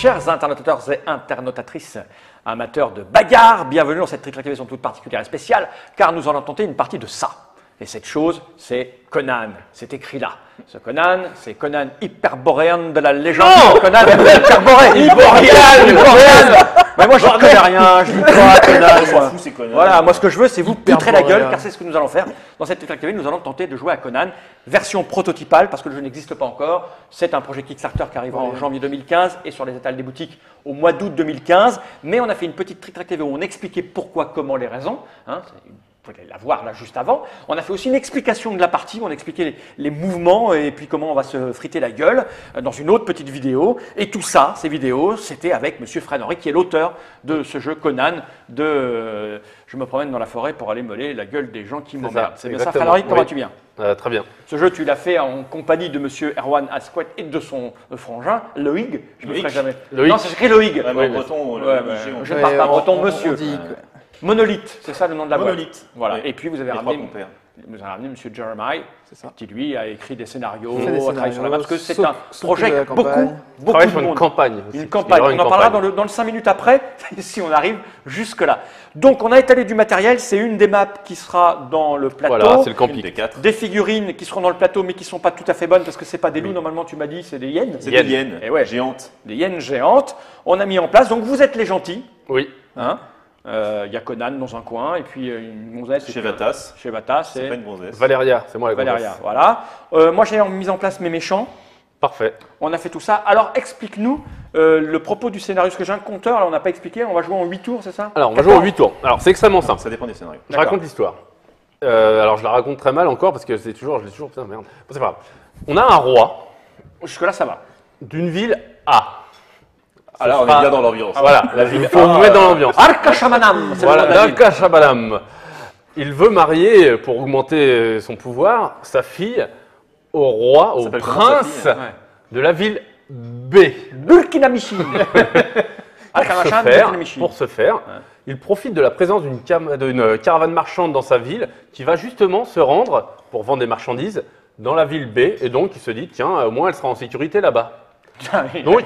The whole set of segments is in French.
Chers internautateurs et internautatrices, amateurs de bagarre, bienvenue dans cette tritractivation toute particulière et spéciale, car nous allons tenter une partie de ça. Et cette chose, c'est Conan. C'est écrit là. Ce Conan, c'est Conan Hyperboréan de la légende. Non Conan Hyperboréan. Mais moi, je ne connais rien, je dis pas Conan. Voilà, moi, ce que je veux, c'est vous poutrer la gueule, car c'est ce que nous allons faire. Dans cette tritractivation, nous allons tenter de jouer à Conan, version prototypale, parce que le jeu n'existe pas encore. C'est un projet Kickstarter qui arrivera en janvier 2015 et sur les étals des boutiques au mois d'août 2015. Mais on a fait une petite tritractivation où on expliquait pourquoi, comment, les raisons. Hein, vous pouvez la voir là juste avant. On a fait aussi une explication de la partie, où on expliquait les mouvements et puis comment on va se friter la gueule dans une autre petite vidéo. Et tout ça, ces vidéos, c'était avec Monsieur Fred Henry, qui est l'auteur de ce jeu Conan, de je me promène dans la forêt pour aller meuler la gueule des gens qui m'emmerdent. C'est bien ça, Fred Henry, comment vas-tu bien? Très bien. Ce jeu, tu l'as fait en compagnie de Monsieur Erwan Asquet et de son frangin, Loïg. Je ne le ferai jamais. Loïg. Non, c'est écrit Loïg. Ouais, breton, je ne parle pas breton, monsieur. dit, Monolithe, c'est ça le nom de la boîte. Monolithe. Voilà. Oui. Et puis vous avez ramené M. Jeremiah, qui lui a écrit des scénarios, a travaillé sur la map, parce que c'est un projet avec beaucoup Travaille de sur une monde. campagne. Une campagne. On en parlera dans le 5 minutes après, si on arrive jusque-là. Donc on a étalé du matériel, c'est une des maps qui sera dans le plateau. Voilà, c'est le camping. Des figurines qui seront dans le plateau, mais qui ne sont pas tout à fait bonnes, parce que ce n'est pas des loups, normalement tu m'as dit, c'est des hyènes. C'est des hyènes géantes. Des hyènes géantes. On a mis en place, donc vous êtes les gentils. Oui. Hein, y a Conan dans un coin, et puis une gonzesse. Chez Vatas. Chez Vatas, C'est pas une gonzesse. Valéria, c'est moi la gonzesse. Valéria, voilà. Moi, j'ai mis en place mes méchants. Parfait. On a fait tout ça. Alors, explique-nous le propos du scénario. Parce que j'ai un compteur, là, on n'a pas expliqué. On va jouer en 8 tours, c'est ça? Alors, on va jouer en 8 tours. Alors, c'est extrêmement simple. Ça dépend des scénarios. Je raconte l'histoire. Alors, je la raconte très mal encore parce que je l'ai toujours, putain, merde. Bon, c'est pas grave. On a un roi. Jusque-là, ça va. D'une ville A. Alors, on est bien dans l'ambiance. Voilà, il faut vous mettre dans l'ambiance. Arkashamanam. Voilà, Arkashamanam. Il veut marier, pour augmenter son pouvoir, sa fille au roi, au prince de la ville B. Burkinamichi. Pour ce faire, il profite de la présence d'une caravane marchande dans sa ville qui va justement se rendre pour vendre des marchandises dans la ville B. Et donc, il se dit, tiens, au moins, elle sera en sécurité là-bas. Donc,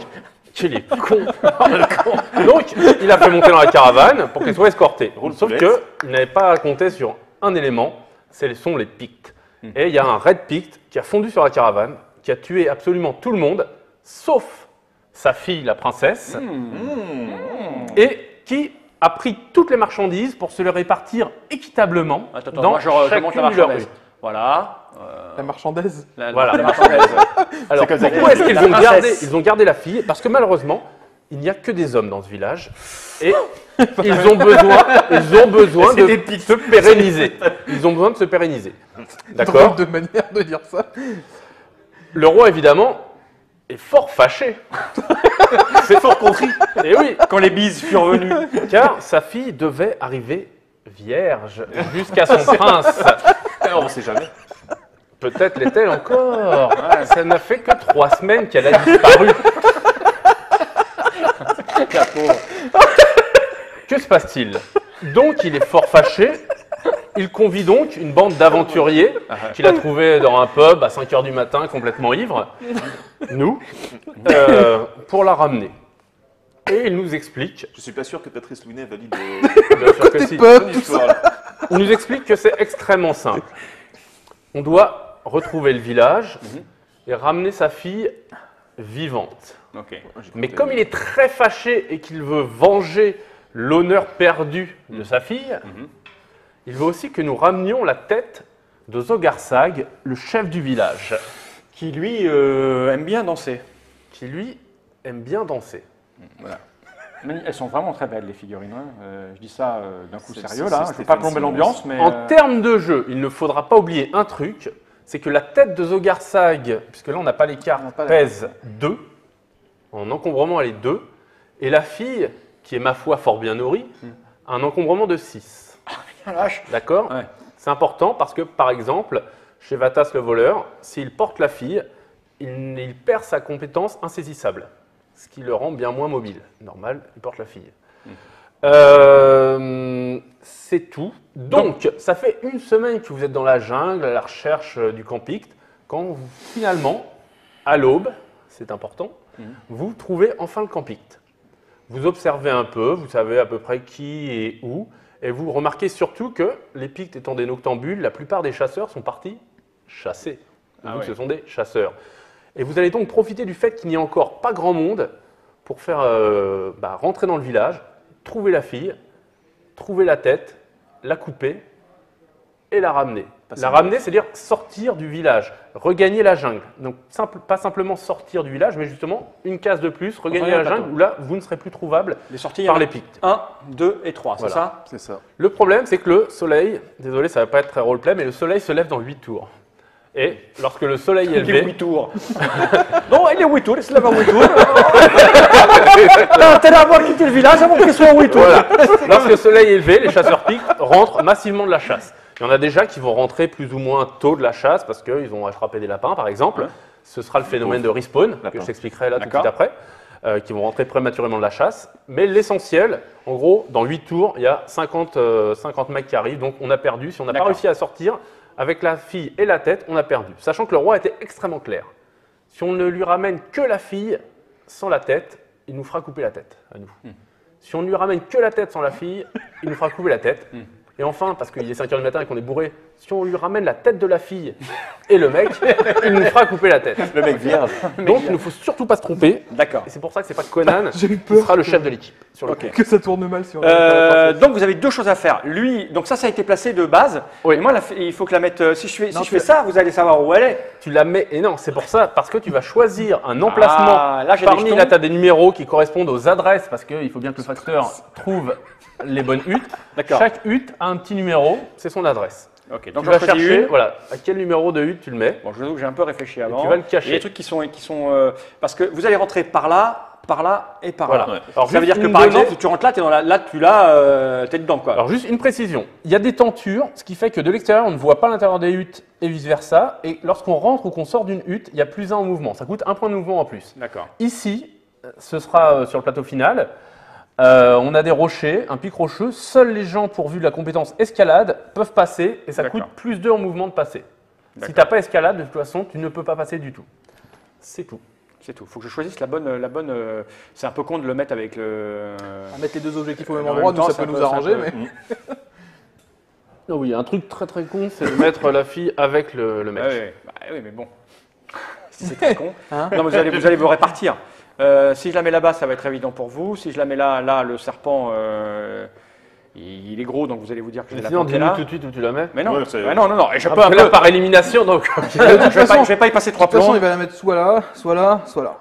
il est con. Donc, il a fait monter dans la caravane pour qu'elle soit escortée. Sauf qu'il n'avait pas compté sur un élément, ce sont les Pictes. Et il y a un Red Pict qui a fondu sur la caravane, qui a tué absolument tout le monde, sauf sa fille, la princesse, et qui a pris toutes les marchandises pour se les répartir équitablement dans chacune de leurs rues. Voilà. La marchandaise. Voilà. La marchandaise. Alors, pourquoi est-ce qu'ils ont gardé la fille? Parce que malheureusement, il n'y a que des hommes dans ce village et ils ont besoin de se pérenniser. Ils ont besoin de se pérenniser. D'accord? De manière de dire ça. Le roi, évidemment, est fort fâché. C'est fort compris. Et oui, Quand les bises furent venues. car sa fille devait arriver vierge jusqu'à son prince. On ne sait jamais. Peut-être l'est-elle encore. Ça n'a fait que 3 semaines qu'elle a disparu. La pauvre. Que se passe-t-il? Donc, il est fort fâché. Il convie donc une bande d'aventuriers qu'il a trouvés dans un pub à 5 h du matin, complètement ivre, nous, pour la ramener. Et il nous explique, Je suis pas sûr que Patrice Lounet valide bien sûr que si, bonne histoire. il nous explique que c'est extrêmement simple. On doit retrouver le village et ramener sa fille vivante. Ok. Mais comme il est très fâché et qu'il veut venger l'honneur perdu de sa fille, il veut aussi que nous ramenions la tête de Zogarsag, le chef du village, Qui lui aime bien danser. qui lui aime bien danser. Voilà. Elles sont vraiment très belles les figurines. Hein. Je dis ça d'un coup C'est- sérieux c'est là. Je ne veux Stéphane pas plomber Simons. l'ambiance, mais. En termes de jeu, il ne faudra pas oublier un truc, c'est que la tête de Zogarsag, puisque là on n'a pas les cartes, On n'a pas la- pèse 2. En encombrement, elle est 2. Et la fille, qui est ma foi fort bien nourrie, a un encombrement de 6. Ah, lâche. D'accord? Ouais. C'est important parce que, par exemple, chez Vatas le voleur, s'il porte la fille, il perd sa compétence insaisissable, ce qui le rend bien moins mobile. Normal, il porte la fille. C'est tout. Donc, ça fait une semaine que vous êtes dans la jungle à la recherche du camp Pict, quand finalement, à l'aube, c'est important, vous trouvez enfin le camp Picte. Vous observez un peu, vous savez à peu près qui et où, et vous remarquez surtout que les Pictes étant des noctambules, la plupart des chasseurs sont partis chasser. Donc ce sont des chasseurs. Et vous allez donc profiter du fait qu'il n'y a encore pas grand monde pour faire rentrer dans le village, trouver la fille, trouver la tête, la couper et la ramener. La ramener, c'est-à-dire sortir du village, regagner la jungle. Donc pas simplement sortir du village, mais justement une case de plus, regagner la jungle, où là, vous ne serez plus trouvable par les Pictes. 1, 2 et 3, c'est ça? C'est ça. Le problème, c'est que le soleil, désolé, ça ne va pas être très roleplay, mais le soleil se lève dans 8 tours. Et lorsque le soleil est Il est levé... 8 tours. Non, il est 8 tours, il se lève à 8 tours. T'as d'avoir quitté le village avant qu'il soit 8 tours. Voilà. Lorsque le soleil est levé, les chasseurs Pictes rentrent massivement de la chasse. Il y en a déjà qui vont rentrer plus ou moins tôt de la chasse parce qu'ils ont attrapé des lapins, par exemple. Ouais. Ce sera le phénomène de respawn, que je t'expliquerai là tout de suite après, qui vont rentrer prématurément de la chasse. Mais l'essentiel, en gros, dans 8 tours, il y a 50 mecs qui arrivent, donc on a perdu. Si on n'a pas réussi à sortir avec la fille et la tête, on a perdu. Sachant que le roi était extrêmement clair. Si on ne lui ramène que la fille sans la tête, il nous fera couper la tête à nous. Si on ne lui ramène que la tête sans la fille, il nous fera couper la tête. Et enfin, parce qu'il est 5 h du matin et qu'on est bourré, si on lui ramène la tête de la fille et le mec, il nous fera couper la tête. Le mec vierge. Donc il ne faut surtout pas se tromper. D'accord. Et c'est pour ça que c'est pas Conan J'ai eu qui peur sera le chef de l'équipe. Sur le coup. que ça tourne mal sur Donc vous avez deux choses à faire. Lui, donc ça a été placé de base. Oui. Et moi, il faut que la mette. Si je fais ça, vous allez savoir où elle est. Tu la mets, et non, c'est pour ça, parce que tu vas choisir un emplacement Là, j'ai des parmi, jetons. là tu as des numéros qui correspondent aux adresses, parce qu'il faut bien que le facteur trouve les bonnes huttes. D'accord. Chaque hutte a un petit numéro, c'est son adresse. Ok. Donc Tu j'en vas choisis chercher, une. voilà, à quel numéro de hutte tu le mets. Bon, je vous avoue que j'ai un peu réfléchi avant. tu vas le cacher. Il y a des trucs qui sont parce que vous allez rentrer par là et par Voilà. là. Ouais. Alors, Ça veut juste dire que une par donnée- exemple, tu rentres là, t'es dedans quoi. Alors juste une précision, il y a des tentures, ce qui fait que de l'extérieur on ne voit pas l'intérieur des huttes et vice versa. Et lorsqu'on rentre ou qu'on sort d'une hutte, il y a plus 1 en mouvement. Ça coûte 1 point de mouvement en plus. D'accord. Ici, ce sera sur le plateau final. On a des rochers, un pic rocheux. Seuls les gens pourvus de la compétence escalade peuvent passer et ça coûte D'accord. plus 2 en mouvement de passer. Si D'accord. tu n'as pas escalade, de toute façon, tu ne peux pas passer du tout. C'est tout. C'est tout. Faut que je choisisse la bonne. C'est un peu con de le mettre avec le. À mettre les deux objectifs au même En endroit, même temps, nous, ça c'est peut un nous peu- arranger, c'est un mais. peu- Non, oui, un truc très très con, c'est de mettre la fille avec le mec. Oui, mais bon. C'est très con. Hein Non, mais vous allez vous répartir. Si je la mets là-bas, ça va être évident pour vous. Si je la mets là, le serpent, il est gros, donc vous allez vous dire que je vais la Sinon, planter dis-nous là. tout de suite où tu la mets. Mais non, Ouais, c'est- non. Et je peux Après, un là, peu. par élimination, donc. Je vais pas y passer 3 De toute façon, plombs. il va la mettre soit là, soit là, soit là.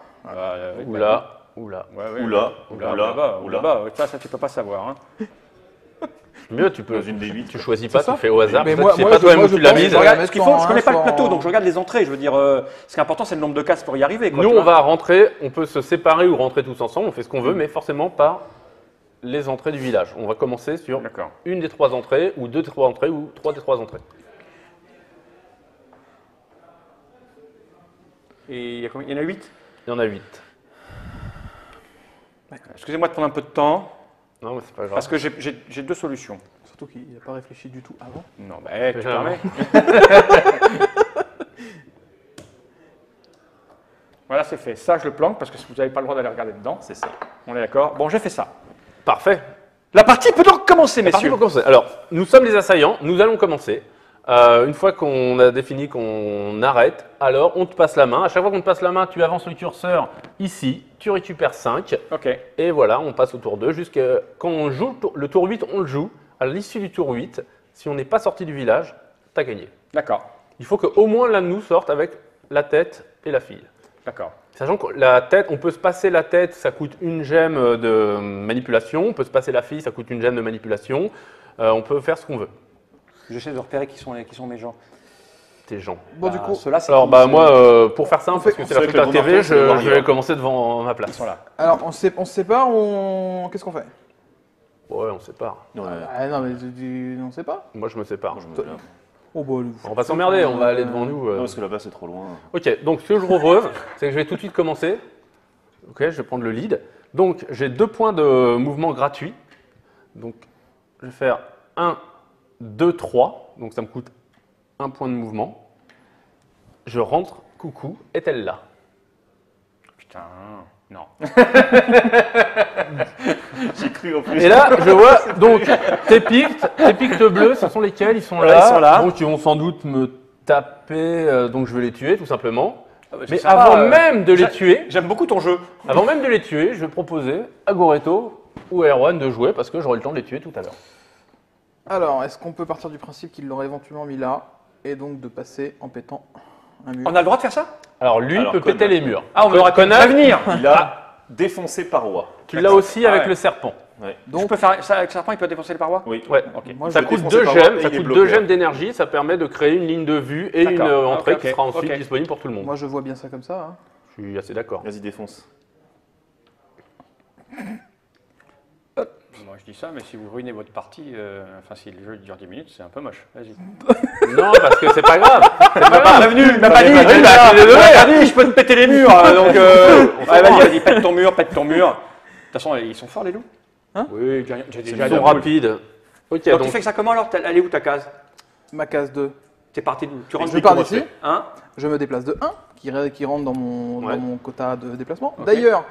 Oula, oula. Oula. Ça, tu peux pas savoir. Hein. Mieux, tu peux. Dans une des 8. Tu choisis pas, C'est ça. tu fais au hasard. Mais peut-être moi- que c'est moi, pas je- toi-même moi, où tu je l'as pense- mise. je Regarde, mettre ce qu'il faut, je connais pas le soit plateau, en- donc je regarde les entrées. Je veux dire, ce qui est important, c'est le nombre de cases pour y arriver. Quoi, Nous, tu on vois. va rentrer, on peut se séparer ou rentrer tous ensemble, on fait ce qu'on veut, mais forcément par les entrées du village. On va commencer sur D'accord. une des 3 entrées, ou 2 des 3 entrées, ou 3 des 3 entrées. Et il y en a 8. Il y en a 8. Excusez-moi de prendre un peu de temps, Non, mais c'est pas grave. parce que j'ai 2 solutions. Surtout qu'il n'a pas réfléchi du tout avant. Non, tu Déjà, permets. Voilà, c'est fait. Ça, je le planque parce que vous n'avez pas le droit d'aller regarder dedans. C'est ça. On est d'accord. Bon, j'ai fait ça. Parfait. La partie peut donc commencer, C'est parti messieurs. pour commencer. Alors, nous sommes les assaillants, nous allons commencer. Une fois qu'on a défini qu'on arrête, alors on te passe la main. À chaque fois qu'on te passe la main, tu avances le curseur ici, tu récupères 5, Ok. et voilà, on passe au tour 2 jusqu'à quand on joue le tour 8, on le joue. À l'issue du tour 8, si on n'est pas sorti du village, tu as gagné. D'accord. Il faut qu'au moins l'un de nous sorte avec la tête et la fille. D'accord. Sachant que la tête, on peut se passer la tête, ça coûte 1 gemme de manipulation. On peut se passer la fille, ça coûte 1 gemme de manipulation. On peut faire ce qu'on veut. J'essaie de repérer qui sont mes gens. Tes gens. Bon, du coup, Ceux-là, c'est Alors qui, bah c'est- moi, pour faire simple, on fait- parce que on c'est fait la avec Fruta le TV, bon marteau, c'est le je warrior. vais commencer devant ma Ils place. sont là. alors on se sépare ou qu'est-ce qu'on fait? Ouais, on sépare. Ouais. Ah non, mais on sait pas. Moi, je me sépare. Moi, je me bien. Oh, bah, On va s'emmerder, on va aller devant nous. Non, parce que là-bas, c'est trop loin. Ok, donc ce que je propose, c'est que je vais tout de suite commencer. Ok, je vais prendre le lead. Donc j'ai 2 points de mouvement gratuits. Donc je vais faire 1, 2, 3. Donc ça me coûte 1 point de mouvement. Je rentre, coucou, est-elle là? Putain, non. J'ai cru en plus. Et là, je vois, donc, tes pictes bleus, ce sont lesquels? Ils sont Voilà, là. ils sont là. Donc, ils vont sans doute me taper, donc je vais les tuer, tout simplement. Ah bah, c'est Mais sympa, avant même de les tuer, J'aime beaucoup ton jeu. je vais proposer à Goreto ou à Erwan de jouer parce que j'aurai le temps de les tuer tout à l'heure. Alors, est-ce qu'on peut partir du principe qu'il l'aurait éventuellement mis là et donc de passer en pétant un mur? On a le droit de faire ça? Alors, lui Alors, peut Conan. péter les murs. Ah, on aurait pu Conan, prévenir. Il a défoncé paroi. tu l'as aussi Ah avec ouais. le serpent. Donc, je peux faire ça avec le serpent, il peut défoncer les parois? Oui. Ouais. Ok. Moi, Ça je coûte défonce 2 les parois gemmes, et ça il est coûte bloqué. 2 gemmes d'énergie, ça permet de créer une ligne de vue et une D'accord. entrée Ok, qui sera ensuite ok. disponible pour tout le monde. Moi, je vois bien ça comme ça. Hein. Je suis assez d'accord. Vas-y, défonce. Moi, je dis ça, mais si vous ruinez votre partie, enfin, si le jeu dure 10 minutes, c'est un peu moche. Vas-y. Non, parce que c'est pas grave. C'est pas grave. prévenu, il m'a pas dit. pas dit, bah, je suis désolé. Il m'a dit, je peux te péter les murs. Donc, ouais, vas-y, pète ton mur, pète ton mur. De toute façon, ils sont forts, les loups. Oui, J'ai ils déjà sont rapides. Ok, Donc, donc tu fais que ça comment alors? Elle est où ta case? Ma case 2. T'es parti d'où? Tu rentres Je du pars comment d'ici. tu fais Hein? Je me déplace de 1 qui rentre dans Ouais. dans mon quota de déplacement. Ok. D'ailleurs,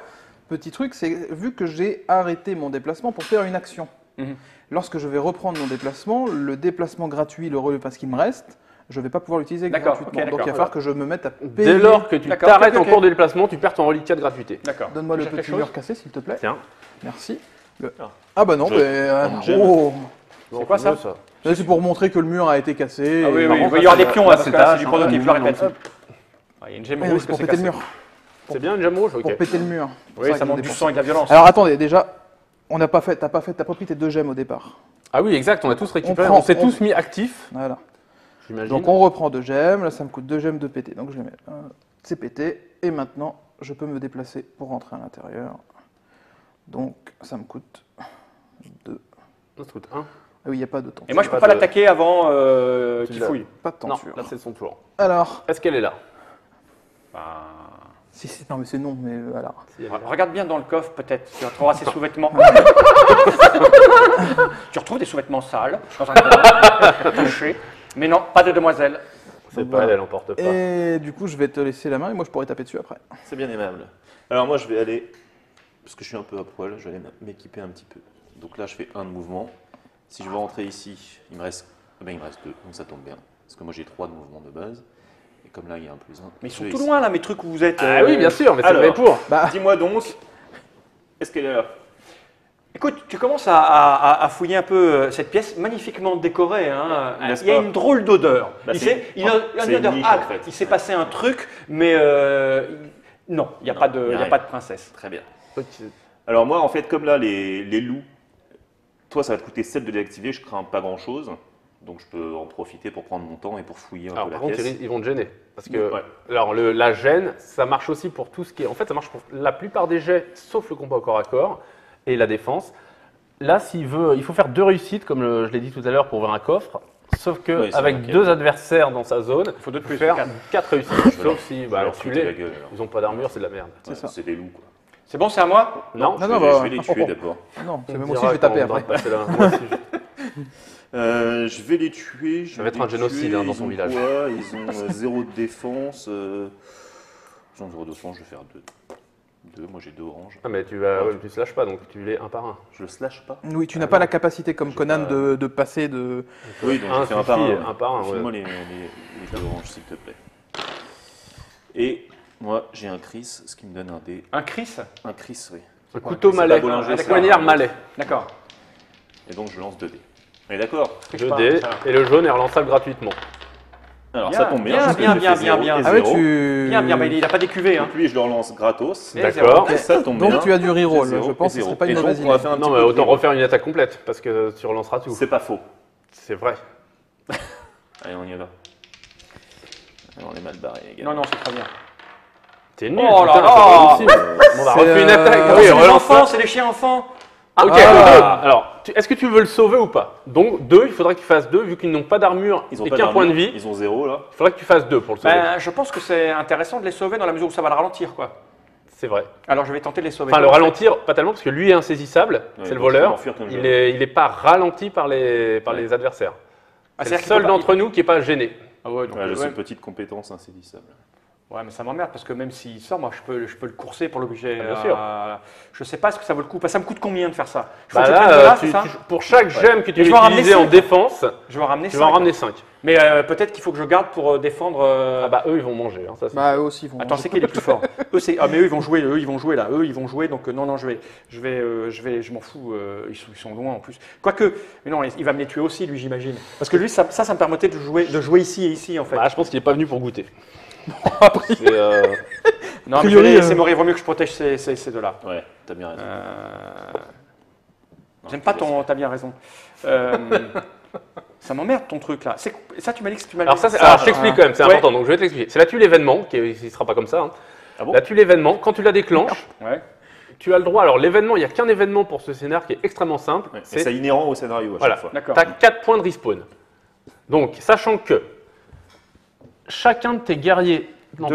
petit truc, c'est vu que j'ai arrêté mon déplacement pour faire une action. Mhm. Lorsque je vais reprendre mon déplacement, le déplacement gratuit, le relais parce qu'il me reste, je ne vais pas pouvoir l'utiliser D'accord, gratuitement. ok, Donc il va d'accord. falloir que je me mette à payer. dès lors que tu D'accord, t'arrêtes ok, en ok. cours de déplacement, tu perds ton reliquat de gratuité. D'accord. Donne-moi le Tu cherches petit quelque mur chose cassé, s'il te plaît. Tiens. Merci. Ah. Ah bah non, Je- mais... en gemme. oh. C'est quoi ça? mieux, Là, c'est pour montrer que le mur a été cassé. Ah oui, et- oui, contre, il y aura là, des pions, là, là, parce c'est que là, tâche, c'est du hein. prototype, je le répète. Hop. Ah, il y a une gemme Ouais, rouge c'est que pour c'est péter le cassé. mur. C'est bien une gemme rouge, ok. Pour péter le mur. C'est pour Oui, que ça je monte du dépense. sang et de la violence. Alors attendez, déjà, on n'a pas fait, t'as pas pris tes 2 gemmes au départ. Ah oui, exact, on a tous récupéré, prend- on s'est on- tous mis actifs, Voilà. j'imagine. Donc on reprend 2 gemmes, là ça me coûte 2 gemmes de péter. Donc je les mets, c'est pété, et maintenant je peux me déplacer pour rentrer à l'intérieur. Donc ça me coûte 2. Ça coûte 1. Ah oui, il n'y a pas de temps. Et moi, je peux pas pas de- l'attaquer avant qu'il l'as. fouille. Pas de temps Non, sûr. là c'est son tour. Alors, Est-ce qu'elle est là? Bah, si, non mais c'est non, mais voilà. Si elle est là. regarde bien dans le coffre, peut-être. Tu retrouveras ses sous-vêtements. Tu retrouves des sous-vêtements sales, dans un coin, attachés. Mais non, pas de demoiselle. C'est Donc, pas voilà. elle emporte pas. Et du coup, je vais te laisser la main et moi je pourrais taper dessus après. C'est bien aimable. Alors moi, je vais aller, parce que je suis un peu à poil, je vais aller m'équiper un petit peu. Donc là, je fais 1 de mouvement. Si je veux rentrer ici, il me reste 2, donc ça tombe bien. Parce que moi, j'ai 3 de mouvement de base. Et comme là, il y a un plus 1. Mais ils sont tout loin, là, mes trucs où vous êtes. Ah oui, bien sûr, mais c'est alors. fait pour. Bah, Dis-moi donc, est-ce qu'elle est là? Écoute, tu commences à fouiller un peu cette pièce magnifiquement décorée. Hein. N'est-ce Il y a pas? une drôle d'odeur. Bah, il c'est- s'est- il y a c'est une une odeur niche, âcre. en fait. Il s'est passé un truc, mais non, il n'y a, Non, pas de, il y a il y a rien. pas de princesse. Très bien. Ok. Alors moi, en fait, comme là, les loups, toi, ça va te coûter 7 de désactiver, je crains pas grand-chose. Donc je peux en profiter pour prendre mon temps et pour fouiller un Alors peu par la contre, pièce. ils vont te gêner. Parce que Ouais. alors, la gêne, ça marche aussi pour tout ce qui est. En fait, ça marche pour la plupart des jets, sauf le combat au corps à corps et la défense. Là, il faut faire 2 réussites, comme je l'ai dit tout à l'heure, pour ouvrir un coffre. Sauf Oui, qu'avec c'est vrai qu'il y a 2 adversaires dans sa zone, Il faut 2 de plus. faire 4. 4 réussites. Je vais Sauf leur- si, je vais bah, alors leur foutre la celui-là, gueule, alors. ils n'ont pas d'armure, c'est de la merde. Ouais, ça. c'est des loups, quoi. C'est bon, c'est à moi? Non, Je non, vais, bah, je vais les tuer oh. d'abord. non, c'est on même dira aussi je vais quand taper on va après. passer là. Moi aussi, Je vais les tuer. Ça va être un génocide, hein, dans Ils ton ont village. quoi Ils ont 0 de défense. Ils ont 0 de défense, je vais faire 2. Moi j'ai 2 oranges. Ah, mais tu te lâches pas, donc tu les un par un. Je le slash pas. Oui, tu n'as Ah pas non. la capacité comme J'ai Conan pas- de passer de... Oui, donc Un je fais un par suffit, un. un par un, ouais. File-moi les 2 oranges, s'il te plaît. Et moi j'ai un Chris, ce qui me donne un dé. Un Chris? Un Chris, oui. Un couteau c'est malais, pas boulanger, un c'est poignard un- malais. D'accord. Et donc je lance 2 dés. On est d'accord? 2 dés, et le jaune est relançable gratuitement. Alors Bien, ça tombe bien. bien, parce que bien, j'ai bien, fait bien, 0 bien. et Ah ouais, 0. tu... Bien, bien, mais il n'a pas décuvé. Hein. Donc lui je le relance gratos. Et D'accord. Et ça tombe bien. Donc tu as du reroll, Zéro je pense et que ce serait zéro. pas une Et donc, mauvaise on va idée. faire un Non, petit mais peu de autant reroll. refaire une attaque complète, parce que tu relanceras tout. C'est pas faux. C'est vrai. Allez, on y va. Allez, on est mal barré, les gars. Non, non, c'est très bien. T'es nul, Oh là putain, là. c'est pas possible. On a C'est, refait une attaque. Ah Ah c'est oui, des relance enfants, c'est des chiens enfants. Ok, Ah. alors, est-ce que tu veux le sauver ou pas? Donc 2, il faudrait que tu fasses 2, vu qu'ils n'ont pas d'armure Ils ont et pas qu'un point de d'armure, vie, Ils ont 0 là. il faudrait que tu fasses 2 pour le sauver. Ben, je pense que c'est intéressant de les sauver dans la mesure où ça va le ralentir, quoi. C'est vrai. Alors je vais tenter de les sauver. Enfin, le Comment ralentir, pas tellement, parce que lui est insaisissable, c'est le donc je peux voleur. m'enfuir comme je Il veux. est pas ralenti par les adversaires. Ah, C'est c'est-à-dire le qu'il seul peut pas- d'entre nous qui n'est pas gêné. Ah ouais, donc, Ouais, j'ai ouais. cette petite compétence insaisissable. Ouais, mais ça m'emmerde parce que même s'il sort, moi je peux le courser pour l'obliger. Bien sûr. Je sais pas ce que ça vaut le coup. Ça me coûte combien de faire ça? Bah que je là, prenne de là, c'est ça pour chaque gemme que tu Mais je vas vais en ramener utiliser en cinq. défense, Je vais en ramener tu vas en 5. ramener 5. Mais peut-être qu'il faut que je garde pour défendre. Ah bah eux ils vont manger. Hein, ça, c'est Bah, eux aussi vont. Attends, c'est qui les plus forts? Mais eux ils vont jouer. Eux ils vont jouer là. Eux ils vont jouer. Donc non, je m'en fous. Ils sont loin en plus. Quoique, mais non, il va me les tuer aussi lui, j'imagine. Parce que lui, ça me permettait de jouer ici et ici en fait. Bah, je pense qu'il est pas venu pour goûter. Après, C'est, Non, mais priori, je vais les laisser mourir. Il vaut mieux que je protège ces deux-là. Ouais, t'as bien raison. J'aime pas ton. T'as bien raison. Ça m'emmerde ton truc là. Ça, tu m'as dit que tu m'as Alors dit. ça, alors, je t'explique quand même, c'est Ouais. important, donc je vais t'expliquer. C'est la tuile événement, qui ne sera pas comme ça. Hein. Ah bon? La tuile événement, quand tu la déclenches, Ouais. tu as le droit. Alors l'événement, il n'y a qu'un événement pour ce scénario qui est extrêmement simple. Ouais, C'est c'est inhérent au scénario à Voilà. chaque fois. D'accord. tu as 4 points de respawn. Donc, sachant que chacun de tes guerriers, non,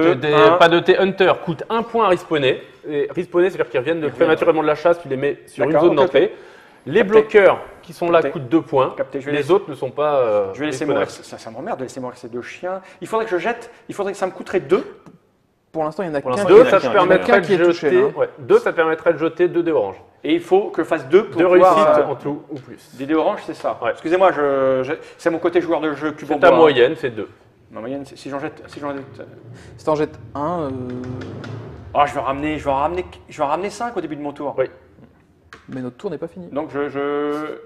pas de tes hunters, coûte 1 point à respawner. Et respawner, c'est-à-dire qu'ils reviennent prématurément de la chasse, tu les mets sur une D'accord, zone ok, d'entrée. Les Capté. bloqueurs qui sont là Capté. coûtent 2 points. Capté, je vais Les autres ne sont pas. Je vais laisser respawnables. mourir. Ça m'emmerde de laisser mourir ces deux chiens. Il faudrait que je jette. Il faudrait que ça me coûterait 2. pour l'instant, il y en a Pour qu'un. l'instant, Deux, il y en a ça te qu'un, permettrait il y en a de qu'un qui est touché, jeter. là. Ouais. Deux, ça te permettrait de jeter 2 dés oranges. Et il faut que je fasse 2 pour 2 pouvoir, réussites en tout ou plus. Des dés oranges, c'est ça. Ouais. Excusez-moi, c'est mon côté joueur de jeu cube en C'est ta bois. moyenne, c'est 2. Ma moyenne, si j'en jette. Si t'en jettes un, Oh, je vais en ramener 5 au début de mon tour. Oui. mais notre tour n'est pas fini. Donc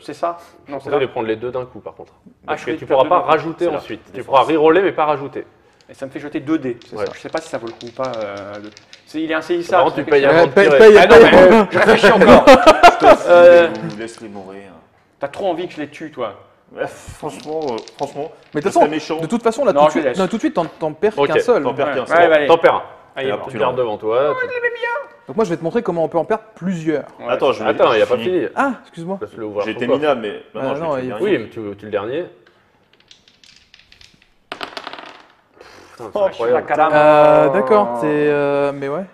c'est ça. Non, c'est Vous là. allez prendre les 2 d'un coup par contre. Parce je que vais tu faire pourras deux pas d'un coup. rajouter C'est là. ensuite. Tu pourras reroller mais pas rajouter. Et ça me fait jeter 2 dés. C'est Ouais. ça. Je sais pas si ça vaut le coup ou pas. Il est Par insaisissable. contre, tu c'est payes quelque avant chose. de tirer. paye, Ah non, mais je réfléchis encore. Laisse-les mourir. T'as trop envie que je les tue, toi. Franchement, Mais de ça serait toute méchant. façon, de toute façon, là, Non, tout de je les suite, laisse. non, tout de suite, t'en perds Ok, qu'un seul. T'en perds qu'un Ouais, seul. allez. T'en perds un. Allez, Alors, bon. Tu le gardes devant toi. Donc moi, je vais te montrer comment on peut en perdre plusieurs. Ouais. Attends, je vais. Attends, il n'y a pas fini. fini. Ah, excuse-moi. Laisse-le ouvrir J'ai son été coffre. minable, mais maintenant je non, vais il- te Oui, mais tu le dernier. Putain, c'est Oh, incroyable. D'accord, mais ouais.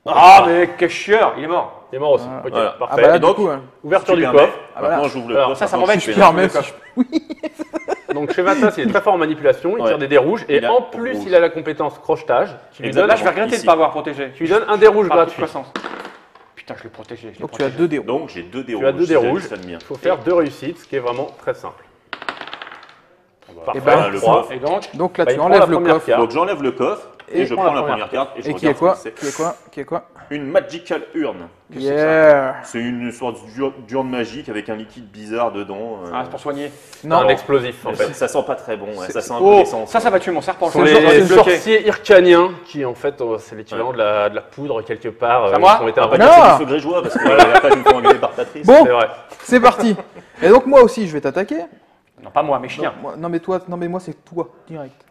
Ah, mais quel chieur, il est mort. Il est mort aussi. Ah. Ok, Voilà. Ah parfait. bah là, Et du donc, coup, hein. Ouverture Tu du permets. coffre. Ah, voilà. Maintenant, j'ouvre le Alors, coffre. ça Maintenant, m'embête, je je fais permets, un- si Donc Shevata, il est très fort en manipulation, il Ouais. tire des dés rouges et Il a en pour plus rouge. il a la compétence crochetage qui lui donne, Là, je vais regretter de Ici. ne pas avoir protégé. tu lui donnes un dé rouge Par gratuit. toute façon. Putain, je l'ai protégé. je l'ai Donc tu as protégé. 2 dés. Donc j'ai 2 dés rouges. Tu as 2 dés si j'avais rouges. ça de mien. Il faut faire 2 réussites, ce qui est vraiment très simple. Parfait. Et ben, le Trois. coffre. Et donc, Donc là, Bah, tu il prend enlèves la le première coffre. carte. Donc j'enlève le coffre et je prends la première carte et je Et qui est regarde quoi ce que Qui est quoi Qui est quoi c'est. Une Magical Urn. Yeah. C'est une sorte d'urne magique avec un liquide bizarre dedans. ah, c'est pour soigner. C'est Non, un explosif en Mais fait. ça sent pas très bon, ouais. C'est- Ça sent un peu Oh, l'essence. ça va tuer mon serpent. Ce sont Je les vais le bloquer. sorciers ircaniens qui en fait c'est l'équivalent de la poudre quelque part. C'est à moi qui ont été Ah, pas inventés. dire Non. que c'est du feu grégeois parce que après je me fais engueuler par Patrice. Bon, C'est vrai. c'est parti. Et donc moi aussi, je vais t'attaquer. Non, pas moi, mes chiens. Non, mais toi, non, mais moi, c'est toi, direct.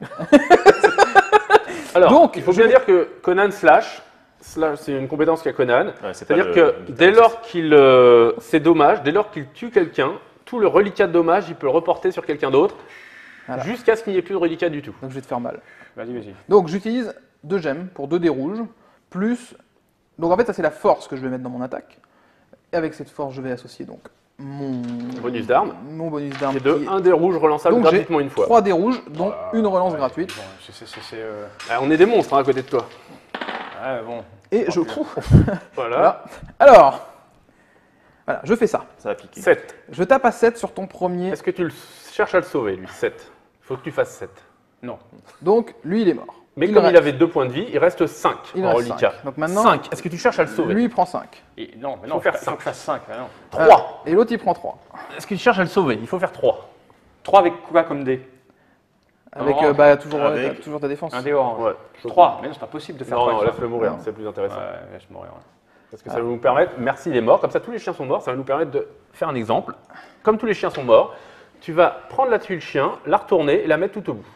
Alors, Donc, il faut je bien vais- dire que Conan slash c'est une compétence qu'a Conan. Ouais, c'est pas C'est-à-dire le- que le dès lors qu'il c'est dommage, dès lors qu'il tue quelqu'un, tout le reliquat de dommage, il peut le reporter sur quelqu'un d'autre, Voilà. jusqu'à ce qu'il n'y ait plus de reliquat du tout. Donc je vais te faire mal. Vas-y, vas-y. Donc j'utilise 2 gemmes pour 2 dés rouges, plus... Donc en fait, ça c'est la force que je vais mettre dans mon attaque. Et avec cette force, je vais associer donc mon Bonus d'arme. Mon bonus d'arme. C'est de qui est- 1 dé rouge relançable Donc j'ai gratuitement une fois. 3 dés rouges, dont une relance gratuite. Bon, Ah, on est des monstres hein, à côté de toi. Ouais, bon. Et je... Voilà. Voilà. Alors, voilà, je fais ça. Ça a piqué. 7. Je tape à 7 sur ton premier. Est-ce que tu cherches à le sauver, lui 7. Il faut que tu fasses 7. Non. Donc lui, il est mort. Mais comme reste- il avait 2 points de vie, il reste 5 il en reste reliquat. 5. Donc maintenant, 5. Est-ce que tu cherches à le sauver lui, il prend 5. Non, mais non, Faut faire il faut que je fasse 5. Non. 3. Et l'autre, il prend 3. Est-ce que tu cherches à le sauver Il faut faire 3. 3 avec quoi comme dé? Avec orange. toujours, Avec- t'as toujours ta défense. Un dé orange. Ouais. 3. Mais non, c'est pas possible de faire Non, 3. non, laisse-le mourir, c'est plus intéressant. Ouais, laisse mourir. Ouais. Parce que ça va nous permettre, merci il est mort, comme ça tous les chiens sont morts, ça va nous permettre de faire un exemple. Comme tous les chiens sont morts, tu vas prendre la tuile chien, la retourner et la mettre tout au bout.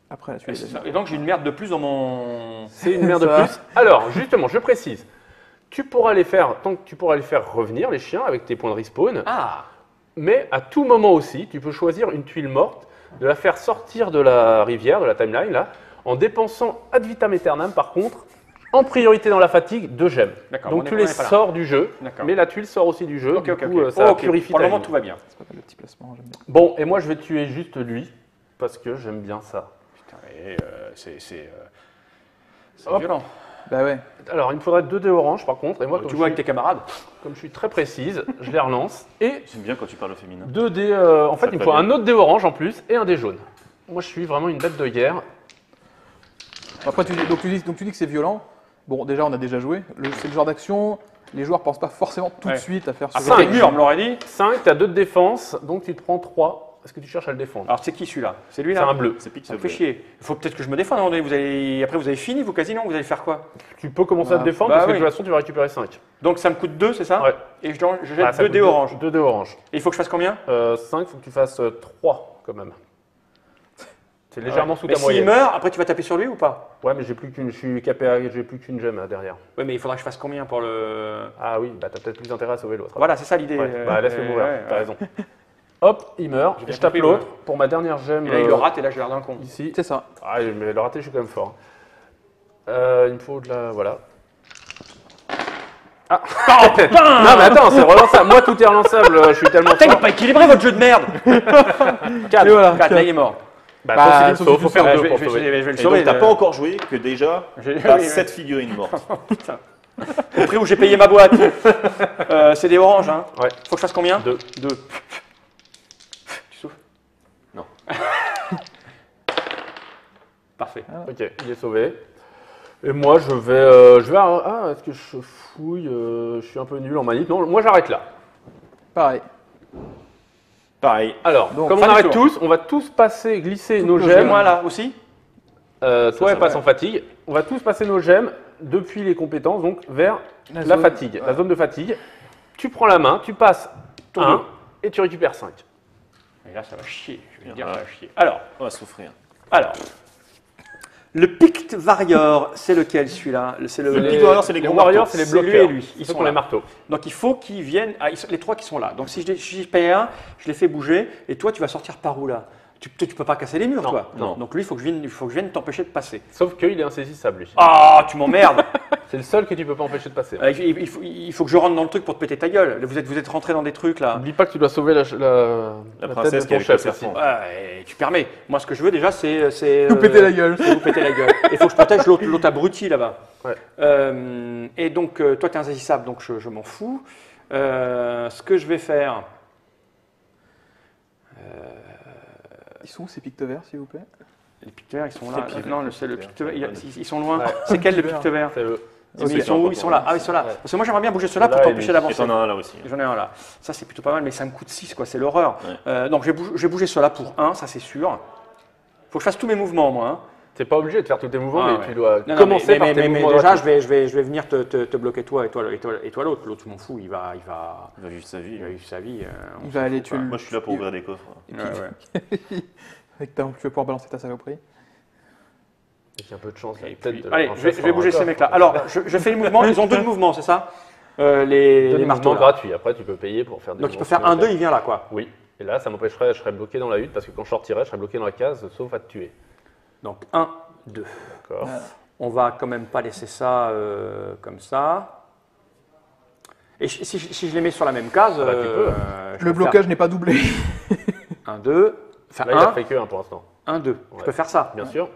Après, là, tu Et, les c'est ça. Et donc j'ai une merde de plus dans mon. C'est une merde de Ça. plus. Alors, justement, je précise, tu pourras les faire, tant que tu pourras les faire revenir, les chiens, avec tes points de respawn, Ah. mais à tout moment aussi, tu peux choisir une tuile morte, de la faire sortir de la rivière, de la timeline, là, en dépensant ad vitam aeternam, par contre, en priorité dans la fatigue, 2 gemmes. D'accord, Donc on tu est- les on est pas là. sors du jeu, D'accord. mais la tuile sort aussi du jeu, Ok, du ok, coup, ok. ça Ok, purifie pour ta le moment, ligne. tout va bien. C'est quoi le petit placement? J'aime bien. Bon, et moi je vais tuer juste lui, parce que j'aime bien ça. C'est Hop. violent. Bah ouais. Alors, il me faudrait 2 dés orange par contre. Et moi, Tu comme vois avec tes camarades. je suis très précise, je les relance. Et J'aime bien quand tu parles au féminin. 2 dés. En fait, Ça il me te faut va un bien. autre dé orange en plus et un dé jaune. Moi, je suis vraiment une bête de guerre. Après, tu dis que c'est violent. Bon, déjà, on a déjà joué. C'est le genre d'action. Les joueurs pensent pas forcément tout de Ouais. suite à faire ce Ah, genre c'est de mur, on me l'aurait dit. 5, tu as 2 de défense, donc tu te prends 3. Est-ce que tu cherches à le défendre? Alors, c'est qui celui-là? C'est lui C'est là? un bleu. C'est pique Ça me fait chier. Il faut peut-être que je me défende. Après, vous avez fini vos casinos, vous allez faire quoi? Tu peux commencer à te défendre bah parce que oui. de toute façon, tu vas récupérer 5. Donc, ça me coûte 2, c'est ça? Ouais. Et je jette 2 2 dés orange. 2 dés orange. Et il faut que je fasse combien? 5, il faut que tu fasses 3 quand même. C'est légèrement sous Mais ta s'il moyenne. meurt, après tu vas taper sur lui ou pas? Ouais, mais j'ai plus qu'une, je suis capé à- j'ai plus qu'une gemme derrière. Oui, mais il faudra que je fasse combien pour le. Ah oui, bah t'as peut-être plus intérêt à sauver l'autre. Voilà, c'est ça l'idée. Ouais, bah laisse-le mourir, t'as raison. Hop, il meurt. J'ai bien Je tape compris, l'autre pour ma dernière gemme. Et là, il le rate et là, j'ai l'air d'un con. Ici. C'est ça. Ah, mais le raté, je suis quand même fort. Il me faut de la. Voilà. Ah non, mais attends, c'est relançable. Moi, tout est relançable. Je suis tellement Putain, il fort. n'est pas équilibré votre jeu de merde! 4, Et voilà, 4, là il est mort. Bah, Bah, toi, Philippe, sauf faut que tu faire Ouais, 2 je vais pour je sauver. vais le Et sauver. donc, t'as pas encore joué que déjà, t'as 7 figurines mortes. Au prix où j'ai payé ma boîte. C'est des oranges, hein? Ouais. Faut que je fasse combien? 2. 2. Tu souffles? Non. Parfait. Ok, il est sauvé. Et moi, je vais. Ah, est-ce que je fouille? Je suis un peu nul en manip. Non, moi, j'arrête là. Pareil. Pareil. Alors, Donc, comme on fin du arrête tour. tous, on va tous passer, glisser nos Et gemmes. moi là aussi? Toi, ça elle passe va. en fatigue. On va tous passer nos gemmes depuis les compétences, donc vers la zone, fatigue, la ouais. zone de fatigue. Tu prends la main, tu passes Tour 1 et tu récupères 5. Et là, ça va chier. Je vais te dire, Voilà. ça va chier. Alors, On va souffrir. le Pict Warrior, c'est lequel celui-là? C'est Le Pict Warrior, c'est les gros warriors, marteaux. c'est les C'est lui bloqueurs. et lui. Ils Ceux sont qui ont là. les marteaux. Donc il faut qu'ils viennent, les trois qui sont là. Donc si je paye un, je les fais bouger, et toi tu vas sortir par où là? Tu peux pas casser les murs, Non, toi. non. Donc lui, il faut que je vienne t'empêcher de passer. Sauf qu'il est insaisissable, lui. Ah, tu m'emmerdes. C'est le seul que tu peux pas empêcher de passer. Il faut que je rentre dans le truc pour te péter ta gueule. Vous êtes rentré dans des trucs là. N'oublie pas que tu dois sauver la princesse tête qui de est ton avec chef le aussi. serpent. Ouais, tu permets. Moi, ce que je veux déjà, c'est Vous péter la gueule. c'est vous péter la gueule. Il faut que je protège l'autre abruti là-bas. Ouais. Et donc, toi, tu es insaisissable, donc je m'en fous. Ce que je vais faire. Ils sont où ces pictes verts, s'il vous plaît? Les pictes verts, ils sont là. C'est le Non, c'est le picte picte vert. vert. Ils sont loin. Ouais. C'est quel le Picte picte vert? C'est eux. Mais ils sont où? Ils sont là. Ah, ils sont là. Ouais. Parce que moi, j'aimerais bien bouger ceux-là pour Là, t'empêcher Et d'avancer. t'en as un là aussi. J'en ai un là. Ça, c'est plutôt pas mal, mais ça me coûte 6, quoi. C'est l'horreur. Ouais. Donc, je vais bouger ceux-là pour 1, ça c'est sûr. Faut que je fasse tous mes mouvements, moi. Hein. T'es pas obligé de faire tous tes mouvements, Ah, mais ouais. tu dois Non, non, commencer par tes mais mouvements. déjà, gratuits. je vais venir te bloquer toi et toi l'autre. L'autre, je m'en fous. Il va Il va vivre sa vie. vivre sa vie. Il va aller tuer le. Moi, je suis là pour ouvrir des coffres. Avec tu vas pouvoir balancer ta saloperie. J'ai un peu de chance. Et la tête puis, de la allez, princesse je vais bouger sera ces un mecs-là. coffre. Alors, je fais les mouvements. Ils ont 2 mouvements, c'est ça? Les Deux marteaux. mouvements Là. gratuits. Après, tu peux payer pour faire des Donc, il peut mouvements faire 1, 2, supplémentaires. il vient là, quoi. Oui. Et là, ça m'empêcherait, je serais bloqué dans la hutte parce que quand je sortirais, je serais bloqué dans la case, sauf à te tuer. Donc, 1, 2. D'accord. On va quand même pas laisser ça comme ça. Et si je les mets sur la même case, Ah bah, tu peux. je Le peux blocage n'est pas doublé. faire 1, 2, enfin Là, il a 1, fait que 1 pour l'instant. 1, 2. Je Ouais. peux faire ça. Bien sûr.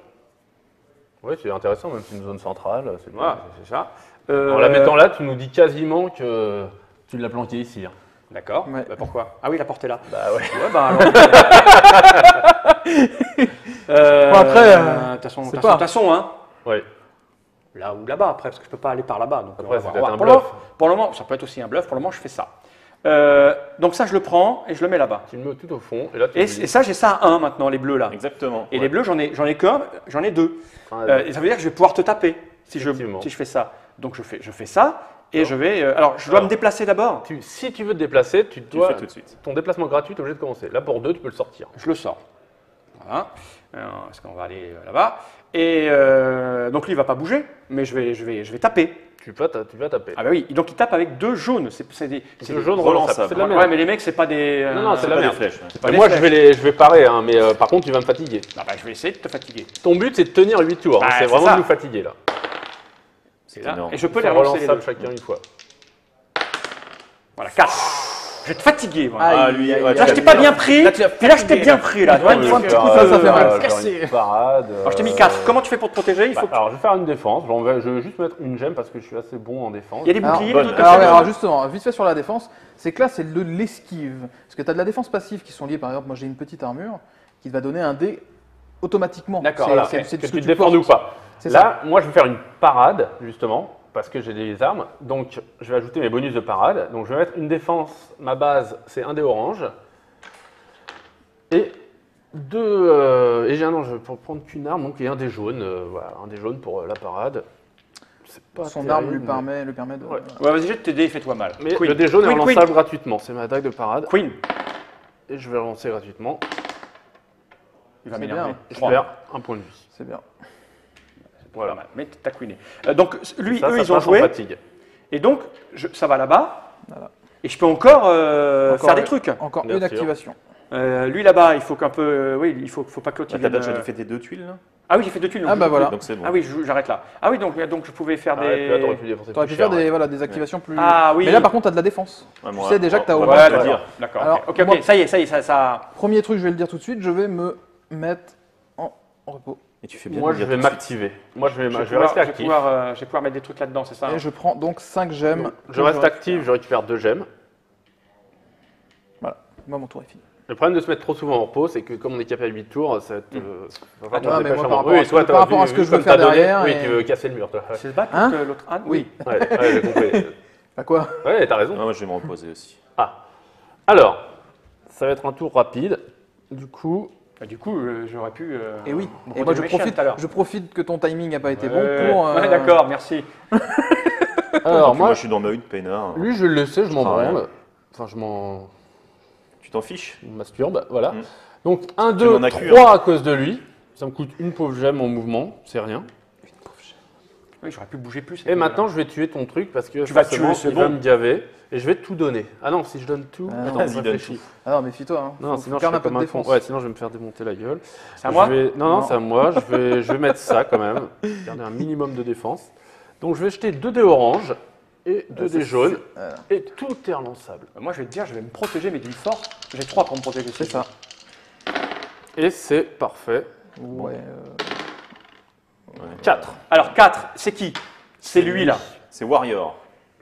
Oui, c'est intéressant, même si c'est une zone centrale. C'est bien. Voilà, c'est ça. En la mettant là, tu nous dis quasiment que tu l'as planqué ici. Hein. D'accord. Ouais. Bah, pourquoi? Ah oui, la porte est là. Bah ouais. Ouais, bah alors. Bon, après, t'as son, c'est t'as pas. son, t'as son, hein. Ouais. Là ou là-bas après, parce que je peux pas aller par là-bas. Donc, Après, on va c'est voir. peut-être un Pour le moment- bluff. Pour le moment, ça peut être aussi un bluff. Pour le moment, je fais ça. Donc ça, je le prends et je le mets là-bas. Tu le mets tout au fond. Et là, tu Et oublies. ça, j'ai ça à 1 maintenant, les bleus là. Exactement. Et Ouais. les bleus, j'en ai qu'un, j'en ai 2. Enfin, Et ça veut dire que je vais pouvoir te taper si je Effectivement. fais ça. Donc je fais ça et je vais. Alors je dois me déplacer d'abord. si tu veux te déplacer, tu Tu le dois. fais tout de suite. Ton déplacement gratuit, tu es obligé de commencer. Là, pour 2, tu peux le sortir. Je le sors. Voilà. Parce qu'on va aller là-bas. Et donc lui, il va pas bouger, mais je vais taper. Tu vas taper. Ah bah oui. Donc il tape avec 2 jaunes. C'est des le jaune relançable. relançable. C'est de la Ouais, merde. mais les mecs, c'est pas des. Non, non, c'est C'est la pas des merde. flèches. Ouais. c'est pas Et des moi, flèches. je vais parer, hein, mais par contre, tu vas me fatiguer. Ah bah, je vais essayer de te fatiguer. Ton but, c'est de tenir 8 tours. hein. Bah, C'est c'est vraiment ça. de nous fatiguer là. C'est Là. énorme. Et je peux C'est les relancer les relançable deux. chacun une fois. Voilà, 4. Je vais te fatiguer, moi. Ah, lui, ouais, Là, je t'ai pas bien pris. Puis là, je t'ai bien pris, là. Tu vois, un petit coup, ça fait mal. Une parade. Alors, je t'ai mis 4. Comment tu fais pour te protéger? Il faut que... Alors, je vais faire une défense. Je vais juste mettre une gemme parce que je suis assez bon en défense. Il y a des boucliers, bonne. des trucs comme Alors, ça. alors, justement, vite fait sur la défense, c'est que là, c'est de l'esquive. Parce que tu as de la défense passive qui sont liées, par exemple, moi j'ai une petite armure qui va donner un dé automatiquement. D'accord, Voilà, c'est que ce tu que te défendes ou portes. pas. C'est Là, moi, je vais faire une parade, justement, parce que j'ai des armes. Donc, je vais ajouter mes bonus de parade. Donc, je vais mettre une défense. Ma base, c'est un dé orange. Et deux. Et j'ai un non, je vais prendre qu'une arme, donc il y a un dé jaune. Voilà, un dé jaune pour la parade. C'est pas Son terrible, arme lui mais- permet de. Ouais. Ouais, vas-y, jette tes dés et fais-toi mal. Mais Queen. le dé jaune est Queen, relançable gratuitement. C'est ma attaque de parade. Queen. Et je vais le relancer gratuitement. Il va C'est m'énerver. bien. Je 3. perds un point de vie. C'est bien. Voilà. Mais t'as queené. Donc, lui, Ça, eux, ça ils ont passe en joué. fatigue. Et donc, ça va là-bas. Voilà. Et je peux encore, Encore faire des trucs. Encore Bien une sûr. activation. Lui là-bas, il faut qu'un peu. Oui, il faut pas que l'autre. T'as il vienne, déjà fait tes 2 tuiles là? Ah oui, j'ai fait 2 tuiles. donc Ah je bah peux voilà. plus. Donc c'est bon. Ah oui, j'arrête là. Ah oui, donc je pouvais faire Ah ouais, puis là, t'aurais des. pu défoncer T'aurais plus pu faire cher, des, ouais. voilà, des activations plus. Ah oui. Mais là par contre, t'as de la défense. Ouais, Tu moi, sais déjà que t'as au ouais, moins. Ouais, je vais d'accord. dire. D'accord. Alors, ok, ok, moi- ça y est, ça. Premier truc, je vais le dire tout de suite, je vais me mettre en repos. Et tu fais bien Moi, de je dire vais tout de suite. m'activer. Moi, je vais Je rester vais actif. pouvoir mettre des trucs là-dedans, c'est ça? Et je prends donc 5 gemmes. Je reste actif, je récupère 2 gemmes. Voilà, moi mon tour est fini. Le problème de se mettre trop souvent en repos, c'est que comme on est capé à 8 tours, ça va être. va falloir Ah, qu'on non, se mais dépêche moi, un par moment. rapport à Oui, ce toi, que- par rapport à ce que je veux comme faire t'as donné, derrière Oui, et- tu veux casser le mur, toi. C'est le battre Hein contre l'autre âne? Oui. Ouais, ouais, j'ai compris. Bah quoi? Ouais, t'as raison. Ouais, moi je vais me reposer aussi. Ah. Alors, ça va être un tour rapide. Du coup, Bah, du coup, j'aurais pu. Et oui. me Et moi protéger mes chiens tout à l'heure. je profite que ton timing n'a pas été Ouais. bon pour. Ouais, d'accord, merci. alors Donc, moi moi, je suis dans ma hutte peinard. lui, je le laissais, je m'en sert à rien. branle. Enfin, je m'en Tu t'en fiches? masturbe, voilà. Mm. Donc, 1, 2, m'en as 3 à cause de lui. Ça me coûte une pauvre gemme en mouvement, c'est rien. Oui, j'aurais pu bouger plus. Et maintenant, je vais tuer ton truc parce que Tu vas forcément, tuer, c'est il va bon. me gaver. Et je vais tout donner. Ah non, si je donne tout. Ah non, attends, vas-y, je donne réfléchis. Ah non, méfie-toi. Hein. Non, Faut sinon je faire serais un peu comme de un con. défense. Ouais, sinon je vais me faire démonter la gueule. C'est à moi? Non, Non. c'est à moi. Je vais mettre ça quand même. Garder un minimum de défense. Donc je vais jeter 2 dés orange et 2 dés jaunes. Voilà. Et tout est relançable. Moi, je vais te dire, je vais me protéger, mais d'une force. J'ai 3 pour me protéger. C'est ça. Et c'est parfait. Ouais. 4. Alors, 4, c'est qui? C'est lui, là. C'est Warrior.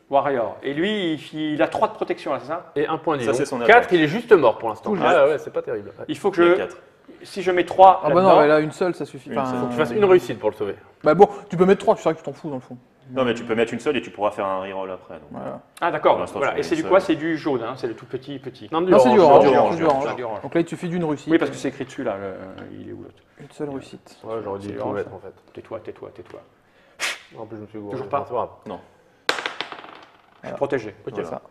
Warrior. Et lui, il a 3 de protection, là, c'est ça? Et un point de vie. Ça, c'est son 4, attaque. il est juste mort pour l'instant. Tout juste. Ah ouais, c'est pas terrible. Ouais. Il faut que Il y a je. 4. Si je mets 3. Ah bah non, mais là une seule ça suffit. Une Enfin, seule. Faut que tu fasses une réussite pour le sauver. Bah bon, tu peux mettre 3, tu sais que tu t'en fous dans le fond. Non, mais tu peux mettre une seule et tu pourras faire un reroll après. donc. Voilà. Ah, d'accord. Pour l'instant, Voilà. je Et c'est du fais quoi? ça. C'est du jaune, hein? C'est le tout petit. Non, Non, c'est du orange. du orange, c'est du du orange. Ah, du orange. Donc là il te suffit d'une réussite. Oui, parce que c'est écrit dessus, là. Il est où l'autre? Une seule réussite. Ouais, j'aurais dû C'est tout orange, mettre ça. en fait. Tais-toi, tais-toi, tais-toi. En plus, je me suis gouré. Toujours pas. C'est grave. Non. Je suis protégé. Ok, Voilà. ça.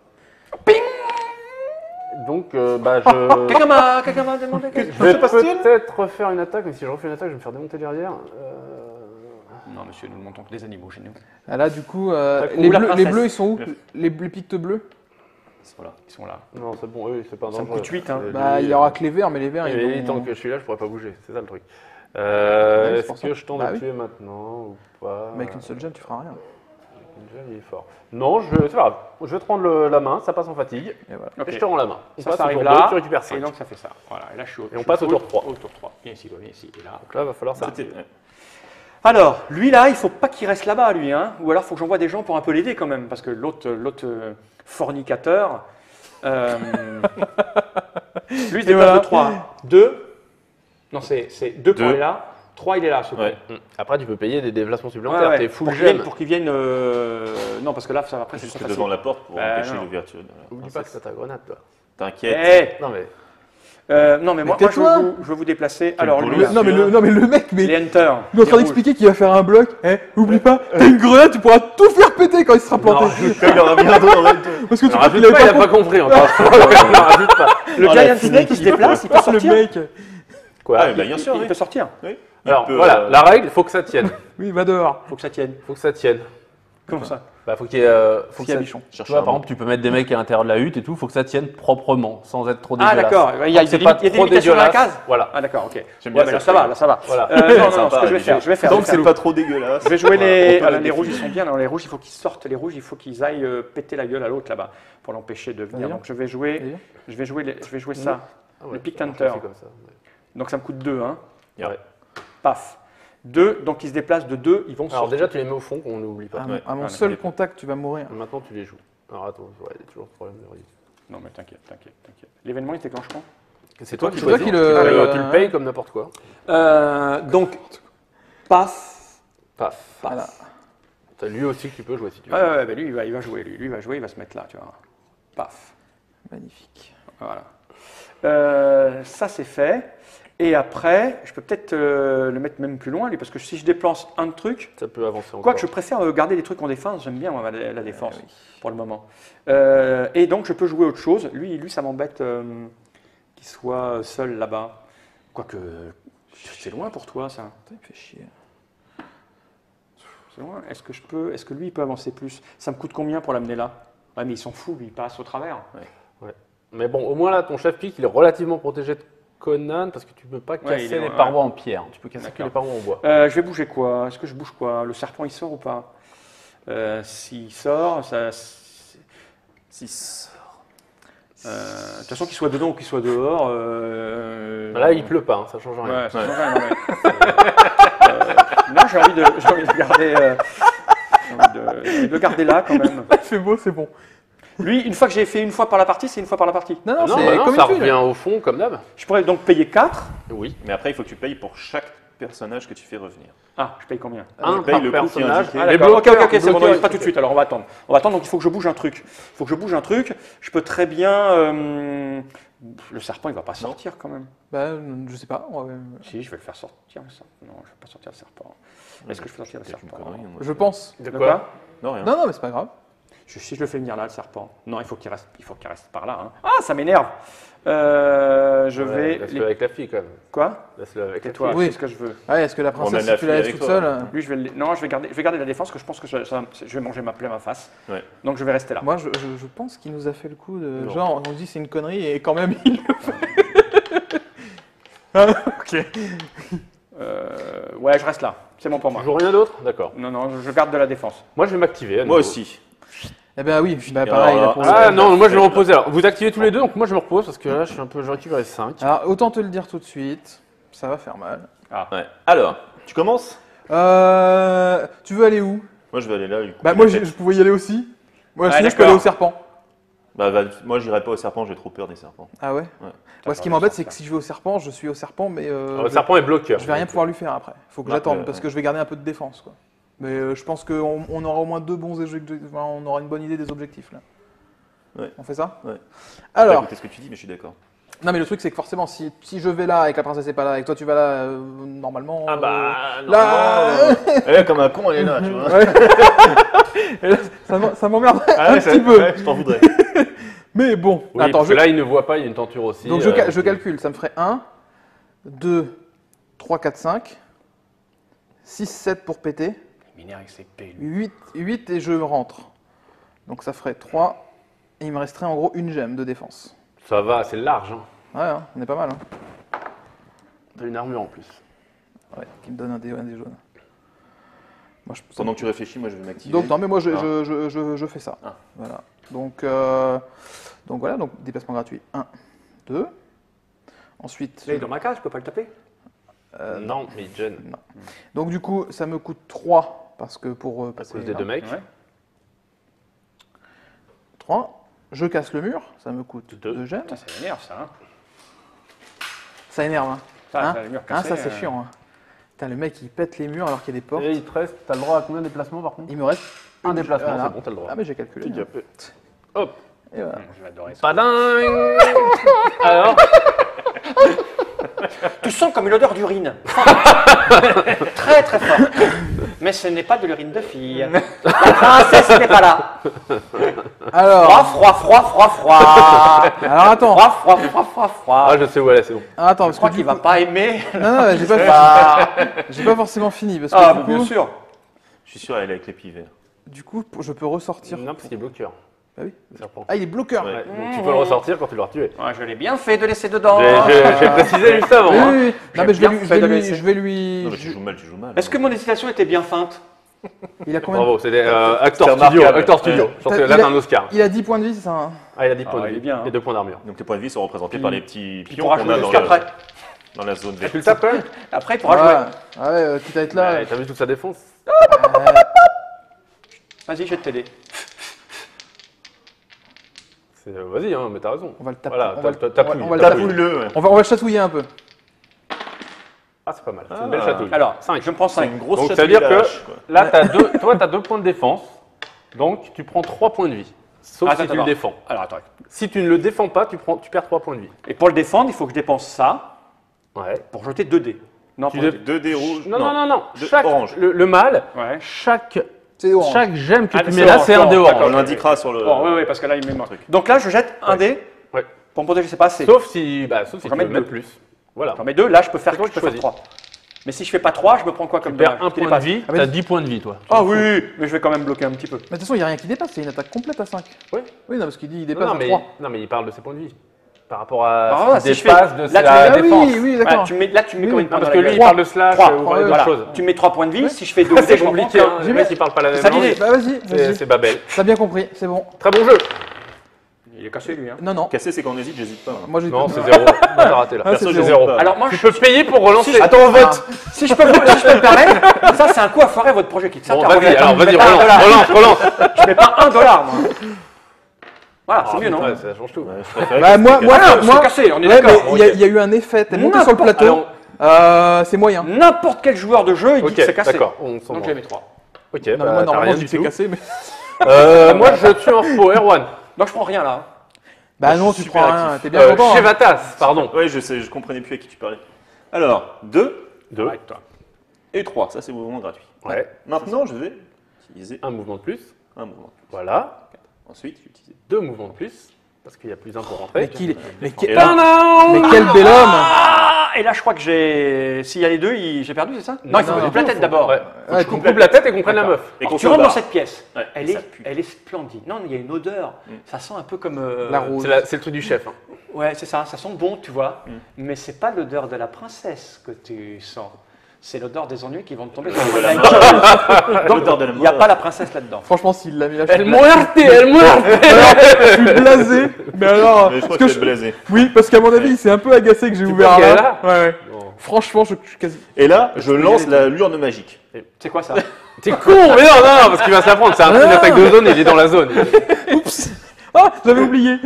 Donc, bah, je. Quelqu'un m'a demandé Je vais peut-être refaire une attaque, mais si je refais une attaque, je vais me faire démonter derrière. Non, monsieur, nous ne montons que des animaux chez nous. Ah, là du coup, Où la les princesse bleus ils sont où? Les pictes bleus? Voilà. Ils sont là. Non, c'est bon, eux, c'est pas Ça me dangereux. coûte 8, hein. C'est Bah lui, il y aura que les verts, mais les verts Et ils tant vont... que je suis là, je pourrais pas bouger. C'est ça le truc. c'est Est-ce pour que ça. je tente Bah de oui. tuer maintenant ou pas Mais avec une seule gemme tu feras rien. Déjà, il est fort. Non, c'est pas grave. Je vais te rendre la main, ça passe en fatigue. Et voilà. Ok. Et je te rends la main. On Ça, passe ça au arrive tour là. 2, tu récupères 5. Et donc ça fait ça. Voilà. Et là, je suis au. Et on passe au tour 3. Au tour 3. Viens ici, viens ici. Et là. Donc là, il va falloir ça. C'était- ouais. Alors, lui là, il faut pas qu'il reste là-bas, lui, hein. Ou alors, il faut que j'envoie des gens pour un peu l'aider quand même, parce que l'autre fornicateur, lui, c'est voilà. pas de 3. 2. Non, c'est 2 pour Deux. aller là. 3, il est là, ce Ouais. con. Après, tu peux payer des déplacements Ouais, supplémentaires. ouais. T'es full pour qu'il vienne, gemme. pour qu'il vienne, non, parce que là, ça va après, c'est Juste trop devant facile. la porte pour Bah, empêcher non. l'ouverture. de la Oublie pas que princesse. t'as ta grenade, toi. T'inquiète. Eh, Non, mais. non, mais moi, Mais tais-toi. je veux vous déplacer. Alors, pour lui, lui. Non mais le mec, mais les Hunters. il est en train d'expliquer qu'il va faire un bloc. Oublie pas, t'as une grenade, tu pourras tout faire péter quand il sera planté. Il y aura bien d'autres. Parce que tu Non, crois qu'il rajoute avait pas, il a pas pas compris encore. Non, rajoute pas. Le Oh, la Giant Snake, il se déplace, il peut le sortir. mec. Quoi Ah, bah, bien sûr. Il oui. peut sortir. Oui. Alors, Il peut, voilà, la règle, il faut que ça tienne. Oui, va dehors. Faut que ça tienne. Faut que ça tienne. Comment ça? Bah, faut qu'il y ait. Faut qu'il y ait bichon. Tu vois, par exemple, tu peux mettre des mecs à l'intérieur de la hutte et tout, faut que ça tienne proprement, sans être trop dégueulasse. Ah d'accord, il y a des limitations dans la case. Voilà. Ah d'accord, ok. J'aime bien Ouais, là ça va, là ça va. Voilà. Non, Sympa, ce que je vais faire. Donc c'est pas trop dégueulasse. Je vais jouer Voilà, on peut le les rouges, ils définir. sont bien. Alors les rouges, il faut qu'ils sortent. Les rouges, il faut qu'ils aillent péter la gueule à l'autre là-bas pour l'empêcher de venir. D'ailleurs. Donc je vais jouer ça. Ah ouais, Le Pick on Hunter. fait comme ça, ouais. Donc ça me coûte 2, hein. Ouais. Paf. 2, donc ils se déplacent de 2, ils vont Alors sortir. déjà, tu les mets au fond, qu'on n'oublie pas. À mon Ouais, seul mais- contact, tu vas mourir. Maintenant, tu les joues. Alors attends, ouais, il y a toujours ce problème de relief. Non mais t'inquiète. L'événement il se déclenche quand? C'est toi qui C'est toi choisis. qui Tu le- le payes comme n'importe quoi. Donc, paf. Paf. Voilà. T'as lui aussi que tu peux jouer si tu veux. Ouais, lui il va jouer, lui il va jouer, il va se mettre là, tu vois. Paf. Magnifique. Voilà. Ça c'est fait. Et après, je peux peut-être le mettre même plus loin, lui, parce que si je déplace un truc, Ça peut avancer encore. quoique je préfère garder les trucs en défense, j'aime bien moi, la défense oui. pour le moment. Et donc je peux jouer autre chose. Lui ça m'embête qu'il soit seul là-bas. Quoique, c'est loin pour toi ça. Putain, il me fait chier. C'est loin. Est-ce que lui il peut avancer plus? Ça me coûte combien pour l'amener là? Ouais, mais ils s'en foutent, lui, il passe au travers. Mais bon, au moins là, ton chef pique, il est relativement protégé de Conan parce que tu peux pas casser il est- les parois en pierre. Tu peux casser que D'accord. les parois en bois. Je vais bouger quoi? Est-ce que je bouge quoi? Le serpent il sort ou pas? S'il sort, ça. 6. De toute façon, qu'il soit dedans ou qu'il soit dehors. Là, il pleut pas, hein, ça change rien. Ouais, ça change rien, non, mais- non, j'ai envie de garder. J'ai envie de le garder là quand même. Il fait beau, c'est bon. Lui, une fois que j'ai fait une fois par la partie, c'est une fois par la partie. Non, non, Non, c'est bah non, comme ça une tuile. revient au fond comme d'hab. Je pourrais donc payer 4. Oui. Mais après, il faut que tu payes pour chaque personnage que tu fais revenir. Ah, je paye combien? Un paye par le coût qui est personnage. indiqué. Ah, Les d'accord. Ok, bloqueurs, ok, c'est bon, bloqueurs, non, pas tout de suite, alors on va attendre. Donc il faut que je bouge un truc. Je peux très bien. Le serpent, il va pas sortir quand même. Bah, je sais pas. ouais. Si, je vais le faire sortir. Non, je vais pas sortir le serpent. Est-ce que je peux sortir le C'est une serpent? connerie, moi. Je pense. De De quoi quoi? Non, rien. Non, non, mais c'est pas grave. Si je le fais venir là, le serpent. Non, il faut qu'il reste par là. Hein. Ah, ça m'énerve. Je vais. Laisse-le avec la fille quand même. Quoi? Laisse-le avec la Tais-toi, fille. Oui. c'est ce que je veux. Ouais, est-ce que la On princesse, mène si la tu la fille laisses avec toute toi. seule Lui, non, je vais garder la défense, parce que je pense que je vais manger ma plaie à ma face. Ouais. Donc je vais rester là. Moi, je pense qu'il nous a fait le coup de. Non. Genre, on dit c'est une connerie et quand même il le fait. Ah, ok. Ouais, je reste là. C'est bon pour moi. Tu joues rien d'autre? D'accord. Non, je garde de la défense. Moi, je vais m'activer. à Moi nouveau. aussi. Eh ben oui, bah Et pareil. alors là, pour Ah le- non, moi je vais me reposer. Alors, vous activez tous les deux, donc moi je me repose parce que là, je récupère 5. Alors, autant te le dire tout de suite, ça va faire mal. Ouais. Alors, tu commences? Tu veux aller où? Moi, je vais aller là. Du coup, Bah moi, je pouvais y aller aussi. Moi, Ouais, sinon, je peux d'accord. aller au serpent. moi, j'irai pas au serpent, j'ai trop peur des serpents. Ah ouais? Ouais. Moi, ce qui m'embête, c'est que si je vais au serpent, je suis au serpent, mais Le serpent est bloqueur. je vais rien pouvoir lui faire après. Faut que Ouais, j'attende ouais. parce que je vais garder un peu de défense, quoi. Mais je pense qu'on aura au moins deux bons objectifs. Enfin, on aura une bonne idée des objectifs là. Ouais. On fait ça? Ouais. Alors, Écoutez ce que tu dis, mais je suis d'accord. non mais le truc c'est que forcément, si je vais là et que la princesse est pas là et que toi tu vas là, normalement. Ah bah, là, Elle est comme un con, elle est là, tu vois. Et là, ça m'emmerde Ah un ouais, petit peu. ouais, je t'en voudrais. Mais bon, oui, attends, parce que là, il ne voit pas, il y a une tenture aussi. donc je calcule, ça me ferait 1, 2, 3, 4, 5, 6, 7 pour péter, Il m'énerve avec ses P, lui. 8 et je rentre. Donc ça ferait 3 et il me resterait en gros une gemme de défense. Ça va, c'est large. Hein. Ouais, hein, on est pas mal. Hein. T'as une armure en plus. Ouais, qui me donne un dé jaune. Moi, Pendant que tu réfléchis, moi, je vais m'activer. Donc non, mais moi Ah. je fais ça. Ah. Voilà. Donc voilà, donc déplacement gratuit. 1, 2. Ensuite. Là, il est dans ma case, je peux pas le taper. Non, mais il gêne. Non. Donc du coup, ça me coûte 3 parce que pour À passer cause des là. deux mecs. Ouais. 3. Je casse le mur, ça me coûte Deux. 2 gemmes. Putain, ça m'énerve ça. Hein. Ça énerve, hein. Ça, Hein ça, les murs Hein, cassés, ça c'est chiant. Hein. Putain, le mec il pète les murs alors qu'il y a des portes. Et il te reste, t'as le droit à combien de déplacements par contre? Il me reste Un déplacement, voilà. c'est bon, t'as le droit. Ah mais j'ai calculé. Petit hein. diapé. Hop. Et voilà. Je vais adorer ça. Pas dingue. Alors, Tu sens comme une odeur d'urine. Très très fort. Mais ce n'est pas de l'urine de fille. La princesse n'est pas là. Alors, Froid. alors attends. Froid. ah, je sais où elle est, c'est bon. Attends, Je parce crois que qu'il du va coup... pas aimer. Non, non, j'ai pas, Bah, j'ai pas forcément fini parce que Ah, du mais coup, bien sûr. Je suis sûr, elle est avec les pieds verts. Du coup, je peux ressortir. Non, parce qu'il est bloqueur. Ah oui. Le serpent. Ah, il est bloqueur. Ouais. Donc tu peux le ressortir quand tu l'auras tué. Ouais, je l'ai bien fait de laisser dedans. J'ai précisé juste avant. Oui, hein. oui, oui. Non, mais je vais lui. Non, mais tu joues mal, tu joues mal. Est-ce que mon hésitation était bien feinte? Il a combien Bravo, c'était Actor C'est Studio. remarquable. Actor Studio. Je pense que là, t'as un Oscar. Il a 10 points de vie, c'est ça hein. Ah, il a 10 points de il est vie bien, hein. et 2 points d'armure. Donc tes points de vie sont représentés par les petits Il pions pourra qu'on jouer a jusqu'après. dans la zone verte. Tu le tapes quand même Après, il pourra jouer. Ah ouais, quitte à être là. T'as vu toute sa défense Vas-y, je vais t'aider. Vas-y, hein, mais t'as raison. On va le taper. Voilà, on va le tapouille. on va le taper. Tapouille-le, ouais. On va le chatouiller un peu. Ah, c'est pas mal. C'est une belle chatouille. Alors, 5. je me prends C'est 5. une grosse Donc ça chatouille veut dire à la que hache, quoi. là, toi, t'as 2 points de défense. Donc tu prends 3 points de vie. Sauf si tu le défends. Alors, attends. Si tu ne le défends pas, tu perds 3 points de vie. Et pour le défendre, il faut que je dépense ça Ouais. pour jeter 2 dés. Non, Tu pour dé- jeter- 2 dés rouges. Non. Deux Chaque, orange. le mâle, Ouais. chaque C'est orange. gemme que Ah, tu c'est mets là, orange, c'est un dé orange, orange. On l'indiquera sur le. Bon, oui, parce que là, il met moi. truc. Donc là, je jette un dé Ouais. pour me protéger, c'est pas assez. Sauf si tu j'en veux mets mettre deux. plus. Voilà. J'en mets 2, là, je peux faire C'est toi qui 3. Mais si je fais pas 3, je me prends quoi Tu comme perds dommage? 1 Qui point de dépasse? vie, Ah, mais- t'as 10 points de vie, toi. Ah oui, mais je vais quand même bloquer un petit peu. Mais de toute façon, il n'y a rien qui dépasse, c'est une attaque complète à 5. Ouais. Oui, non, parce qu'il dit il dépasse Non, à mais, 3. non, mais il parle de ses points de vie. Par rapport à Ah, ce qui si je dépasse fais- de là, sa tu mets- Ah défense. Oui, Ouais, d'accord. tu mets, là, tu mets Oui, combien de points Non, parce dans que la lui, il gueule? parle de slash Trois. ou d'autres Voilà. choses. Tu mets 3 points de vie, si je fais 2 C'est dés, je m'en compliqué, prends hein. qu'un. Le mec, il parle pas la même Ça langue. l'idée. Bah vas-y, vas-y. C'est Babel. T'as bien compris, c'est bon. Très bon jeu. Il est cassé, lui. Hein. Non. Casser, c'est quand on hésite, j'hésite pas. Moi j'ai Non, c'est 0. T'as raté là. Ah, Perso, c'est j'ai zéro. zéro. Alors, moi, Tu je peux payer pour relancer. Si- Attends, on vote. Si je peux me permettre, ça, c'est un coup à foirer votre projet Kickstarter. Bon, vas-y, alors Je vas-y, mets pas $1. relance. Je mets pas $1, moi. Voilà, c'est Ah, mieux, non? putain, ça change tout. Ouais, je préférais Bah que moi, c'était moi, cassé. c'est moi, cassé, on est ouais, d'accord. mais il y a eu un effet. T'es monté sur le N'importe- plateau. C'est moyen. N'importe quel joueur de jeu, il dit Ok, que c'est cassé. d'accord, on s'en Donc, va. j'ai mis 3. Ok, Non, mais bah, moi t'as normalement rien je du fais tout. casser, mais. Moi, je tue un faux, Erwan. Donc, je prends rien, là. Bah je non, suis tu super prends rien. actif. T'es bien content. hein. Chevatas, pardon. Ouais, je sais, je comprenais plus à qui tu parlais. Alors, 2 2. Arrête, toi. et 3, ça c'est mouvement gratuit. Ouais. Maintenant, je vais utiliser Un mouvement de plus. un mouvement. Voilà. Ensuite, je vais utiliser 2 mouvements de plus. Parce qu'il y a plus d'un pour rentrer. Mais Et quel là, bel homme. Ah, et là, je crois que j'ai. S'il y a les deux, j'ai perdu, c'est ça? Non, il faut que je coupe la tête d'abord. Ouais. Ouais, Qu'on coupe la tête et qu'on prenne la meuf. et Alors, qu'on tu se rentres dans barre. cette pièce. Ouais, Elle ça est, pue. elle est splendide. Non, il y a une odeur. Ça sent un peu comme. La rose. C'est le truc du chef. Hein. Ouais, c'est ça. Ça sent bon, tu vois. Mais c'est pas l'odeur de la princesse que tu sens. C'est l'odeur des ennuis qui vont te tomber sur de le la gueule. Donc, L'odeur de la il n'y a mort. pas la princesse là-dedans. Franchement, s'il l'a mis là, Elle muerte. je suis blasé. Mais alors, Mais je crois parce que que je vais blasé. oui, parce qu'à mon avis, il s'est un peu agacé que j'ai ouvert penses qu'elle est là. là Ouais. Bon. Franchement, je suis quasi. Et là, je lance la lurne magique. C'est quoi ça? T'es con, mais non, parce qu'il va se la prendre. C'est un truc d'attaque de zone et il est dans la zone. Oups. Ah, j'avais oublié.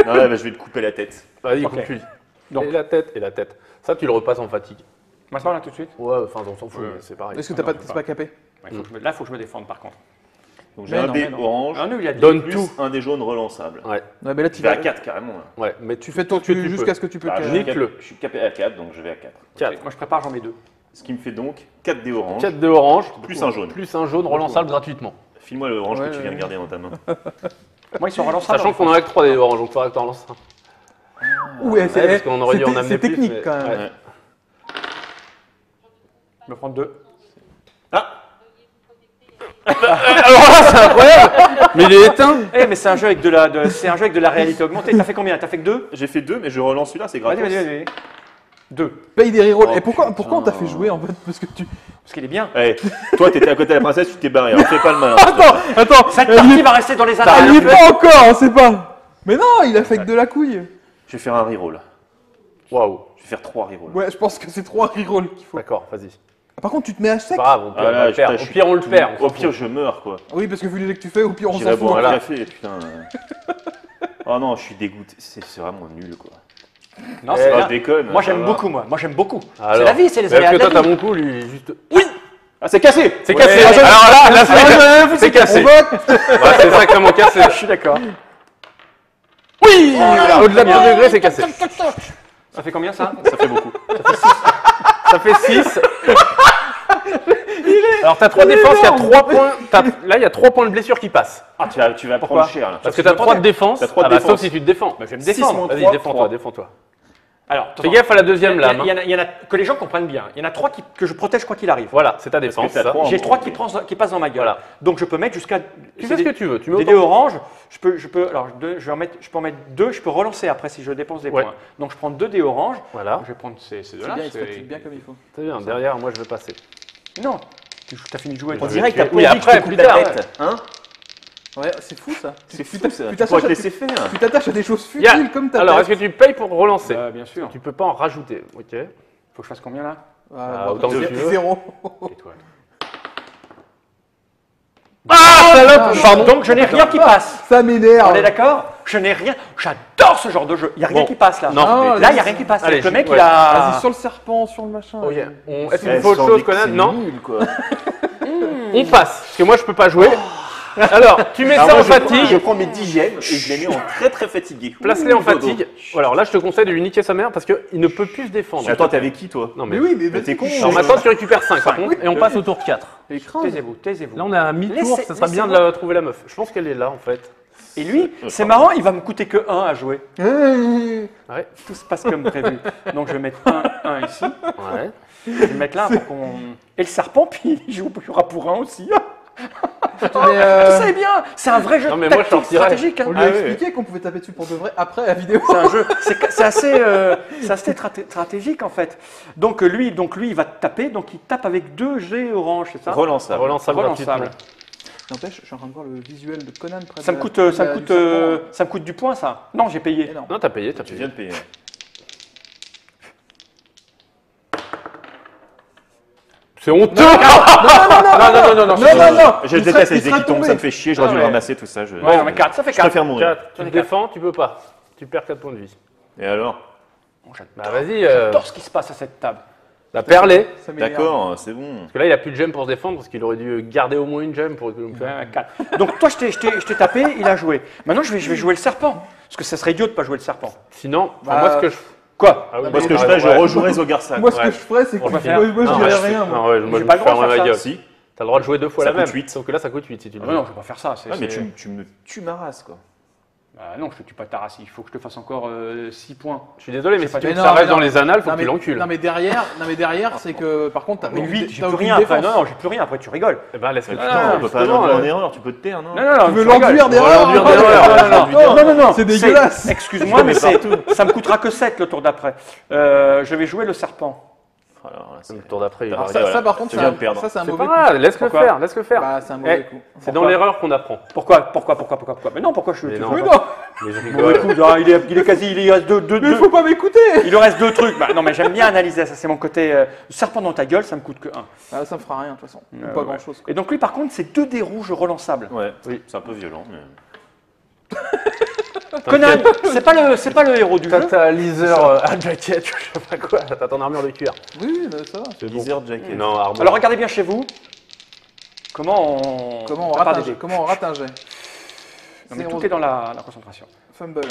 Non, ouais, bah, je vais te couper la tête. Vas-y, Ok. coupe-lui. Donc. Et la tête. Ça, tu le repasses en fatigue. Maintenant, là, tout de suite? Ouais, enfin, on s'en fout, mais c'est pareil. Est-ce que t'as pas, c'est pas capé? Ouais, là, il faut que je me défende par contre. Donc j'ai Mais un non, dé mais non. orange, Ah, nous, il a dit. Donne plus tout. un dé jaune relançable. Ouais, Ouais, mais là, Je tu vais à vas. 4 carrément. Là. ouais, mais Tu fais ton tu peux. jusqu'à ce que tu peux. Bah, te- je, suis Nique-le. je suis capé à 4, donc je vais à 4. 4. Moi, je prépare, j'en mets 2. Ce qui me fait donc 4 dés orange. 4 de orange. Plus un jaune. Plus un jaune relançable gratuitement. File-moi le orange Ouais, que tu viens de ouais. garder dans ta main. Moi, ils sont relançables. Sachant qu'on en a que 3 des orange, donc il faudra que tu en lances un. Ouais, parce qu'on aurait dû en amener c'est plus, technique mais- quand même. Ouais. Je me prends 2. Mais il est éteint. Eh, mais c'est un jeu avec c'est un jeu avec de la réalité augmentée. T'as fait combien? T'as fait que 2? J'ai fait 2, mais je relance celui-là, c'est Vas-y, gratos. vas-y. 2. Paye des rerolls. Oh, Et pourquoi putain. on t'a fait jouer en fait? Parce que tu. Parce qu'il est bien. Eh, toi, t'étais à côté de la princesse, tu t'es barré. Alors fais pas le malin. Attends, Cette il partie est- va rester dans les il annales. est pas encore, on sait pas. Mais non, il a fait que de la couille. Je vais faire un reroll. Waouh. Je vais faire 3 rerolls. Ouais, je pense que c'est 3 rerolls qu'il faut. D'accord, vas-y. Par contre, tu te mets à C'est sec. pas grave, au pire, Ah on là, va le putain, faire. je Au suis pire, on le perd. on Au s'en pire, fout. je meurs, quoi. Oui, parce que vu les jets que tu fais, au pire, on J'irai s'en fout. boire un voilà. café, putain. Oh non, je suis dégoûté. C'est vraiment nul, quoi. Non, Eh, c'est Ah, bien. je déconne. Moi, ça j'aime va. beaucoup, moi. Moi, j'aime beaucoup. C'est Alors, la vie, c'est les mais aléas Parce de que la toi, vie. t'as mon coup, lui, juste. Ah, c'est cassé. C'est Ouais, cassé. ouais, Alors là, c'est cassé. On vote. Ouais, c'est sacrément cassé. Je suis d'accord. Oui. Au-delà de 2 degrés, c'est cassé. Ça fait combien, ça? Ça fait beaucoup. Ça fait 6. Alors t'as 3 défenses, il y a 3 points. Là, il y a 3 points de blessure qui passent. Ah, tu vas Pourquoi prendre cher, là. Parce que t'as 3 de défense. T'as 3 de Ah bah, défense. sauf si tu te défends. Bah, je vais me Six défendre. moins Vas-y, 3, défends-toi, 3. défends-toi. Alors, Fais gaffe à la deuxième lame. Il y en a que les gens comprennent bien. Il y en a 3 que je protège quoi qu'il arrive. Voilà, c'est ta défense. t'as Ça. trois. J'ai 3 qui passent dans ma gueule. Voilà. Donc je peux mettre jusqu'à. Tu fais ce que tu veux. Tu mets Des autant- dés orange, je peux en mettre 2, je peux relancer après si je dépense des Ouais. points. Donc je prends 2 dés orange. Voilà, Je vais prendre ces C'est deux-là. bien, il se c'est- pratique bien comme il faut. c'est bien. Derrière, moi, je vais passer. Non, tu as fini de jouer. On toi. dirait que t'as pas Oui, envie que je après, te coupe plus la tard, tête. Hein Ouais, c'est fou ça. C'est fou Tu ça. tu Tu pourrais te t'attaches laisser faire. tu t'attaches à des choses Il y a- futiles comme ta Alors, tête. est-ce que tu payes pour relancer Bien sûr. Tu peux pas en rajouter. Ok. Faut que je fasse combien là Ah, autant que tu veux. 0. Étoile. Ah, salope. Pardon. Donc je n'ai rien qui passe. Ça m'énerve. On est d'accord? Je n'ai rien. J'adore ce genre de jeu. Il n'y a rien Bon. qui passe là. Non, Ah, Là, il n'y a rien qui passe. Allez, le mec, ouais. il a. Vas-y, sur le serpent, sur le machin. Ok. Est-ce qu'il Eh, faut autre sans chose, dire que Conan c'est Non. nul, quoi. On passe. Parce que moi, je peux pas jouer. Alors, tu mets Alors ça moi, en fatigue. Je prends mes 10 gemmes et je les mets en très très fatigué. Place-les en Ouh, dodo. fatigue. Alors là, je te conseille de lui niquer sa mère parce qu'il ne peut plus se défendre. Attends, t'es avec qui toi? Non, Mais oui, mais Mais t'es con. Alors maintenant, tu récupères 5 par contre, et on passe au tour 4. Écran. Taisez-vous, taisez-vous. Là, on est à mi-tour, Laissez- ça sera bien de trouver la meuf. Je pense qu'elle est là en fait. Et lui, c'est marrant, il va me coûter que 1 à jouer. Ouais. Tout se passe comme prévu. Donc je vais mettre 1 ici. Ouais. Je vais mettre là pour qu'on. Et le serpent, puis il jouera pour 1 aussi. Mais, Vous savez bien, c'est un vrai jeu Non, mais moi, je tactique sortirais. stratégique. hein. on lui Ah a oui, expliqué qu'on pouvait taper dessus pour de vrai après la vidéo. C'est un jeu, c'est assez stratégique en fait. Donc lui, il va taper, donc il tape avec 2 G orange, c'est ça? Relançable. Relançable Relançable. gratuitement. N'empêche, je suis en train de voir le visuel de Conan près Ça de me la- coûte, de ça la- me du coûte, serpent. ça me coûte du point ça. Non, j'ai payé. Énorme. Non, t'as payé, t'as Tu payé. viens de payer. C'est honteux. Non, non, Je il déteste serait- les il dés serait qui tombent, tombé. ça me fait chier, j'aurais Ah dû ouais. le ramasser tout ça. Ouais, mais 4, ça fait Je 4. préfère mourir. 4. Tu te défends, tu peux pas. Tu perds 4 points de vie. Et alors? Bah vas-y, J'adore ce qui se passe à cette table. la perlée. Ça m'énerve. D'accord, c'est bon. Parce que là, il a plus de gemme pour se défendre parce qu'il aurait dû garder au moins une gemme pour me faire. 4. Donc toi, je t'ai tapé, il a joué. Maintenant, je vais jouer le serpent. Parce que ça serait idiot de pas jouer le serpent. Sinon, Bah, moi, ce que je. Quoi? Ah oui, Moi, ce que t'as je ferais, je raison, ouais. rejouerais Zogarsak. Moi, ce Ouais. que je ferais, c'est que On va moi, faire- je Non, dirais ouais, rien. moi. Non, ouais, moi, J'ai je pas me le droit de fermerais faire ma ça. gueule. Si. T'as le droit de jouer 2 fois Ça la même. coûte 8. Sauf que là, ça coûte 8 si tu le Ah veux. bah non, je vais pas faire ça. Ah, mais tu me tues ma race, quoi. Ah non, je te tue pas ta race. Il faut que je te fasse encore 6 points. Je suis désolé, mais si pas tu veux Mais que non, ça mais reste non. dans les annales, faut Non, que tu mais- l'encules. Non mais derrière, c'est que par contre t'as Mais aucune- 8, j'ai t'as plus aucune rien après. défense. Non, j'ai plus rien après, tu rigoles. Eh ben, laisse-le. Ah, On peut pas justement, l'enduire en erreur, tu peux te taire, non? Non, non, non. Tu veux tu rigoles. l'enduire d'erreur l'enduire Oh, d'erreur. Non. C'est dégueulasse. Excuse-moi, mais ça me coûtera que 7 le tour d'après. Je vais jouer le serpent. Alors, là, c'est- Le tour d'après, il Alors, va ça- arriver. Ça par contre, Tu viens de perdre. ça c'est un C'est mauvais pas coup. grave, laisse-le Pourquoi faire, laisse-le faire. Bah c'est un mauvais Eh, coup. C'est dans Pourquoi l'erreur qu'on apprend. Pourquoi Mais non, pourquoi je Mais tu non. fais Mais pas non, Mais je Mauvais rigole. coup, hein, il est quasi, il reste deux. mais faut pas m'écouter. Il lui reste 2 trucs. Bah, non, mais j'aime bien analyser ça. C'est mon côté serpent dans ta gueule, ça me coûte que 1. Ah, ça me fera rien de toute façon. Ou Ouais. pas grand chose. Et donc lui, par contre, c'est 2 dés rouges relançables. Ouais, oui, c'est un peu violent, mais. Conan, c'est pas le héros du jeu. T'as ta liseur à jacket, je sais pas quoi, t'as ton armure de cuir. Oui, mais ça va. C'est bon. Lizard Jacket. Non, armure. Alors regardez bien chez vous. Comment on Comment on prépare rate un des jet dés. Comment on rate un jet Non, mais Zéro. tout est dans la concentration. Fumble.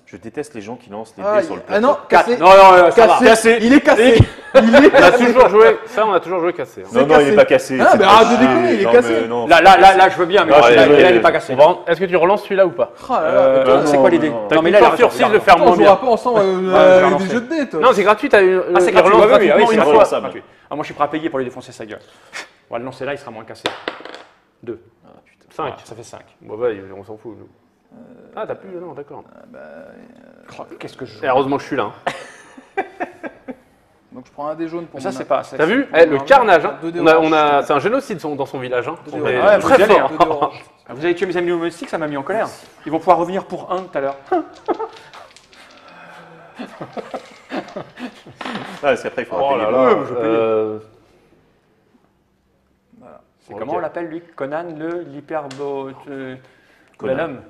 Je déteste les gens qui lancent les Ah, dés sur le ah plateau. non, 4. cassé. Non, ça va. Cassé. Il est cassé. Il est On a cassé. toujours joué, ça on a toujours joué cassé. hein. Non, non, il cassé. est pas cassé. Ah, c'est mais pas arrête de possible. déconner, il est Non, cassé. mais non, Là, je veux bien, mais Ah, là, désolé. il est pas cassé. On va Est-ce que tu relances celui-là ou pas? Ah là là, mais toi, C'est non, quoi l'idée? non, non. Non, mais T'as là, une sur 6 de faire on moins jouera bien. pas ensemble je vais des relancer. jeux de dés, toi. Non, c'est gratuit, Ah, c'est gratuit. relance Oui, oui, gratuitement c'est une fois. relançable. gratuit. Ah, moi, je suis prêt à payer pour lui défoncer sa gueule. On va le lancer là, il sera moins cassé. 2. 5. Ça fait 5. Bon bah, on s'en fout, nous. Ah, t'as plus, non, d'accord. Qu'est-ce que je joue? Et heureusement que je suis là. hein. Donc je prends un dés jaunes pour Mais ça, mon- c'est pas. T'as vu c'est- Le carnage, hein. Deux dés C'est un génocide dans son village. Hein. Deux dés On est orange. Ouais, très vous y allez, fort. Deux dés orange. Vous avez tué mes amis domestiques, ça m'a mis en colère. Ils vont pouvoir revenir pour 1 tout à l'heure. Ah, parce qu'après, il faudra Oh payer. là Ouais, là. je paye. C'est Ok. comment on l'appelle, lui? Conan, l'hyperbo... Conan. L'homme.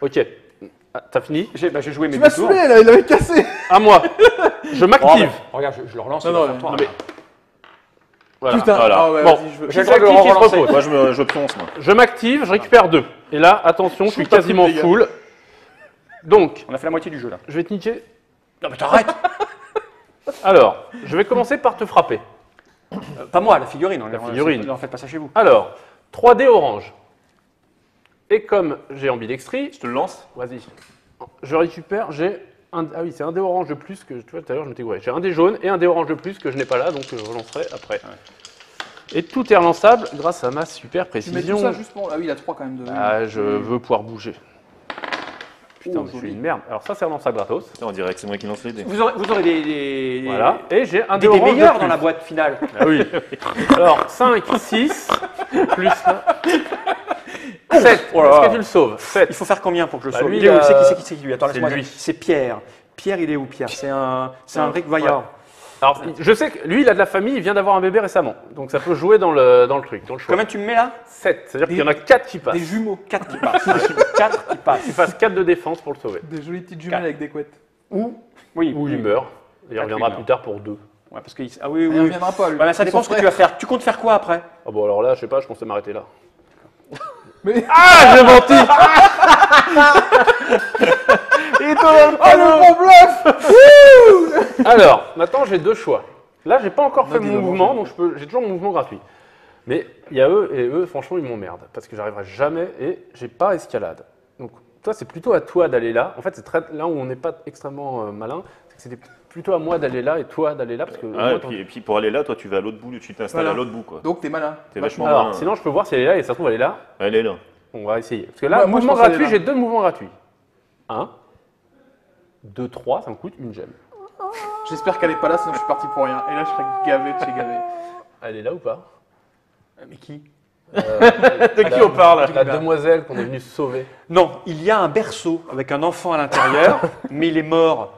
Ok. Ah, t'as fini? J'ai joué mes Tu m'as 2 tours. saoulé là, il avait cassé. À moi. Je Oh, m'active. mais regarde, je le relance. Non, il va non, faire toi, non, hein. Voilà. Putain. Voilà. Ah ouais, Bon. vas-y, je veux. J'ai Qui le droit de s'active, qui se relancer. repose. Moi, je pionce, moi. Je m'active, je récupère 2. Et là, attention, je suis pas quasiment plus de dégâts. full. Donc, On a fait la moitié du jeu là. je vais te niquer. Non mais t'arrêtes. Alors, je vais commencer par te frapper. Pas moi, la figurine. La figurine. Ne faites pas ça chez vous. Alors, 3 dés orange. Et comme j'ai ambidextrie, Je te le lance. vas-y. Je récupère, j'ai ah oui, c'est un dé orange de plus que tu vois tout à l'heure je m'étais gouré. J'ai un dé jaune et un dé orange de plus que je n'ai pas là, donc je relancerai après. Ouais. Et tout est relançable grâce à ma super précision. Tu mets tout ça juste pour... Ah oui, il a 3 quand même de... Ah, je veux pouvoir bouger. Putain, je suis une merde. Alors ça, c'est relançable gratos. On dirait que c'est moi qui lance les dés. Vous aurez des Voilà. Et j'ai un des dé orange meilleurs de dans la plus. boîte finale. Ah oui. Alors 5, 6, plus là. 7. Oh là Est-ce là. que tu le sauves? 7. Il faut faire combien pour que je le sauve? lui, Il est où? C'est qui lui? Attends, c'est laisse-moi. lui. C'est Pierre. Pierre, il est où, Pierre? C'est un Rick Vaillard. Alors, je sais que lui, il a de la famille, il vient d'avoir un bébé récemment. Donc ça peut jouer dans le truc, dans le choix. Combien tu me mets là? 7. C'est-à-dire qu'il y en a 4 qui passent. Des jumeaux. 4 qui passent. 4 qui passent. Tu fasses 4 de défense pour le sauver. Des jolies petites jumelles avec des couettes. Oui. Ou il meurt. Et il reviendra plus tard pour 2. Ouais, parce que ah oui, Il ne reviendra pas, lui. Ouais, mais ça dépend ce que tu vas faire. Tu comptes faire quoi après? Ah bon, alors là, je sais pas, je pensais m'arrêter là. Mais... Ah, j'ai menti. Il est dans le Oh, le gros bluff. Alors, maintenant, j'ai 2 choix. Là, j'ai pas encore fait mon mouvement, donc j'ai toujours mon mouvement gratuit. Mais il y a eux, et eux, franchement, ils m'emmerdent. Parce que j'arriverai jamais et j'ai pas escalade. Donc, toi, c'est plutôt à toi d'aller là. En fait, c'est là où on n'est pas extrêmement malin. C'est que c'était plutôt à moi d'aller là et toi d'aller là. Parce que moi, et puis pour aller là, toi tu vas à l'autre bout, tu t'installes Voilà. à l'autre bout quoi. Donc t'es malin. T'es vachement Alors, malin. sinon, je peux voir si elle est là et ça se trouve, elle est là. Elle est là. On va essayer. Parce que là, Ouais, moi, je mouvement pense qu'elle est gratuit, là. j'ai 2 mouvements gratuits. 1, 2, 3, ça me coûte une gemme. J'espère qu'elle est pas là, sinon je suis parti pour rien. Et là, je serais gavé de chez gavé. Elle est là ou pas? Mais qui? De qui on parle? La demoiselle qu'on est venu sauver. Non, il y a un berceau avec un enfant à l'intérieur, mais il est mort.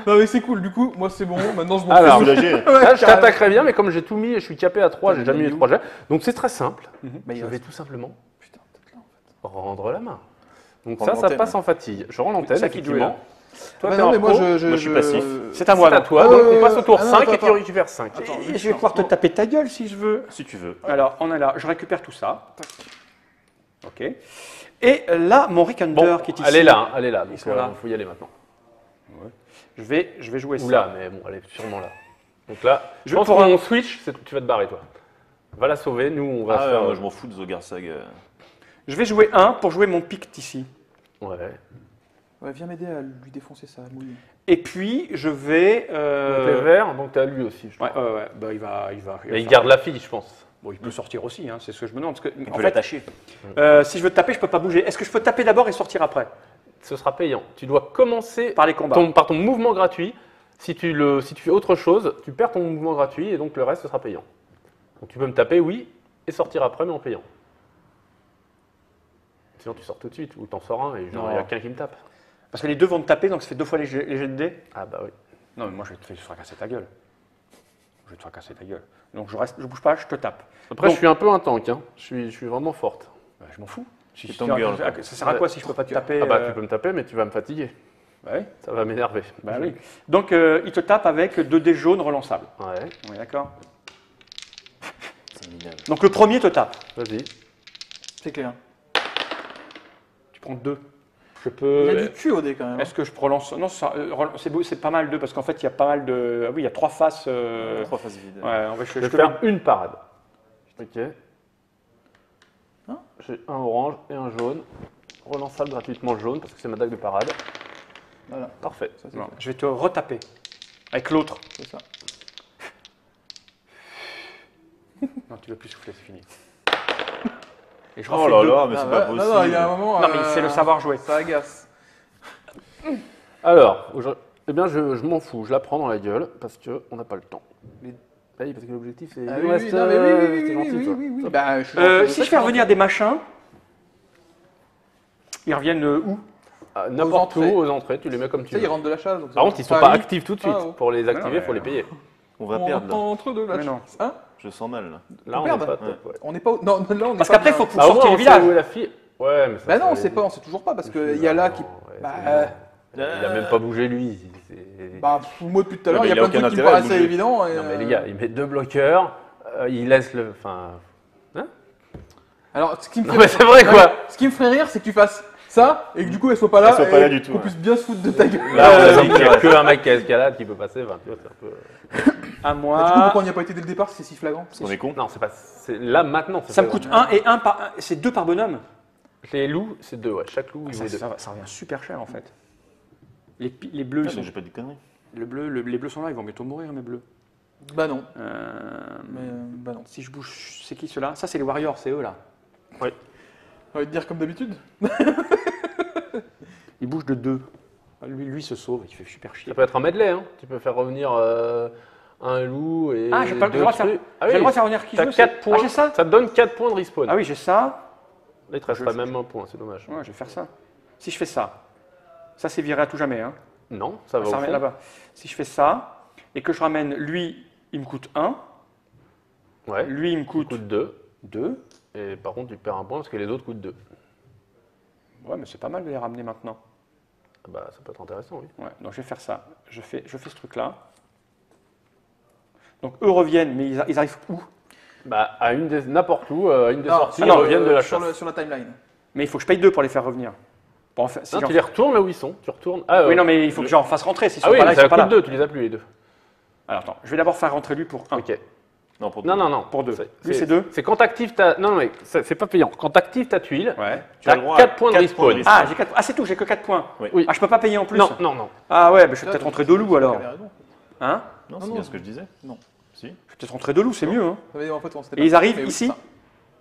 Non mais c'est cool, du coup, moi c'est bon, maintenant je m'en Alors, fous. Soulagé. Là, je t'attaquerai bien, mais comme j'ai tout mis et je suis capé à 3, j'ai déjà mis les 3 jets. Donc c'est très simple. Bah, il Je vais reste- tout simplement Putain, peut-être là en fait. rendre la main. Donc Rendre ça l'antenne. passe en fatigue. Je rends l'antenne, C'est à qui de jouer, effectivement. Toi, Bah t'es non, en mais moi pro. je Moi, je suis passif. C'est à moi. C'est à donc. toi, Ah, donc ouais, on passe au tour ah, non, 5 attends, et tu attends. récupères 5. Attends, Et je vais pouvoir te taper ta gueule si je veux. Si tu veux. Alors, on est là. Je récupère tout ça. Ok. Et là, mon Rick Under Bon, qui est ici. elle est là, elle est là, donc Ils sont là. il faut y aller maintenant. Je vais jouer ça. Oula, mais bon, elle est sûrement là. Donc là, je Je pense pour qu'on un- switch, tu vas te barrer, toi. Va la sauver, nous, on va Ah, faire... moi, je m'en fous de Zogarsag. Je vais jouer 1 pour jouer mon pict ici. Ouais. Ouais, viens m'aider à lui défoncer sa mouille. Et puis, je vais. Donc les verts, donc t'as lui aussi, je crois. Ouais. Bah, il va Mais il faire- garde la fille, je pense. Bon, il peut sortir aussi, hein, c'est ce que je me demande. Parce que, On en peut fait, l'attacher. si je veux te taper, je peux pas bouger. Est-ce que je peux taper d'abord et sortir après? Ce sera payant. Tu dois commencer Par les combats. par ton mouvement gratuit. Si tu fais autre chose, tu perds ton mouvement gratuit et donc le reste ce sera payant. Donc tu peux me taper, oui, et sortir après, mais en payant. Sinon tu sors tout de suite, ou t'en sors un et genre il n'y a Non. qu'un qui me tape. Parce que les deux vont te taper, donc ça fait 2 fois les jets de dés. Ah bah oui. Non, mais moi, je vais te fracasser ta gueule. Je vais te fracasser ta gueule. Donc, je bouge pas, je te tape. Après Donc- je suis un peu un tank, hein. je suis vraiment forte. Bah, je m'en fous. Si C'est je- ton girl, ça sert à quoi si je peux pas te taper Ah bah tu peux me taper, mais tu vas me fatiguer. Bah oui. Ça va m'énerver. Bah oui. Donc, il te tape avec 2 dés jaunes relançables. Ouais, On est d'accord? C'est minable. Donc, le premier te tape. vas-y. C'est clair. Tu prends 2. Je Il y a peux. du cul au dé quand même. Est-ce que je relance? Non, c'est pas mal 2 parce qu'en fait, il y a pas mal de. Ah oui, il y a 3 faces. 3 faces vides. Ouais, on va, Je vais faire une parade. Ok. Hein J'ai un orange et un jaune. Relançable gratuitement jaune parce que c'est ma dague de parade. Voilà, Parfait. ça c'est Non, clair. je vais te retaper. Avec l'autre. C'est ça. Non, tu veux plus souffler, c'est fini. Et je Oh refais là 2. là, mais Ah, c'est ouais, pas possible. non, il y a un moment. Non, mais c'est le savoir jouer. Ça agace. Alors, eh bien, je m'en fous. Je la prends dans la gueule parce qu'on n'a pas le temps. Les- Ah oui, parce que l'objectif c'est. Ah Il oui, reste, oui, non, mais oui, oui, t'es oui, gentil, oui, toi. oui, oui. Bah, je suis gentil, Si c'est je fais ça, revenir des machins, ils reviennent où? Ah, n'importe où, entrées. aux entrées, tu les mets comme Tu tu sais, ils veux. rentrent de la chasse. donc Par ça- contre, ils sont ça pas arrive. actifs tout de suite. Ah, oh. Pour les activer, il mais- faut les payer. On va On perdre là. entre deux là. Mais non. Hein Je sens mal là. Là, on perdre. n'est pas top. Ouais. On n'est pas. Non, là, on est Parce pas qu'après, il bien. faut Bah, au moins, sortir on du sait village. où est la fille. Ouais, mais ça. Bah non, on ça- sait pas, on sait toujours pas parce qu'il y a là qui. Ouais, Bah, c'est- il a même pas bougé lui. Bah, moi depuis tout à l'heure, Ouais, il y a mais il a plein de trucs aucun qui me intérêt à paraissaient bouger. évidents. et, Non mais les gars, il met 2 bloqueurs, il laisse le. Enfin. Alors, ce qui me Non fait- mais c'est vrai Non, quoi. mais ce qui me ferait rire, c'est que tu fasses ça et que du coup elle soit pas là. Elle soit pas et là du tout, Qu'on ouais. puisse bien se foutre de ta gueule. Là, on a ça dit me qu'il n'y a fait que un mec qui a escalade qui peut passer. Enfin, tu vois, c'est un peu. À Bah, du coup, moi. pourquoi on n'y a pas été dès le départ si c'est si flagrant Parce qu'on est con. Non, c'est pas. C'est là maintenant. Ça me coûte 1 et 1 par. C'est 2 par bonhomme. Les loups, c'est 2, ouais. Chaque loup, il vaut 2. Ça revient super cher en fait. Les bleus, ils sont... j'ai pas dit de conneries. les bleus sont là, ils vont bientôt mourir, mes bleus. Bah non. Bah non. Si je bouge, c'est qui ceux-là? Ça, c'est les Warriors, c'est eux là. Oui. On va te dire comme d'habitude. Ils bougent de 2. Lui, il se sauve, il fait super chier. Ça peut être un medley, hein. Tu peux faire revenir un loup et. Ah, j'ai pas le droit de faire. J'ai le droit de faire revenir qui je veux. 4 points. Ah, j'ai ça. Ça te donne 4 points de respawn. Ah oui, j'ai ça. Là, il te resterait même un point, c'est dommage. Ouais, je vais faire ça. Si je fais ça, ça c'est viré à tout jamais. Hein. Non, ça va Ça au ramène fond. là-bas. Si je fais ça et que je ramène lui, il me coûte 1. Ouais. Lui, il me Il coûte coûte 2. 2. Et par contre, tu perds un point parce que les autres coûtent 2. Ouais, mais c'est pas mal de les ramener maintenant. Ah bah, ça peut être intéressant, oui. Ouais, donc je vais faire ça. Je fais ce truc-là. Donc eux reviennent, mais ils arrivent où? Bah, à n'importe où, à une des Non, sorties, ah ils non, reviennent de la sur, chasse. sur la timeline. Mais il faut que je paye 2 pour les faire revenir. Pour en faire- si Non, j'en- tu les retournes là où ils sont. Tu retournes. Ah, Oui, non, mais il faut que j'en fasse rentrer. S'ils sont Ah oui, pas là, mais ils ça sont pas coûte là. 2, tu les as plus les deux. Alors attends, je vais d'abord faire rentrer lui pour 1. Ok. Non, pour Non. Pour 2. C'est- Lui, c'est 2. C'est quand tu actives ta. Non, mais c'est pas payant. Quand tu actives ta tuile, Ouais. Tu as t'as le droit à 4 points de 4 points de respawn. respawn. Ah, j'ai 4... ah c'est tout, j'ai que 4 points. Oui. Ah, je peux pas payer en plus. Non, non, non. Ah ouais, mais je vais peut-être rentrer 2 loups alors. Hein? Non, Non, c'est non. bien ce que je disais. Non. Si. Je vais peut-être rentrer 2 loups, c'est mieux. Hein. En fait, on s'était Et pas- ils arrivent mais oui, ici. ça.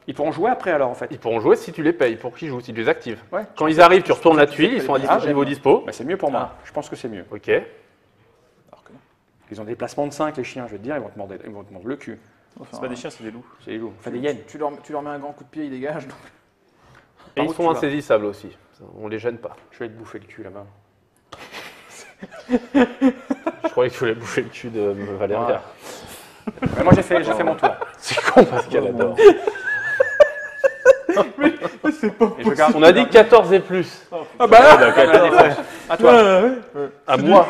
Ils pourront jouer après alors en fait. Ils pourront jouer si tu les payes, pour qu'ils jouent, si tu les actives. Ouais. Quand ils arrivent, tu retournes la tuile, ils sont à Ah, niveau dispo. Bah, c'est mieux pour moi. Je pense que c'est mieux. Ok. Alors que non. Ils ont des placements de 5 les chiens, je vais te dire, ils vont te mordre le cul. Enfin, C'est pas des chiens, c'est des loups. C'est des loups. Enfin des hyènes. tu leur mets un grand coup de pied, ils dégagent. donc. Et ils où sont tu vas insaisissables aussi. On les gêne pas. Je vais te bouffer le cul là-bas. Je croyais que tu voulais bouffer le cul de Valéria. Voilà. Ouais, moi j'ai fait mon tour. C'est con parce qu'elle adore. Et je garde- On a dit 14 et plus. Ah bah là, à toi. À moi.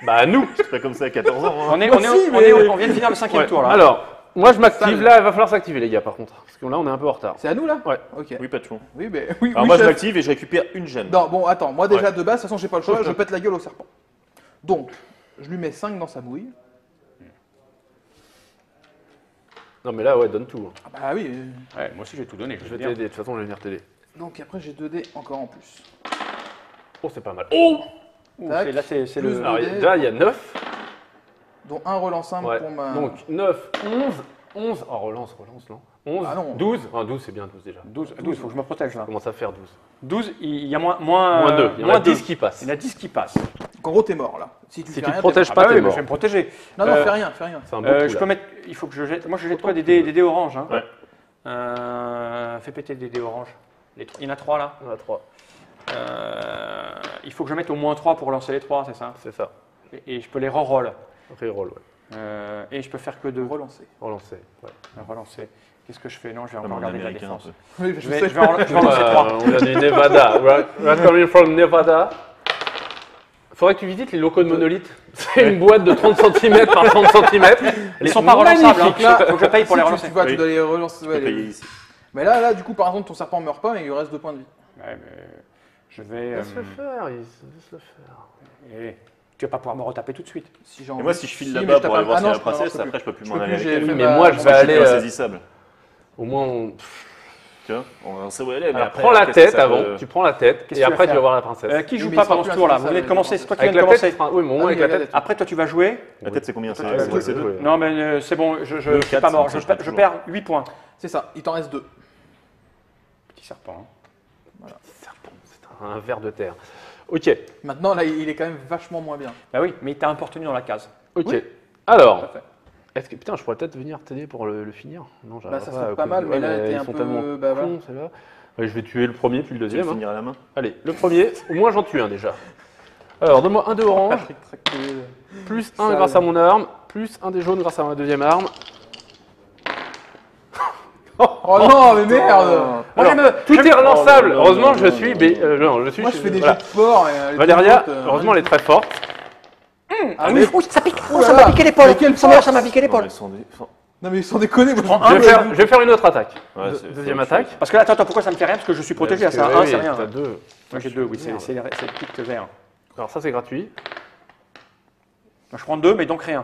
Bah à nous. C'est pas comme ça à 14 ans. Hein. On vient de finir le 5e tour là. Alors, moi je m'active là, il va falloir s'activer les gars par contre. Parce que là on est un peu en retard. C'est à nous là Ouais. Ok. Oui, pas de chou. Oui, mais oui. Alors oui, moi, je chef. m'active et je récupère une gemme. Non, bon, attends, moi déjà Ouais. de base, de toute façon, j'ai pas le choix, je pète la gueule au serpent. Donc, je lui mets 5 dans sa bouille. Non mais là ouais, donne tout. Ah bah oui. Ouais, moi aussi j'ai tout donné. Je vais t'aider, de toute façon je vais venir t'aider. Donc après, j'ai 2 dés encore en plus. Oh c'est pas mal. Oh Tac. Là c'est Plus le. Alors, dés. déjà il y a 9. Dont un relance simple Ouais. pour ma. Donc 9, 11. Oh relance non 11, Ah non. 12. Ah 12 c'est bien 12 déjà. 12, il faut que je me protège là. Comment ça faire 12 12, il y a moins Moins 2. Il y en a 10 2. qui passent. Il y en a 10 qui passent. Donc en gros, t'es mort là. Si tu Si fais tu rien, te protèges t'es pas, Ah bah t'es oui, mais mort. je vais me protéger. mort. Non, non, fais rien, fais rien. C'est un beau coup, Je là. peux mettre. Il faut que je jette. Moi je jette quoi des dés oranges. Hein. Ouais. Fais péter des dés oranges. Il y en a 3 là. On a 3. Il faut que je mette au moins 3 pour lancer les 3, c'est ça? C'est ça. Et je peux les reroll. Reroll, ouais. Et je peux faire que 2. Relancer. Relancer. Ouais. Relancer. Qu'est-ce que je fais? Non, je vais Comme encore en regarder la américain un défense. peu. Oui, Je vais en lancer 3. On vient du Nevada. We're coming from Nevada. Faudrait que tu visites les locaux de Monolith. C'est une boîte de 30 cm par 30 cm. Ils sont pas relançables. Hein. Là, Faut que je paye pour si les tu- relancer. Tu vois, tu Oui. dois les relancer. Je ouais, peux les- payer ici. Mais là, du coup, par exemple, ton serpent meurt pas, mais il lui reste 2 points de vie. Ouais, mais je vais. Laisse-le faire, laisse-le faire. Tu vas pas pouvoir me retaper tout de suite. Si j'ai Et envie. moi, si je file mais là-bas je tape pour aller un- voir ah si non, la je peux- princesse, non, après, je peux plus je m'en peux aller plus, avec j'ai elle. fait Mais ma- moi, je mon vais Parce aller. qu'il est insaisissable. Au moins, Tu vois, on sait où elle est. Mais alors, après, prends la qu'est-ce que tête ça avant. peut- Tu prends la tête Qu'est-ce et que tu après vas tu vas voir la princesse. Qui joue mais pas il sera pendant plus ce tour là? Vous insaisissable, venez de commencer, c'est toi qui Avec viens de la tête, commencer. oui, mais au moins Ah avec oui, la avec la tête. tête. Après, toi tu vas jouer. La tête, c'est combien? C'est Ouais, c'est deux. ouais. Non, mais c'est bon, je suis quatre, pas mort. ça, Je toujours. perds 8 points. C'est ça, il t'en reste 2. Petit serpent. Serpent, c'est un ver de terre. Ok, Maintenant, là, il est quand même vachement moins bien. Bah oui, mais il t'a importuné dans la case. ok. Oui. Alors, Tout à fait. est-ce que putain, je pourrais peut-être venir t'aider pour le finir? Non, j'arrive Bah, ça pas. serait à pas cause- mal, mais ouais, là, t'es ils un sont peu- tellement bah, voilà. cons, ceux-là. Ouais, je vais tuer le premier puis le Tu veux deuxième. Hein. finir à la main? Allez, le premier, au moins j'en tue un déjà. Alors, donne-moi un de orange, Patrick Tracté. plus un Ça, grâce à mon arme, plus un des jaunes grâce à ma deuxième arme. Oh non, mais merde! Alors, tout est relançable. Heureusement, je suis. Non, je suis. Moi, je fais des voilà. jeux de sport. Et, les Valéria, deux autres, heureusement, elle est très forte. Ah oui, ça pique. Oh là ça là. m'a piqué l'épaule. Mais quelle Ça force. m'a piqué Non, l'épaule. mais sans dé- enfin, non, mais sans déconner, moi, Je vais faire une autre attaque. ouais, c'est- Deuxième c'est autre attaque. chose. Parce que là, attends, pourquoi ça me fait rien? Parce que je suis protégé à Parce ça. que, 1, oui, c'est rien. t'as deux. Moi j'ai 2, oui, Merde. c'est le pic vert. Alors ça, c'est gratuit. Je prends 2, mais donc rien.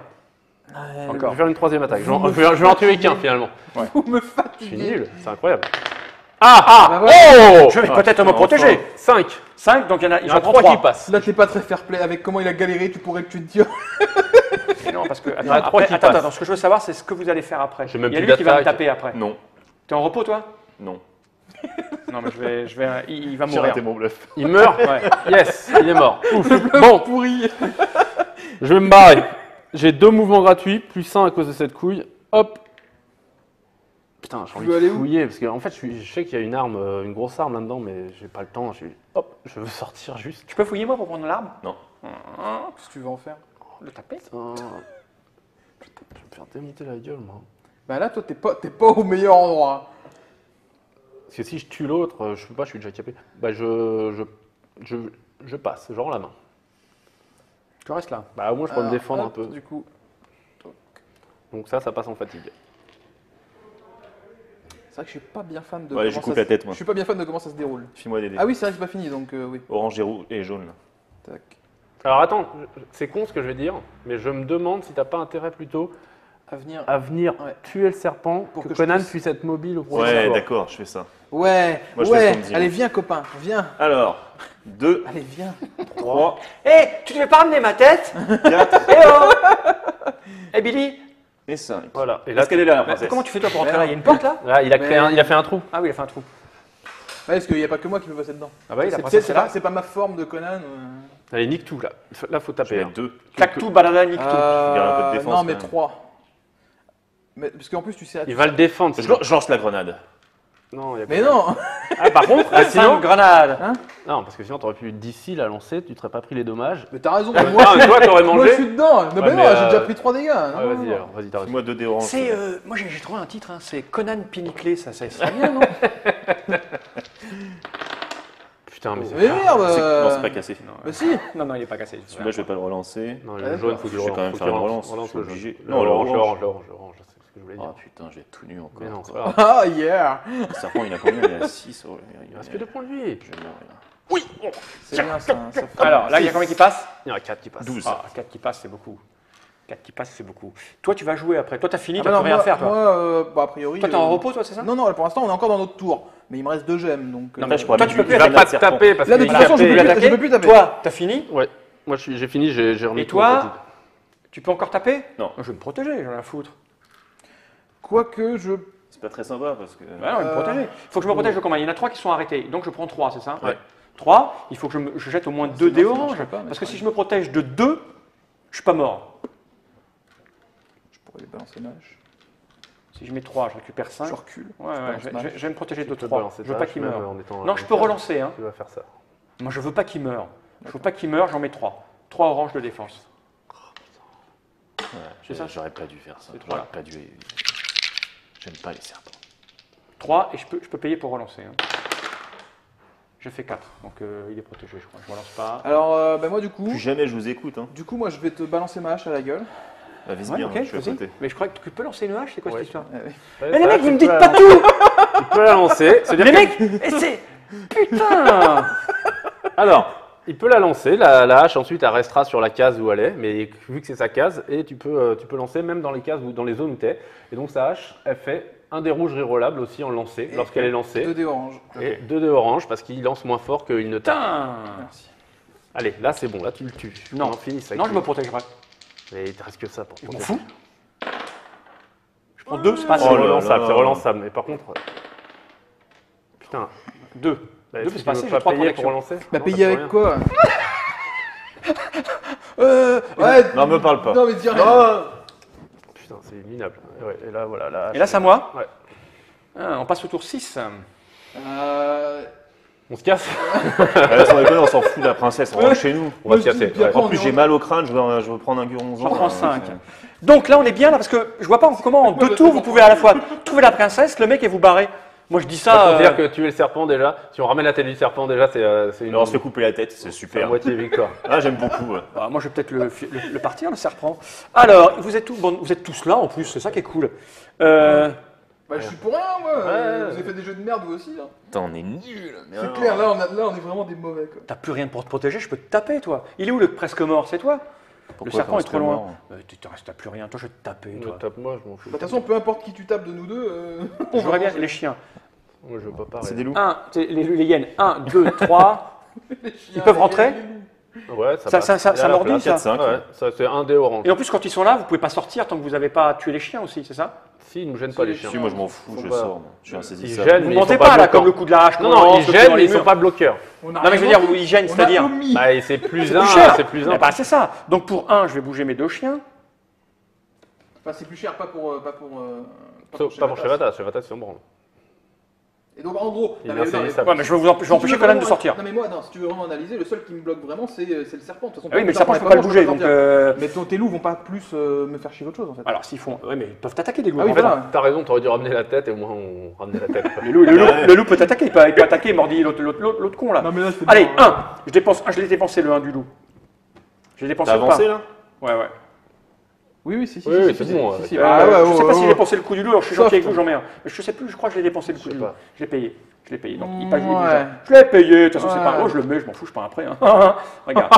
Je Encore. vais faire une troisième attaque. Je vais en tuer qu'un finalement. vous me Je suis fatiguez. nul, c'est incroyable. Bah voilà. Oh Je vais peut-être me protéger. 5. 5, donc il y en a 3 qui passent. Là, t'es pas très fair play. Avec comment il a galéré, tu pourrais que tu te dire. Non, parce que. Il y en a trois qui passent. Attends, ce que je veux savoir, c'est ce que vous allez faire après. J'ai même Il y a plus lui qui va me d'attaque. taper après. Non, T'es en repos, toi? non. Non, mais il va J'ai mourir. raté mon bluff. Il meurt. Ouais. Yes, il est mort. Ouf. Bon, Pourri. je vais me barrer. J'ai 2 mouvements gratuits, plus 1 à cause de cette couille. Hop. Putain, j'ai envie veux aller de où fouiller, parce que en fait, je sais qu'il y a une arme, une grosse arme là-dedans, mais j'ai pas le temps. Hop, je veux sortir juste. Tu peux fouiller moi pour prendre l'arme? Non. Qu'est-ce que tu veux en faire? Le taper? Putain. Je vais me faire démonter la gueule, moi. Bah là, toi, t'es pas au meilleur endroit. Parce que si je tue l'autre, je peux pas, je suis déjà capé. Bah, je passe, genre la main. Tu restes là. Bah, au moins, je peux me Alors, défendre un hop, peu. Du coup, Donc ça passe en fatigue. c'est vrai que je suis pas bien fan de. Ouais, je comment coupe ça la tête, moi. Je suis pas bien fan de comment ça se déroule. File-moi des dés. Ah oui, c'est vrai que c'est pas fini, donc oui. Orange et jaune. Là. Tac. Alors attends, c'est con ce que je vais dire, mais je me demande si t'as pas intérêt plutôt À venir. à venir Ouais. tuer le serpent pour Pour que que je Conan puisse- puisse être mobile au prochain Ouais, tour. d'accord, je fais ça. Ouais, Moi, je fais ce ouais. qu'on me dit. Allez, viens, copain, viens. Alors, 2, Allez, viens. 3, Hé, tu ne devais pas ramener ma tête? 4 Eh oh! Eh Billy, et 5. Voilà. Et là, Est-ce qu'elle est là, la princesse? comment tu fais toi pour rentrer là? Il y a une porte là? là, il a fait un trou. Ah oui, il a fait un trou. Ouais, parce qu'il n'y a pas que moi qui peux passer dedans. Ah bah oui, la C'est- princesse c'est est là. c'est pas ma forme de Conan. Allez, nique tout là. Là, faut Je taper. vais hein. mettre 2. Claque tout, balada, nique tout. garde un peu de défense, Non, mais quand même. 3. Mais, parce qu'en plus, tu sais. Il va le défendre. Je lance la grenade. Non, il y a Mais pas- non. Ah, par contre, Sinon, grenade. non, parce que sinon, t'aurais pu d'ici la lancer, tu t'aurais pas pris les dommages. Mais t'as raison. Mais moi, Ah, mais toi, t'aurais moi, mangé. je suis dedans. Non, Ouais, mais non, mais, j'ai déjà pris 3 dégâts. Ouais, Non, non, vas-y, non. alors, vas-y, t'as raison. File-moi 2 dés orange. C'est, moi j'ai trouvé un titre, hein, c'est Conan Piniclé, ça serait bien, non? Putain, mais c'est. Mais merde. Non, c'est pas cassé. Bah si. Non, il est pas cassé. Celui-là, je vais pas le relancer. Non, Ah, le jaune, faut que Je vais quand même faire une relance, Relance je suis le jaune. obligé. Non, Non, l'orange, l'orange. l'orange, c'est ce que je voulais dire. Ah putain, je vais être tout nu encore. Mais non, c'est quoi. pas grave. Ah, yeah. Le serpent, il a combien? Il a 6. Il reste que 2 points de vie. Je vais mourir. C'est bien ça. Ça fait- Alors, là, il y a combien qui passent? Il y en a 4 qui passent. 12. Ah, 4 qui passent, c'est beaucoup. 4 qui passent, c'est beaucoup. Toi, tu vas jouer après. Toi, t'as fini, Ah t'as bah plus non, rien à faire, toi. moi, bah, a priori. Toi, t'es en repos, toi, c'est ça? Non, non, pour l'instant, on est encore dans notre tour. Mais il me reste 2 gemmes, donc. Non, Là, je pourrais Toi, mettre tu peux du- plus Il va grenade pas te serpent. taper parce Là, de qu'il toute est façon, je capé. peux plus- je peux plus taper. Toi, t'as fini? Ouais. Moi, j'ai fini, j'ai remis Et tout en fatigue. toi, tu peux encore taper? Non. Je vais me protéger, j'en ai à foutre. Quoique je. C'est pas très sympa parce que. Ouais, non, je vais me protéger. Il faut que je me protège de combien? Il y en a 3 qui sont arrêtés, donc je prends 3, c'est ça? Ouais. 3, il faut que je jette au moins 2 dés non, ça orange. marcherait pas, mais Parce que c'est si je me protège de 2, je suis pas mort. Je pourrais les balancer mage. Si je mets 3, je récupère 5. Je recule. Ouais, ouais, balance mage. je vais me protéger de Tu peux 3. balancer Je veux ta pas hache qu'il même meure. en étant Non, je peux relancer. Hein. Tu vas faire ça. Moi, je veux pas qu'il meure. Je veux pas qu'il meure, j'en mets 3. 3 oranges de défense. Ouais, C'est ça. J'aurais pas dû faire ça. C'est J'aurais trois. pas dû. J'aime pas les serpents. 3 et je peux payer pour relancer. Hein. J'ai fait 4, donc il est protégé, je crois. Je relance pas. Alors, bah, moi, du coup. Plus jamais je vous écoute. Hein. Du coup, moi, je vais te balancer ma hache à la gueule. Bah, vise Ouais, bien, ok, je suis à vas-y. côté. Mais je crois que tu peux lancer une hache, c'est quoi Ouais. cette histoire? Ouais. Mais les mecs, vous me dites pas tout! Tu peux la lancer. C'est-à-dire Les que- mecs, et c'est. Putain! Alors, il peut la lancer. La hache, ensuite, elle restera sur la case où elle est. Mais vu que c'est sa case, et tu peux lancer même dans les cases ou dans les zones où tu es. Et donc, sa hache, elle fait un des rouges rerollable aussi en lancer, Et lorsqu'elle est lancée. 2 dés orange. Et 2 de orange parce qu'il lance moins fort qu'il ne tape. Putain! Merci. Allez, là, c'est bon. Là, tu le tues. Non. On en finit ça. Non, je me protégerai. Mais il te reste que ça pour Je m'en protéger. fous. Je prends 2, c'est pas C'est Oh là relançable, là. c'est relançable. Mais par contre. Putain. 2. Bah, Deux, tu c'est peux passé, j'ai pas 3 payer pour protections. relancer Bah, Non, payer t'as avec rien. quoi? Ouais. Non, me parle pas. Non, mais dis rien. Oh Putain, c'est minable. Ouais, et là, voilà. La hache. Et là, c'est à moi? Ouais. Ah, on passe au tour 6. On se casse. Là, sans déconner, on s'en fout de la princesse, on rentre chez nous. On va Moi, se je dis, casser. puis Ouais. après, En plus, j'ai mal au crâne, je veux prendre un guronzon. J'en prends 5. Donc là, on est bien là parce que je vois pas comment en 2 tours vous pouvez à la fois trouver la princesse, le mec et vous barrer. Moi, je dis Ça ça. veut dire que tuer le serpent déjà, si on ramène la tête du serpent déjà, c'est une Alors, on se fait couper la tête, c'est c'est la super. moitié victoire. Ah, j'aime beaucoup. Ouais. Bah, moi, je vais peut-être le partir, le serpent. Alors, vous êtes tous là en plus, c'est ça qui est cool. Bah, je suis pour rien, moi. Ouais. Vous avez fait des jeux de merde, vous aussi. Hein. Putain, on est nuls. C'est clair, là, on est vraiment des mauvais, quoi. T'as plus rien pour te protéger, je peux te taper, toi. Il est où le presque mort? C'est toi? Le serpent est trop loin. T'as plus rien, toi, je vais te taper, toi. Tape-moi, je m'en fous. Bah, de toute façon, peu importe qui tu tapes de nous deux. Je jouerais bien les chiens. Moi, je veux pas parler. C'est des loups. Les hyènes, 1, 2, 3. Ils peuvent rentrer. Ouais, Ça mordit, ça. 4-5. Ouais, ça c'est un dé orange. Et en plus, quand ils sont là, vous pouvez pas sortir tant que vous n'avez pas tué les chiens aussi, c'est ça? Si, ils nous gênent pas les chiens. Si, moi je m'en fous, Faut je pas- sors. Moi. Je suis Ils insaisissable. gênent, Vous mais ne ils sont mentez pas pas là, bloquants. comme le coup de la hache. Non, qu'on non, lance, ils le gênent, dans mais les ils sont murs. pas bloqueurs. Non, mais je veux dire, ils gênent, c'est-à-dire. Bah, et c'est plus C'est un, plus cher. c'est plus un. Eh ben, c'est ça. Donc pour 1, je vais bouger mes 2 chiens. Enfin, c'est plus cher, pas pour Pas pour Chevata, Chevata c'est en branle. Et donc en gros, Il est non, mais- insaisissable. Ouais, mais je vais empêcher Conan de sortir. Non mais moi, non, si tu veux vraiment analyser, le seul qui me bloque vraiment, c'est le serpent. De toute façon, Ah oui, mais le serpent, je peux pas pas le bouger. Donc, Mais tes loups vont pas plus me faire chier qu'autre chose en fait. alors s'ils font, ouais, mais ils peuvent t'attaquer des loups. Ah oui, En fait, voilà. T'as raison, t'aurais dû ramener la tête et au moins on ramenait la tête. le loup peut t'attaquer. Il peut attaquer et mordiller l'autre con là. Non mais là, c'est Allez, bon, 1. Je l'ai dépensé le 1 du loup. J'ai dépensé T'as le avancé pas. là? Ouais. Oui, c'est bon, si, Je sais pas si j'ai dépensé le coup du loup. Alors je suis gentil avec vous, j'en mets un. Mais je sais plus. Je crois que je l'ai dépensé le coup Je sais du loup. pas. Je l'ai payé. Je l'ai payé. Donc il passe Ouais. déjà. Je l'ai payé. De toute façon, c'est Ouais. pas grave. Je le mets. Je m'en fous. Je pars après. Hein. Regarde.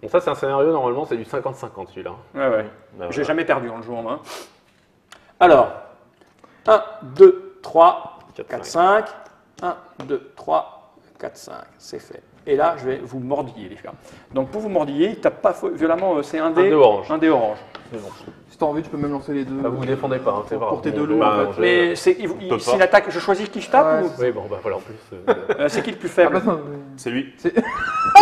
Bon, ça c'est un scénario, normalement c'est du 50-50 celui-là. Ouais. Bah, J'ai voilà. jamais perdu en le jouant en main. Alors, 1, 2, 3, 4, 5. 1, 2, 3, 4, 5. C'est fait. Et là, je vais vous mordiller, les gars. Donc, pour vous mordiller, il tape pas violemment, c'est un dé orange. Un dé orange. Si t'as envie, tu peux même lancer les deux. Ah, vous vous défendez pas, hein, c'est Pour vrai. porter Bon, de l'eau, bah, en bon, fait. Mais c'est peut s'il pas. attaque, je choisis qui je tape Ouais, ou Oui, bon, bah voilà, en plus. c'est qui le plus Ah faible bah non, C'est lui.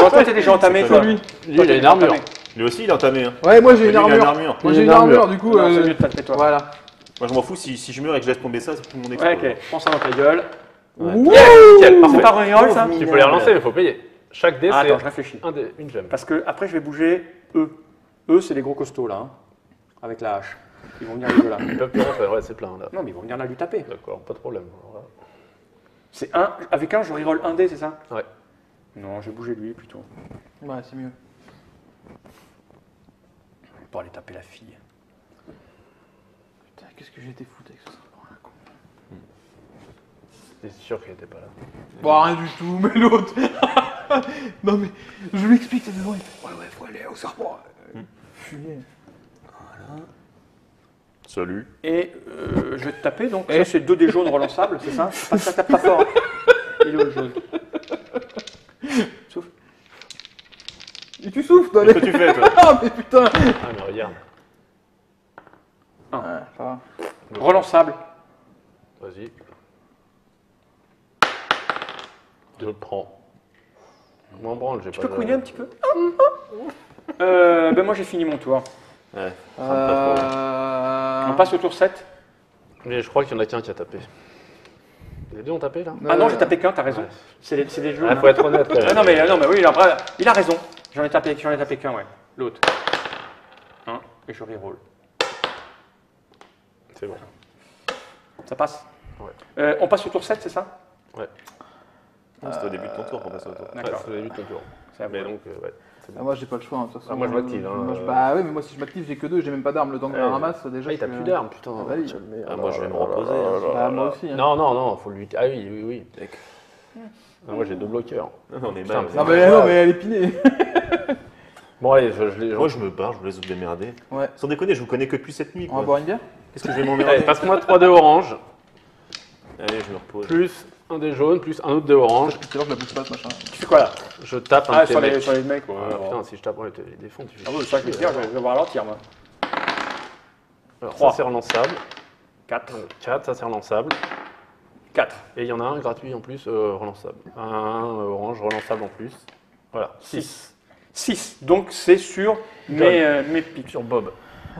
Non, toi, t'es déjà entamé, C'est toi. lui. Lui, il a une armure. Lui aussi il est entamé. Hein. Ouais, moi j'ai Lui, une il a une armure. armure. Moi Il j'ai a une une armure. armure, du coup. Non, c'est mieux de taper toi. Voilà. Moi je m'en fous si je meurs et que je laisse tomber ça, c'est tout le monde Ouais, explose. ok. Prends ça dans ta gueule. Ouais. Ouh. Nickel, C'est parfait. pas reroll, ça Tu peux les relancer, mais il faut payer. Chaque dé, Ah, c'est attends, je réfléchis. une gemme. Parce que après, je vais bouger eux. Eux, c'est les gros costauds, là. Hein, avec la hache. Ils vont venir les deux là. Ils peuvent plus rentrer, ouais, c'est plein là. Non, mais ils vont venir là lui taper. D'accord, pas de problème. Voilà. C'est un. Avec un, je reroll un dé, c'est ça? Ouais. Non, je vais bouger lui plutôt. Ouais, c'est mieux. Pour aller taper la fille. Putain, qu'est-ce que j'ai été foutu avec ce serpent là, con. C'est sûr qu'il était pas là. Bon, rien du tout, mais l'autre. Non, mais je lui explique, c'est devant, il fait ouais, faut aller au serpent. Fumier. Salut. Et je vais te taper, donc ça c'est 2 dés jaunes relançables, c'est ça? Pas que ça tape pas fort. Il est où le jaune? Souffle. Et tu souffles, toi, Qu'est-ce que tu fais toi? Ah, mais putain. Ah, mais regarde. Ouais, ça va. Relançable. Vas-y. Je le prends. Moi, en branle, j'ai Tu pas peux de- couiner un petit peu? Ben moi j'ai fini mon tour. Ouais. On passe au tour 7. Mais je crois qu'il y en a qu'un qui a tapé. Les deux ont tapé là Ah non, j'ai tapé qu'un, t'as raison. Ouais. C'est des jeux. Ah, faut être honnête. quand même. Ah, non, mais oui, il a raison. J'en ai tapé qu'un, ouais. L'autre. Hein, et je reroll. C'est bon. Ça passe? Ouais. On passe au tour 7, c'est ça? C'était au début de ton tour qu'on passe au tour. D'accord. Ouais, c'est au début de ton tour. C'est à Mais vous. donc, ouais. c'est bon. Ah, moi j'ai pas le choix, hein, de toute façon. Ah, moi, je m'active, hein. Moi, bah oui, mais moi si je m'active, j'ai que 2, j'ai même pas d'armes. Le temps que je la Ouais. ramasse, déjà. Ah, il t'a je suis- plus d'armes, putain. Ah, bah oui. Quelle merde. Ah, moi je vais me reposer. hein. Bah, moi aussi. Hein. Non, faut lui. Ah oui. Ah, moi j'ai 2 bloqueurs. On est Putain, mal. Non, mais non, mais elle est pinée. Bon, allez, je les. Moi je me barre, je vous laisse vous démerder. Ouais. Sans déconner, je vous connais que depuis cette nuit. On va Quoi. boire une bière? Qu'est-ce que je vais Allez, m'emmerder? passe-moi 3 dés orange, Allez, je me repose. plus un dé jaune, plus un autre dé orange. C'est vrai que je la bouge pas ce machin. Tu fais quoi là? Je tape un Ah, de tes sur mecs. les mecs, ouais. Ah, putain, si je tape, ouais, les défends, tu fais. Ah bon, ça je vais te dire, je vais voir ralentir moi. Alors, Trois. ça c'est relançable. 4. 4, ça c'est relançable. 4. Et il y en a un gratuit en plus, relançable. Un orange relançable en plus. Voilà, 6. 6. Donc c'est sur mes pics. Sur Bob.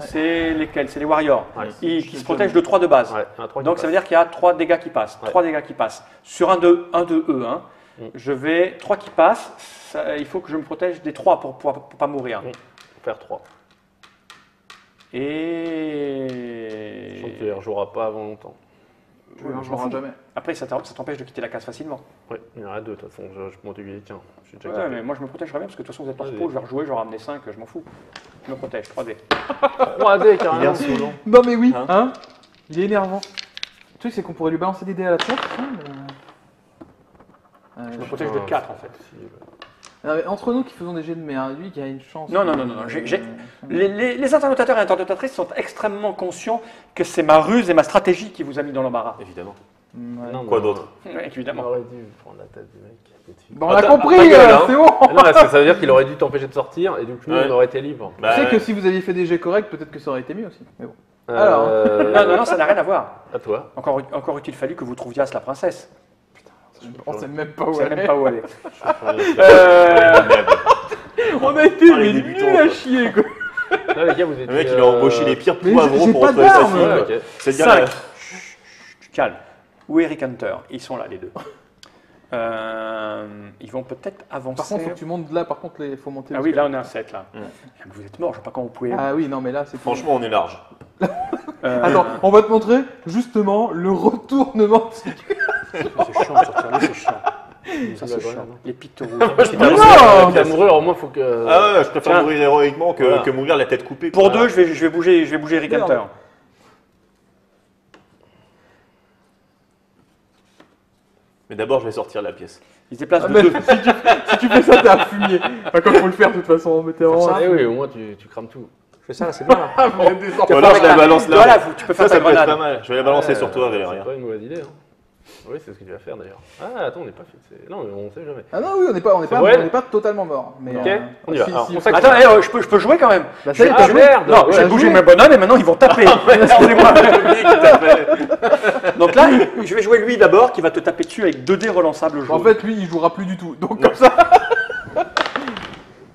C'est lesquels? C'est les warriors. Ouais. Qui se protègent de 3 de base. Ouais, il y en a 3 Donc ça veut dire qu'il y a 3 dégâts qui passent. Ouais. 3 dégâts qui passent. Sur un de eux, hein, Mm. 3 qui passent, il faut que je me protège des 3 pour pas mourir. Mm. Faire 3. Et. Je sens que tu les rejoueras pas avant longtemps. Je Ouais, ne je m'en fous. jamais. Après, ça t'empêche de quitter la case facilement. Ouais, il y en a 2 de toute façon, je m'en dis tiens. Je suis déjà Ouais, capé. mais moi je me protégerai bien parce que de toute façon vous êtes en Vas-y. repos, je vais rejouer, je vais ramener 5, je m'en fous. Je me protège, 3D. 3 dés carrément. Il est insolent. Non, mais oui, Hein hein. Il est énervant. Le truc, c'est qu'on pourrait lui balancer des dés à la tête. Je me protège de 4 en fait. Non, mais entre nous qui faisons des jets de merde, lui qui a une chance. Non. Les interlocuteurs et interlocutrices sont extrêmement conscients que c'est ma ruse et ma stratégie qui vous a mis dans l'embarras. Évidemment. Ouais. Non, Quoi mais d'autre? Ouais, On évidemment. aurait dû prendre la tête du mec. tout de suite. Bon, on a ta compris, gueule, hein. c'est bon. Ah non, parce que ça veut dire qu'il aurait dû t'empêcher de sortir et donc nous Ouais. on aurait été libre. Bah, Tu sais que ouais. si vous aviez fait des jets corrects, peut-être que ça aurait été mieux aussi. Mais bon. Non, ça n'a rien à voir. À toi. Encore eût-il fallu que vous trouviez la princesse. On sait même pas On où sait elle même est. pas où elle est. On a été Ah, les mais débutants, nuls à quoi. chier quoi. Là les gars vous étiez. Le mec, il a embauché les pires mais poivrons j'ai pour pas retrouver sa d'armes. fille. Ouais, quoi. ok. C'est-à-dire, Cinq. Tu calmes. Où est Rick Hunter? Ils sont là, les deux. Ils vont peut-être avancer. Par contre, faut que tu montes là, par contre, il faut monter. Ah oui, là on est à 7 là. Vous êtes mort, je sais pas comment vous pouvez. Ah oui, non, mais là, c'est. franchement, on est large. Attends, on va te montrer justement le retournement. c'est chiant de sortir là, c'est chiant. Ça c'est chiant. Les pictoraux. non, Quitte à mourir, au moins faut que. Ah ouais, je préfère Tiens. mourir héroïquement Voilà. que mourir la tête coupée. Pour quoi. deux, je vais bouger Rick Merde. Hunter. Mais d'abord, je vais sortir la pièce. Il se déplace Ah, de mais deux. si tu fais ça, t'es un fumier. Enfin, comme faut le faire de toute façon, mais t'es vraiment. Eh oui, au moins tu crames tout. Je fais ça, là, c'est bien. Là. Ah, mais des enfants. Ou alors, je la balance là. Voilà, tu peux faire Ça ta peut être pas grenade. mal. Je vais la balancer Ouais, sur toi, C'est Valérien. pas une mauvaise idée. Hein. Oui, c'est ce que tu vas faire d'ailleurs. Ah, attends, on n'est pas fixé. Non, mais on sait jamais. Ah non, oui, on n'est pas totalement mort. Mais, Ok, on y va. Alors, on Attends, je peux jouer quand même. Bah, ça y est, Ah, t'as joué. merde. Non, Ouais, j'ai t'as bougé joué. mes bonhommes et maintenant ils vont taper. Excusez-moi. Donc là, je vais jouer lui d'abord qui va te taper dessus avec 2 dés relançables jaunes. En fait, lui, il jouera plus du tout. Donc, comme ça.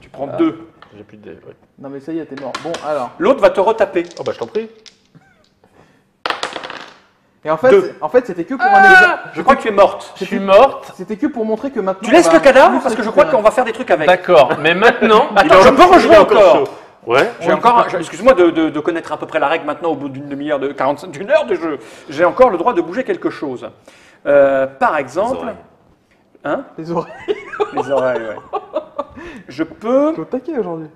tu prends 2. J'ai plus de dés. Ouais. Non, mais ça y est, t'es mort. Bon, alors. L'autre va te retaper. Oh bah je t'en prie. Et en fait, Deux. c'était que pour un exemple. Je crois que tu es morte. Je suis morte. C'était que pour montrer que maintenant. Tu laisses on va le cadavre plus parce que je crois récupérer. qu'on va faire des trucs avec. D'accord, mais maintenant. Attends, je peux rejouer encore. chaud. Ouais. J'ai encore, excuse-moi de connaître à peu près la règle maintenant au bout d'une demi-heure, d'une heure de jeu. J'ai encore le droit de bouger quelque chose. Par exemple, oreilles. hein, Les oreilles. les oreilles, ouais. Je peux, T'es au taquet aujourd'hui.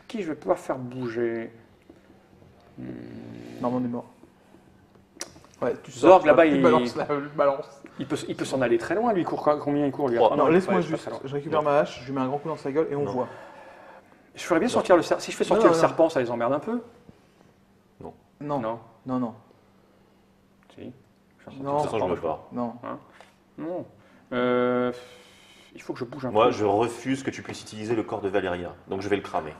qui je vais pouvoir faire bouger? Non, mais on est mort. Ouais, tu Zorg, sors, là-bas, tu il- balances la balance. Il peut s'en aller très loin, lui. Combien il court, lui? Oh, Ah Non, il laisse-moi peut pas juste. très loin. Je récupère ma hache, je lui mets un grand coup dans sa gueule et on Non. voit. Je ferais bien sortir le serpent. Si je fais sortir Non, le non. serpent, ça les emmerde un peu? Non, Non. non, non. Si. De Non, toute façon, je me pars. non. Non. Il faut que je bouge un Moi, peu. je refuse que tu puisses utiliser le corps de Valéria. Donc, je vais le cramer.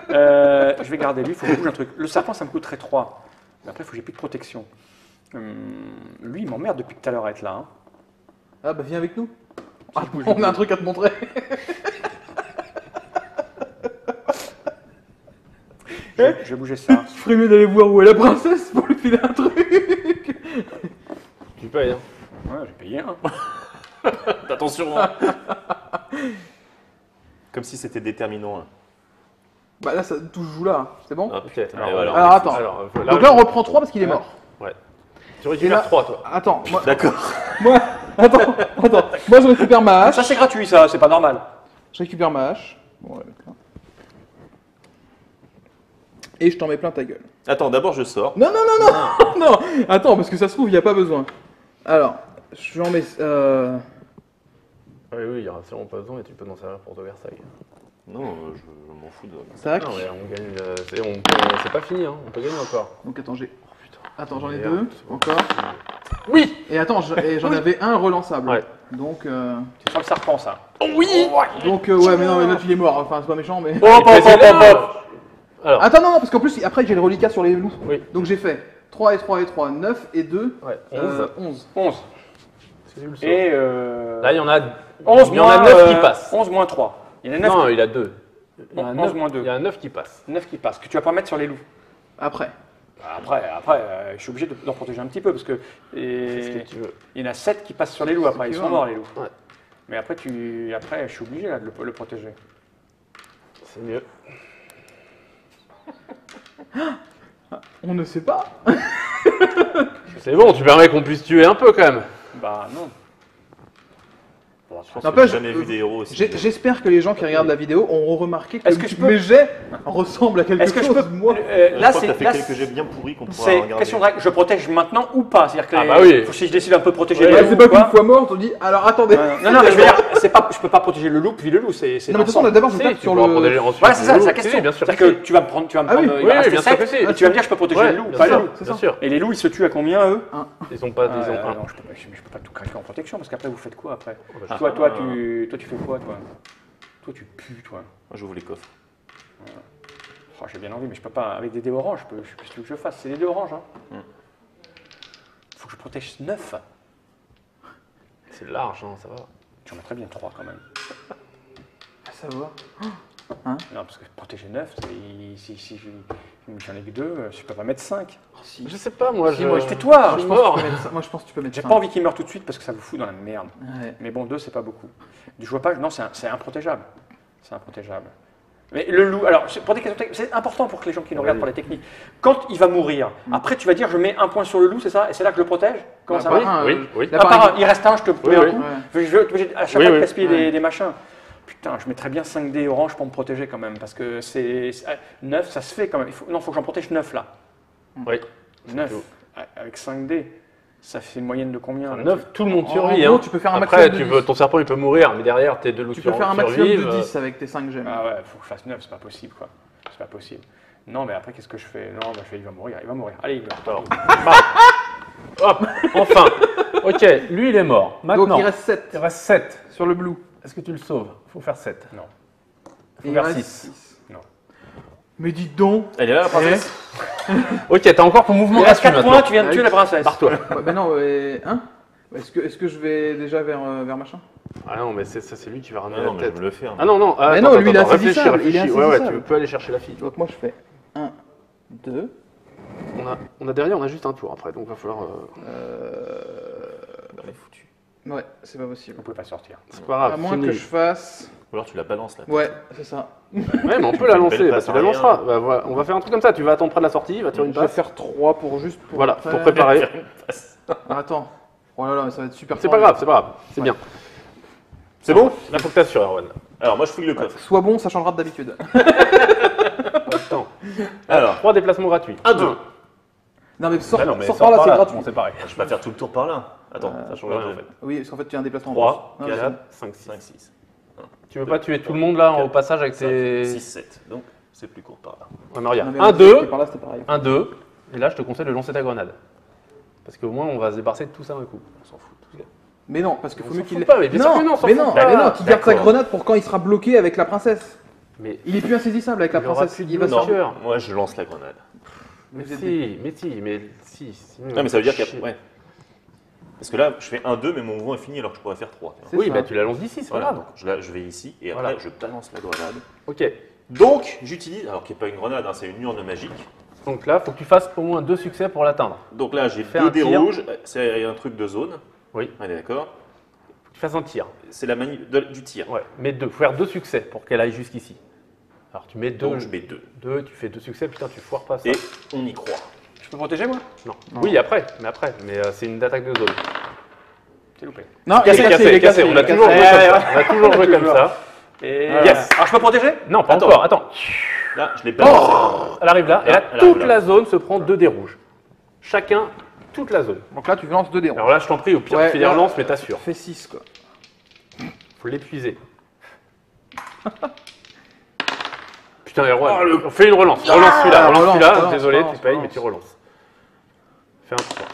Je vais garder lui, il faut que je bouge un truc. Le serpent, ça me coûterait 3. Mais après, il faut que j'ai plus de protection. Lui, il m'emmerde depuis tout à l'heure à être là. Hein. Ah bah viens avec nous. Ah, bouge, on a un truc à te montrer. Je vais bouger ça. Je ferais mieux d'aller voir où est la princesse pour lui filer un truc. Tu payes. Hein. Ouais, j'ai payé un. Attention. Comme si c'était déterminant. Hein. Bah là, ça, tout se joue là. Hein. C'est bon. Hop. Ok. Et voilà. Alors attends. Alors, Donc là, on reprend 3 parce qu'il est mort. tu récupères Et là- 3 toi. Attends, moi, D'accord. attends. Moi, je récupère ma hache. Ça, c'est gratuit, ça, c'est pas normal. Je récupère ma hache. Bon, ouais, d'accord. Et je t'en mets plein ta gueule. Attends, d'abord, je sors. Non, non, non, non. Non. Attends, parce que ça se trouve, il n'y a pas besoin. Alors, je en mets. Oui, oui, il y aura sûrement pas besoin et tu peux t'en servir pour Versailles. Non, je m'en fous de. Tac. Non, mais on gagne. C'est pas fini, hein. On peut gagner encore. Donc attends, j'ai. Attends, j'en ai Merde. 2 encore. Oui. Et attends, j'en avais un relançable. Ouais. Donc, C'est sur le serpent, ça. ouais, mais non, mais là tu es mort. Enfin, c'est pas méchant, mais. Alors. Attends, non, parce qu'en plus, après, j'ai le reliquat sur les loups. Oui. Donc j'ai fait 3 et 3 et 3, 9 et 2, Ouais. 11. 11. 11. C'est nul, ça. Et Là, il y en a. 11 il y en a moins, 9 qui passent. 11 moins 3. Il y en a 9, Non, il a 2. Il y en a 11 9 moins 2. Il y a 9 qui passent. 9 qui passent, que tu vas pas mettre sur les loups. Après. Après, je suis obligé d'en protéger un petit peu, parce que C'est ce que tu veux. il y en a 7 qui passent sur les loups après, ils tu sont veux, morts les loups. Ouais. Mais après, je suis obligé là, de le protéger. C'est mieux. On ne sait pas. C'est bon, tu permets qu'on puisse tuer un peu quand même. Bah non. Bon, pense que N'empêche, j'ai jamais vu des héros aussi. J'espère que les gens qui regardent la vidéo auront remarqué que Est-ce que je peux- mes jets ressemblent à quelque Est-ce que je chose. peux. Moi, Là, je crois que t'as c'est. fait quelques jets bien pourris qu'on pourra C'est regarder. question de règle. Je protège maintenant ou pas? C'est-à-dire que Ah bah oui. si je décide un peu de protéger Ouais, les ouais, loups. c'est pas ou quoi. qu'une fois mort, on dit alors attendez. Non, non, mais je veux dire, c'est pas, je peux pas protéger le loup puis le loup, c'est. Non, mais de toute façon, d'abord, je Si, tape tu sur pourras le. protéger ensuite Voilà, c'est ça, le c'est la loup. question. Si, bien sûr. C'est-à-dire que tu vas me prendre, Ah oui, il va rester bien sûr 7, que si. et tu vas me dire je peux protéger Ouais, le loup, bien pas sûr, le loup. bien sûr. Et les loups, ils se tuent à combien eux? Ils ont pas, ils ont un. Non, je peux pas tout craquer en protection parce qu'après vous faites quoi après? bah, Toi, tu fais quoi toi? Toi, tu pues, toi. Moi, j'ouvre les coffres. Oh, j'ai bien envie, mais je peux pas. Avec des dés oranges, je peux. Qu'est-ce que tu veux que je fasse? C'est des dés oranges, hein. Faut que je protège 9. C'est large, hein, ça va. Tu en mettrais bien 3 quand même. Ça va. Non, parce que protéger 9, si j'en ai que 2, je peux pas mettre 5. Je sais pas, moi, Si, moi, je Tais-toi! suis mort. Moi, je pense que tu peux mettre J'ai ça. pas envie qu'il meure tout de suite parce que ça vous fout dans la merde. Ouais. Mais bon, 2, c'est pas beaucoup. Je vois pas, non, c'est improtégeable. C'est improtégeable. Mais le loup, alors, pour des questions techniques, c'est important pour que les gens qui nous regardent pour les techniques. Quand il va mourir, après tu vas dire je mets un point sur le loup, c'est ça? Et c'est là que je le protège? Comment ça Bah, marche? par un, oui. là, Ah, par par un, exemple- il reste un, je te mets Oui, un oui. coup. Ouais. Je vais à chaque Oui, fois oui. gaspiller Ouais. des machins. Putain, je mettrais bien 5 dés orange pour me protéger quand même, parce que 9, ça se fait quand même. Non, il faut que j'en protège 9 là. Oui. 9, tout. avec 5 dés, ça fait une moyenne de combien? 9, tout le monde En survit. gros, Hein. tu peux faire un Après, maximum de 10. ton serpent, il peut mourir, mais derrière, tes deux loups Tu peux faire un maximum de survivent. 10 avec tes 5 gemmes. Ah ouais, faut que je fasse 9, c'est pas possible quoi. C'est pas possible. Non, mais après, qu'est-ce que je fais? Non, bah, il va mourir, il va mourir. Allez, il meurt. Alors, hop, enfin. Ok, lui, il est mort. Maintenant, Donc il reste 7 il reste 7. sur le blue. Est-ce que tu le sauves? Il faut faire 7. Non. Il Et faut faire reste 6. 6. Non. Mais dites donc. Elle est là, la princesse. Ok, t'as encore ton mouvement Il reste gratuit 4 points, maintenant. tu viens de tuer la princesse. Barre-toi. Ouais, ben non, hein. Est-ce que je vais déjà vers machin? Ah non, mais ça, c'est lui qui va ramener Non, non, la mais je tête. me le fais. hein. Ah non, non. Mais attends, non, lui, il est attends, réfléchis, insaisissable, il est réfléchis. Ouais, ouais, insaisissable. tu peux aller chercher la fille. Donc moi je fais 1, 2. On a derrière, on a juste un tour après, donc il va falloir. Elle est foutue. Ouais, c'est pas possible. Vous pouvez pas sortir. C'est pas grave. À moins fini. que je fasse. Ou alors tu la balances là. Ouais, c'est ça. Ouais, mais on peut fais la une lancer. belle Bah, passe tu la arrière. lanceras. Bah, voilà, on va faire un truc comme ça. Tu vas attendre près de la sortie, il va tirer une Je vais passe. faire 3 pour juste. Voilà, après- pour préparer. Ah, attends. Oh là là, mais ça va être super C'est fort. pas grave, c'est pas grave. C'est Ouais. bien. C'est bon? Là, faut que t'assures, Erwan. Alors moi je fouille le coffre. Sois bon, ça changera de d'habitude. Attends. Alors, 3 déplacements gratuits. 1, 2. Non mais sors, Ah non, mais sors sors par là, par c'est là. gratuit. Bon, c'est pareil. Je vais pas faire tout le tour par là. Attends, ça change rien en fait. Oui, parce qu'en fait tu as un déplacement en 3, plus. Non, 4, 5, 6. 5, 6. Tu veux pas tuer tout le monde là au passage avec tes. 6, 7. Donc c'est plus court par là. Ouais, mais regarde. Non, mais 1, c'était 2, Par là, c'était pareil. 1, 2. Et là, je te conseille de lancer ta grenade. Parce qu'au moins, on va se débarrasser de tout ça d'un coup. On s'en fout. Mais non, parce qu'il On faut s'en mieux qu'il fout pas, mais bien sûr Non, que non, on s'en mais fout non, pas. mais non, qu'il garde sa D'accord. grenade pour quand il sera bloqué avec la princesse. Mais Il est plus insaisissable avec la Il aura princesse. plus de Il va non. sortir. Cœur. Moi je lance la grenade. Mais Vous êtes si. Non mais ça veut dire qu'après. Ouais. Parce que là je fais 1, 2 mais mon mouvement est fini alors que je pourrais faire 3. C'est Oui, ça. bah tu la lances d'ici, c'est pas Voilà, grave. donc je vais ici et après Voilà. je balance la grenade. Ok. Donc j'utilise, alors qui n'est pas une grenade, hein, c'est une urne magique. Donc là, faut que tu fasses au moins 2 succès pour l'atteindre. Donc là j'ai Fais 2 un dés tir. rouges, c'est un truc de zone. Oui. Allez d'accord. Faut que tu fasses un tir. C'est la manie du tir. Ouais, mais 2. Faut faire 2 succès pour qu'elle aille jusqu'ici. Alors tu mets 2. Donc je mets 2. 2, tu fais 2 succès, putain, tu foires pas ça. Et on y croit. Je peux protéger moi? Non. Oui, après. Mais c'est une attaque de zone. C'est loupé. Non, il est Cassé. cassé. On a il est toujours cassé. joué comme ça. On a toujours joué comme ça. Et Yes. Alors je peux protéger? Non, pas Attends. encore. Attends. Là je l'ai balancé. Elle arrive là. Et là, elle arrive toute là. la zone se prend 2 dés rouges. Chacun, toute la zone. Donc là, tu lances 2 dés. Alors là, je t'en prie, au pire, Ouais, tu les là- relances, mais t'assures. Fais 6 quoi. Faut l'épuiser. Putain, Erwan, on fait une relance. Relance celui-là, relance celui-là. relance, Désolé, relance, tu payes, mais relance. tu relances. Fais un 3.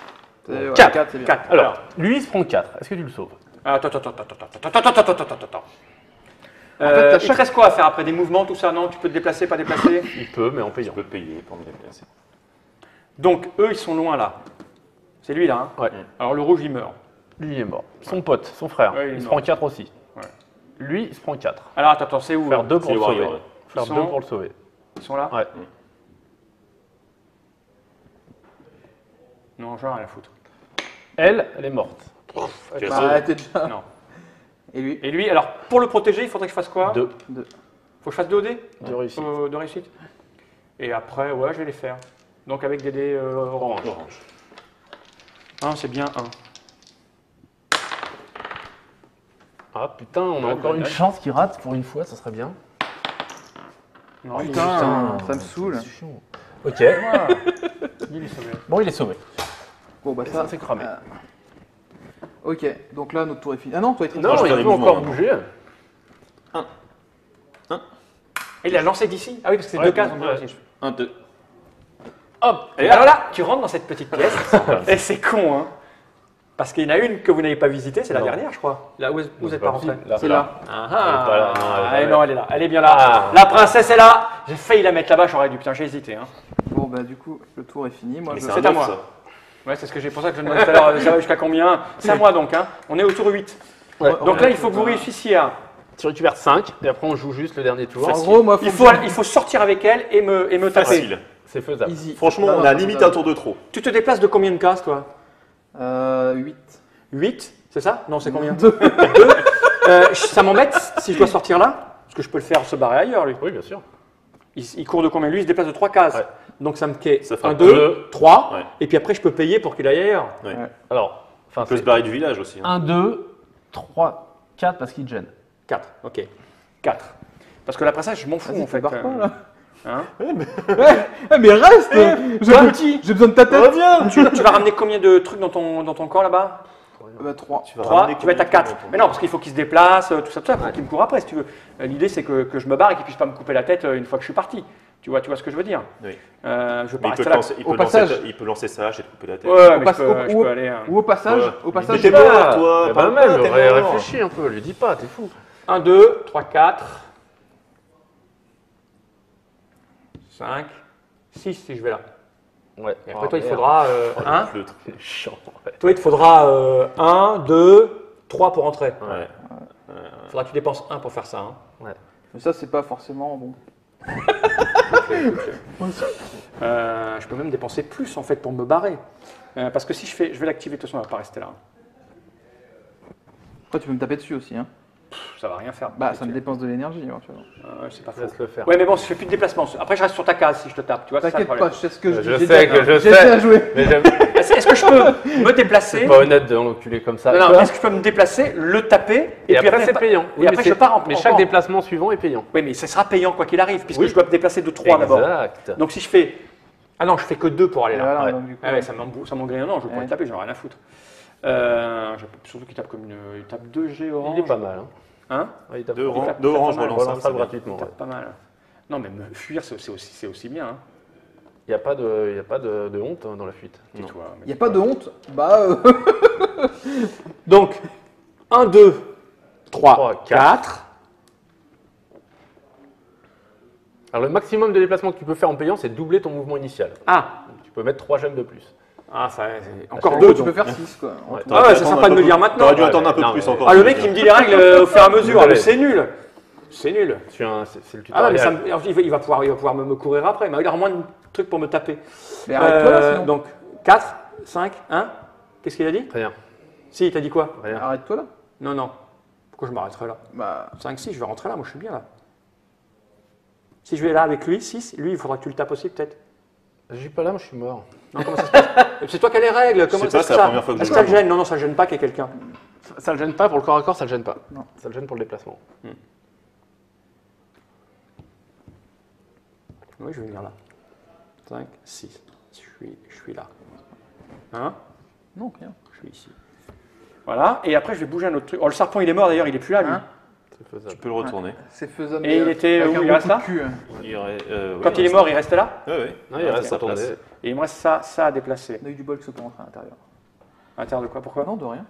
Ouais, 4. 4, c'est bien. 4. Alors, lui, il se prend 4. Est-ce que tu le sauves? Attends. En fait, à il chaque- te reste quoi à faire après? Des mouvements, tout ça? Non, tu peux te déplacer, pas déplacer? Il peut, mais en Je payant. peux payer pour me déplacer. Donc eux, ils sont loin là. C'est lui là. Hein. Ouais. Alors le rouge, il meurt. Lui, il est mort. Son pote, son frère, Ouais, il est il se mort. prend 4 aussi. Ouais. Lui, il se prend 4. Alors attends, c'est où? Faire eux 2 pour C'est le les sauver. warriors, ouais. Faire Ils 2 sont- pour le sauver. Ils sont là? Ouais. Non, j'en ai rien à foutre. Elle est morte. Tu as Bah, sauvé. t'es déjà. Non. Et lui Et lui, alors pour le protéger, il faudrait que je fasse quoi? 2 Faut que je fasse 2 dés de réussite. de réussite. Et après, ouais, je vais les faire. Donc avec des dés orange. Orange. C'est bien 1. Ah putain, on a encore une chance qu'il rate pour une fois, ça serait bien. Non, Putain, ça me saoule. C'est chiant. Ok. il est sauvé. Bon, il est sauvé. Bon, bah Ça, c'est cramé. Ok, donc là, notre tour est fini. Ah non, toi, il te reste Non, je il fais peut des mouvements, encore moi. bouger. Et il a lancé d'ici. Ah oui, parce que c'est Ouais, deux cases. ouais. 1, 2. Hop. Et alors là, tu rentres dans cette petite pièce. Et c'est con, hein. Parce qu'il y en a une que vous n'avez pas visitée, c'est la Non. dernière, je crois. Là, où vous n'êtes pas rentré. C'est là. Ah Elle est pas là, non, elle est pas non, elle est là. Elle est bien là. Ah. La princesse est là. J'ai failli la mettre là-bas, j'aurais dû. Putain, j'ai hésité. Hein. Bon, bah, du coup, le tour est fini. Moi, Mais je... c'est C'est un à 9, moi. ça. Ouais, c'est ce que j'ai pour ça que je demandais tout à l'heure. Ça va jusqu'à combien? C'est à moi donc. Hein. On est au tour 8. Ouais. Donc là, il faut que vous réussissiez à. Tu récupères 5 et après on joue juste le dernier tour. En gros, moi, Il faut sortir avec elle et me taper. Facile. C'est faisable. Easy. Franchement, Non, on non, a c'est limite ça. un tour de trop. Tu te déplaces de combien de cases, toi? 8. 8, c'est ça? Non, c'est combien? 2. Ça m'embête si je dois sortir là, parce que je peux le faire se barrer ailleurs, lui. Oui, bien sûr. Il court de combien? Lui, il se déplace de 3 cases. Ouais. Donc ça me fait Ça fera 1, 2, 3, Ouais. et puis après, je peux payer pour qu'il aille ailleurs. Ouais. Alors, On peut se barrer du village aussi. hein. 1, 2, 3, 4 parce qu'il gêne. 4, ok. 4. Parce que la princesse, je m'en fous, Vas-y, en fait. barre pas, là. Hein? Mais reste J'ai besoin de ta tête. Reviens. Tu vas ramener combien de trucs dans ton camp là-bas? Bah, 3. vas 3, ramener tu vas être à combien 4. dans ton- Mais non, parce qu'il faut qu'il se déplace, tout ça, il faut qu'il me court après si tu veux. L'idée, c'est que je me barre et qu'il puisse pas me couper la tête une fois que je suis parti. Tu vois ce que je veux dire? Oui. Je veux Mais pas il peut, rester là. lancer, Au passage. il peut lancer sa hache et te couper la tête. Ouais, mais passe- je peux aller. Ou au passage, Ouais. au passage, Mais t'es mort, toi. Bah parle même, pas, t'es mort. réfléchis un peu, lui dis pas, t'es fou. 1, 2, 3, 4, 5, 6 si je vais là. Ouais. Et après, toi, il faudra 1. Le truc. C'est chiant. Ouais. Toi, il te faudra 1, 2, 3 pour rentrer. Ouais. Il faudra que tu dépenses 1 pour faire ça. Hein. Mais ça, c'est pas forcément bon. Je peux même dépenser plus en fait pour me barrer. Parce que si je vais l'activer, de toute façon, elle va pas rester là. Après, tu peux me taper dessus aussi. Hein. Ça va rien faire. Bah, ça me dépense de l'énergie, éventuellement. C'est pas faux. Laisse le faire. Ouais, mais bon, si je fais plus de déplacement. Après, je reste sur ta case si je te tape. Tu vois, c'est ça le T'inquiète pas, problème. je sais ce que je dis. Je j'ai sais déjà- que je J'ai déjà sais. joué. Mais j'aime Est-ce que je peux me déplacer? pas honnête de l'enculer comme ça. Non, Tu vois est-ce que je peux me déplacer, le taper Et après, c'est payant. Et après, je pars en Mais chaque déplacement suivant est payant. Oui, mais ça sera payant quoi qu'il arrive, puisque Oui. je dois me déplacer de 3 d'abord. Exact. Donc si je fais. Ah non, je fais que 2 pour aller Et là. voilà, Ouais. donc, du coup, Ah ouais, ça m'engraine. Non, je vais pas Ouais. le taper, j'en ai rien à foutre. Surtout qu'il tape comme une. Il tape 2G orange. Il est pas mal. Hein. Hein? Ouais, il tape Deux pas mal. orange, deux orange, pas mal, relance Relance un, ça c'est bien. gratuitement. Il tape pas mal. Non, mais me fuir, c'est aussi bien. Hein. Il n'y a pas de honte hein, dans la fuite. Non. Tais-toi, mais Il n'y a pas de honte. Bah, Donc, 1, 2, 3, Trois, 4. Alors le maximum de déplacement que tu peux faire en payant, c'est doubler ton mouvement initial. Ah, Donc, tu peux mettre 3 gemmes de plus. ça, c'est en encore gros, 2. tu peux faire 6, quoi. Ouais. Ah ouais, c'est sympa de me le dire maintenant. T'aurais dû attendre un peu Non, plus mais- encore. Ah, le mec, il me dit les règles au fur et à mesure. Ah, mais c'est nul. C'est nul. C'est le Ah non, mais tutoriel. il va pouvoir me courir après. Mais il aura moins de trucs pour me taper. Mais arrête-toi là, sinon. Donc, 4, 5, 1. Qu'est-ce qu'il a dit? Rien. Si, il t'a dit quoi? Rien. Arrête-toi là. Non, non. Pourquoi je m'arrêterai là? Bah, 5, 6, je vais rentrer là. Moi, je suis bien là. Si je vais là avec lui, 6, lui, il faudra que tu le tapes aussi, peut-être. Je suis pas là, moi je suis mort. Non, comment ça se passe? C'est toi qui as les règles. Comment sais pas, c'est la première fois que je Est-ce que ça joue. le gêne? Non, non, ça ne gêne pas qu'il y ait quelqu'un. Ça le gêne pas pour le corps à corps, ça le gêne pas. Non. Ça le gêne pour le déplacement. Oui, je vais venir là. 5, 6. Je suis là. Hein? non, rien. Je suis ici. Voilà. Et après, je vais bouger un autre truc. Oh, le serpent, il est mort d'ailleurs, il est plus là, lui. Hein? C'est faisable. Tu peux le retourner. C'est faisable. Et il était avec où? un Il gros reste coup de là cul, hein. Quand il est mort, il restait là? Oui, oui. Non, il reste sa à tourner. place. Et il me reste ça à déplacer. On a eu du bol que ce peut rentrer à l'intérieur. À l'intérieur de quoi? Pourquoi? Non, de rien.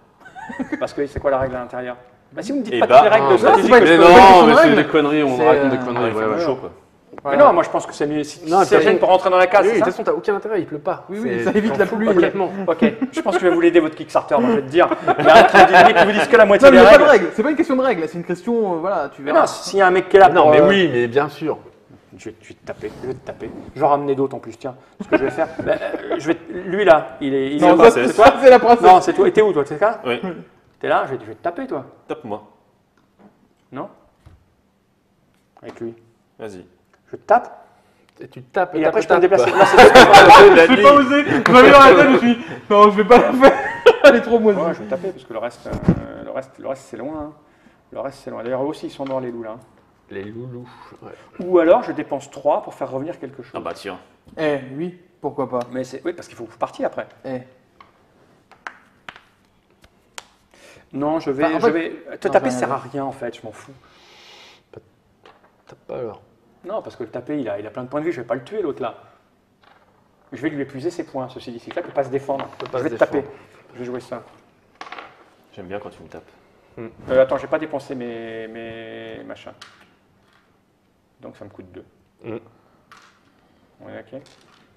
Parce que c'est quoi la règle à l'intérieur? Bah, si vous me dites Eh pas bah, toutes les règles de non, stratégie c'est pas que je une peux- question non, de mais c'est règles. des conneries, on C'est, raconte des Ah, conneries. il fait ouais, un peu ouais. chaud, quoi. Mais Voilà. non, moi je pense que c'est mieux. Si Non, ça t'as gêne raison. pour rentrer dans la case, Oui, de c'est toute ça? façon, t'as aucun intérêt, il pleut pas. Oui, oui, C'est- ça évite la t'en fous pluie. complètement. Ok, je pense que je vais vous l'aider votre Kickstarter, moi je vais te dire. Il y a un qui vous disent que la moitié Non, mais il des n'y a pas de règles. règle. C'est pas une question de règle. C'est une question, voilà, tu Mais verras. non, s'il y a un mec qui est là Non, pour, mais oui, mais bien sûr. Je vais te taper, je vais te taper. Je vais en ramener d'autres en plus, tiens. Ce que je vais faire, lui là, il est Non, toi, ça, c'est toi? c'est la princesse. Non, c'est toi. Et t'es où toi? T'es là? Oui. T'es là? Je vais te taper toi. Tape-moi. Non? Avec lui. Vas-y. Je te tape Et tu tapes. et tape, après je peux me tape. déplacer. Là, Je vais pas osé. Je m'avais dans la tête, je me suis dit, non, je vais pas la faire. Elle est trop moisie. Ouais, je vais taper parce que le reste c'est loin. Hein. Le reste, c'est loin. D'ailleurs, eux aussi, ils sont morts, les loups, là. Les loulous. Ouais. Ou alors, je dépense 3 pour faire revenir quelque chose. Ah bah tiens. Eh, oui, pourquoi pas. Mais c'est... Oui, parce qu'il faut que vous partiez après. Eh. Non, je vais... Enfin, en fait- Te Non, taper j'ai rien sert à à rien, en fait, je m'en fous. T'as pas alors. Non, parce que le taper, il a plein de points de vie, je vais pas le tuer, l'autre, là. Je vais lui épuiser ses points, ceci dit. C'est là qu'il ne peut pas se défendre. pas Je vais se te taper. défendre. Je vais jouer ça. J'aime bien quand tu me tapes. Attends, j'ai pas dépensé mes machins. Donc ça me coûte 2. On est ok?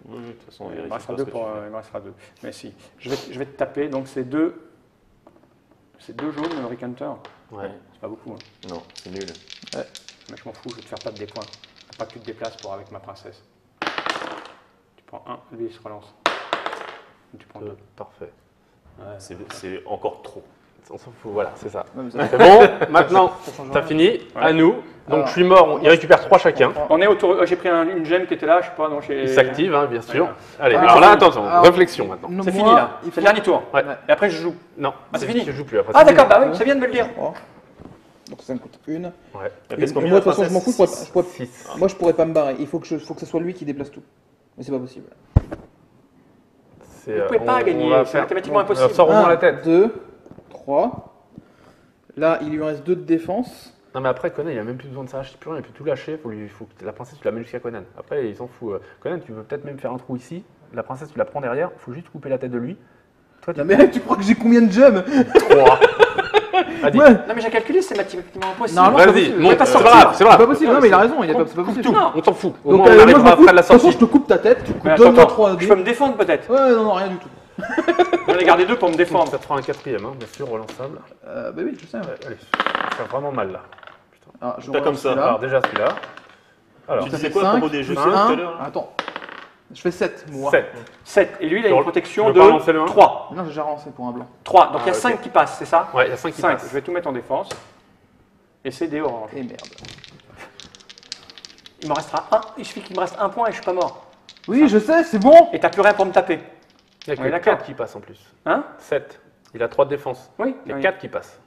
Oui, de toute façon, on Il me vérifie restera pas 2 ce que tu pour. fais. Il me restera 2. Mais si. Je vais te taper, donc c'est 2. C'est 2 jaunes, le Rick Hunter. Ouais. C'est pas beaucoup. Hein. Non, c'est nul. Mais je m'en fous, je vais te faire perdre des points. Faut pas que tu te déplaces pour avec ma princesse. Tu prends 1, lui il se relance. Tu prends 2. Parfait. C'est encore trop. On s'en fout, voilà, c'est ça. Ouais, mais ça- C'est bon, maintenant, change t'as rien. fini, à nous. Donc Alors, je suis mort, ils récupèrent 3 chacun. On est autour. J'ai pris une gemme qui était là, je sais pas. Donc Ils s'activent, hein, bien sûr. Ouais. Allez, Alors, alors là, attention, alors, réflexion maintenant. Non, C'est moi, fini là. il C'est faut- le dernier tour. Ouais. Et après je joue. Non, Ah, c'est fini. Je joue plus après. Ah c'est d'accord, fini. bah oui, c'est bien de me le dire. Oh. Donc ça me coûte une. Ouais. Qu'est-ce Et qu'on moi, met de toute façon, je m'en fous, je pourrais- 6. moi je pourrais pas me barrer. Il faut que ce soit lui qui déplace tout. Mais c'est pas possible. Vous Vous pouvez pas gagner, c'est mathématiquement impossible. Sors au moins la 1, tête. 2, 3. Là, il lui en reste 2 de défense. Non mais après Conan il a même plus besoin de s'arracher plus rien, il peut tout lâcher, faut que la princesse tu la mets jusqu'à Conan. Après il s'en fout. Conan tu veux peut-être même faire un trou ici, la princesse tu la prends derrière, faut juste couper la tête de lui. Toi tu Non mais tu crois que j'ai combien de gemmes 3. Vas-y. Ouais. Non mais j'ai calculé, c'est mathématiquement impossible. Non, Vas-y, possible. monte, pas c'est sortir. grave, c'est C'est grave. pas possible, non mais il a raison, c'est pas possible. tout. On t'en fout. Au Donc moins on moi, je arrivera m'en après fous. la De toute façon, sortie. je te coupe ta tête, tu Mais donnes-moi attends, 3 je peux me défendre peut-être. Ouais, non, rien du tout. J'en ai gardé 2 pour me défendre. Ça te fera un 4ème, hein, bien sûr, relançable. Bah oui, je sais. Ouais. Allez, ça fait vraiment mal là. Alors, je T'as relance comme ça. celui-là. Alors déjà celui-là. Alors, Tu Ça disais fait quoi à 5, propos des jeux plus tout à 1. l'heure? Attends. Je fais 7, moi. 7. 7. Et lui, il a Tu une re- protection tu veux pas relancer de le un 3. Non, j'ai déjà relancé pour un blanc. 3. Donc il y a Ah, 5 ok. qui passent, c'est ça? Ouais, il y a 5 qui 5. passent. Je vais tout mettre en défense. Et c'est des oranges. Et merde. Il me restera 1. Il suffit qu'il me reste 1 point et je suis pas mort. Oui, je sais, c'est bon. Et t'as plus rien pour me taper. Il n'y Ouais, a que d'accord. 4 qui passent en plus. Hein? 7. Il a 3 de défense. Oui. Il y a oui. 4 qui passent.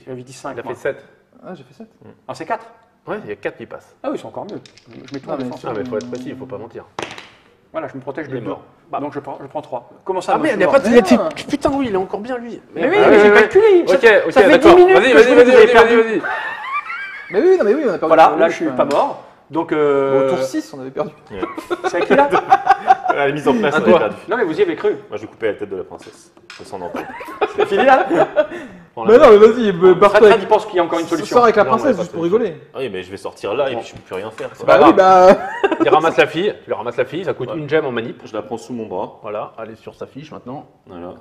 J'avais dit 5. Il a fait 7. Ah, j'ai fait 7. Ah, c'est 4. Ouais, il y a 4 qui passent. Ah oui, c'est encore mieux. Je mets tout Non, en mais défense. c'est- Ah mais il faut être précis, il faut pas mentir. Voilà, je me protège Il de est 2. mort. Donc je prends 3. Comment ça? Ah moi, merde, je il suis n'y a pas mort de mort. Putain oui, il est encore bien lui. Mais oui, Ah, mais j'ai ouais, calculé. Ok, ok, ça fait 10 d'accord. minutes Vas-y, que vas-y, je vous ai perdu. vas-y. Mais oui, non, mais oui, on a perdu. Voilà, le là jeu, je suis quand pas même. mort. Donc, Au tour 6, on avait perdu. c'est à qui là? À la mise en place, À on toi. avait perdu. Non mais vous y avez cru. Moi, je vais couper la tête de la princesse. Je s'en entend. C'est fini là? Mais non, mais vas-y, barre-toi. Fred, il pense qu'il y a encore une solution. Sors avec la Non, on princesse va juste pas pour solution. rigoler. Ah oui, mais je vais sortir là et puis je peux plus rien faire. quoi. pas Bah oui, grave. bah. Il ramasse la fille, tu lui ramasses la fille, ça coûte Ouais. une gemme en manip. Je la prends sous mon bras. Voilà, allez sur sa fiche maintenant. Voilà.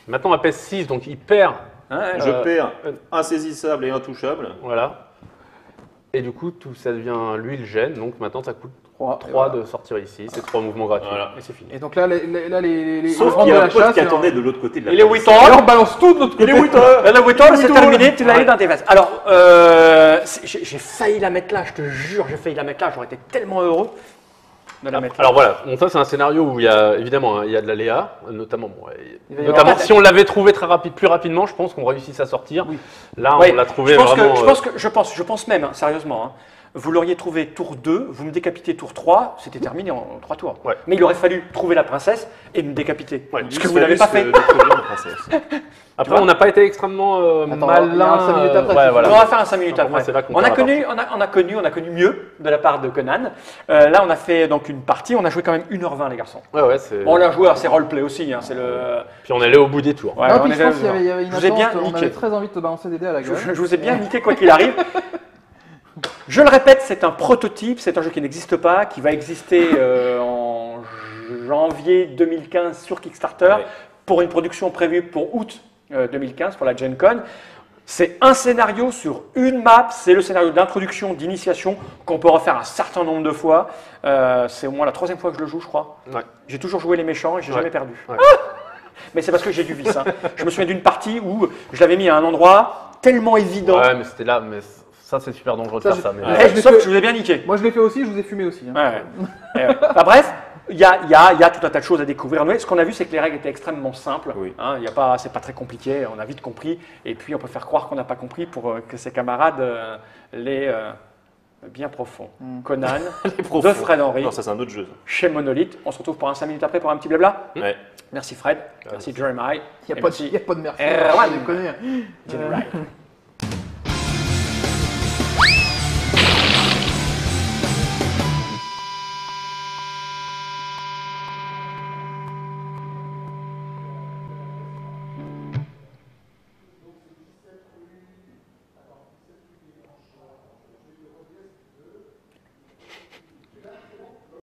Maintenant elle pèse 6, donc il perd. Hein, Je perds insaisissable et intouchable. Voilà. Et du coup, tout ça devient lui le gène, donc maintenant ça coûte 3. 3 de sortir ici, c'est 3 mouvements gratuits. Voilà. Et c'est fini. Et donc là, les Sauf grands qu'il y de a la un pote chasse. qui attendait de l'autre côté de la Il est place. 8 ans. Alors on balance tout de l'autre côté. Il est 8 heures. Le 8 ans, c'est Huit terminé, heures. tu l'as eu Ouais. dans tes vestes. Alors, j'ai failli la mettre là, je te jure, j'ai failli la mettre là, j'aurais été tellement heureux de la mettre là. Alors voilà, donc ça c'est un scénario où il y a évidemment hein, il y a de l'aléa, notamment, bon, Il va y notamment avoir- si on l'avait trouvé plus rapidement, je pense qu'on réussisse à sortir. Oui. Là, Ouais, on l'a trouvé je pense vraiment. que, je pense même, hein, sérieusement, hein, vous l'auriez trouvé tour 2, vous me décapitez tour 3, c'était terminé en 3 tours. Ouais. Mais il aurait fallu trouver la princesse et me décapiter. Ouais, Ce que vous n'avez pas fait. Après, on n'a pas été extrêmement Attends, malin. il y a un 5 minutes après, ouais, c'est voilà. On va faire un 5 minutes Pour moi, après. c'est là qu'on On a, perd la connu, on a connu mieux de la part de Conan. Là, on a fait donc une partie, on a joué quand même 1h20 les garçons. Ouais, c'est. On l'a joué, c'est roleplay aussi, hein, c'est le... Puis on est allé au bout des tours. Ouais, Non, on puis est je pense allé- qu'il y avait une Je vous ai bien attente, on niqué. avait très envie de te balancer des dés à la gueule. Je vous ai bien niqué quoi qu'il arrive. Je le répète, c'est un prototype, c'est un jeu qui n'existe pas, qui va exister en janvier 2015 sur Kickstarter Ouais. pour une production prévue pour août 2015 pour la Gen Con. C'est un scénario sur une map, c'est le scénario d'introduction, d'initiation qu'on peut refaire un certain nombre de fois. C'est au moins la 3e fois que je le joue, je crois. Ouais. J'ai toujours joué les méchants et j'ai Ouais. jamais perdu. Ouais. Mais c'est parce que j'ai du vice. Hein. Je me souviens d'une partie où je l'avais mis à un endroit tellement évident. Ouais, mais c'était là, mais ça c'est super dangereux de Ça, faire ça. Mais Eh, je l'ai sauf fait- que je vous ai bien niqué. Moi je l'ai fait aussi, je vous ai fumé aussi. hein. Ouais, ouais. Enfin, bref, il y a tout un tas de choses à découvrir. Mais ce qu'on a vu, c'est que les règles étaient extrêmement simples. Oui. Hein, c'est pas très compliqué, on a vite compris. Et puis, on peut faire croire qu'on n'a pas compris pour que ses camarades les bien profonds. Conan, de Fred Henry, Non, ça c'est un autre jeu. chez Monolith. On se retrouve pour 5 minutes après pour un petit blabla. Ouais. Merci Fred, merci Jeremiah. Il n'y a, et pas merci de merci. Erwan. On déconne. Jeremiah.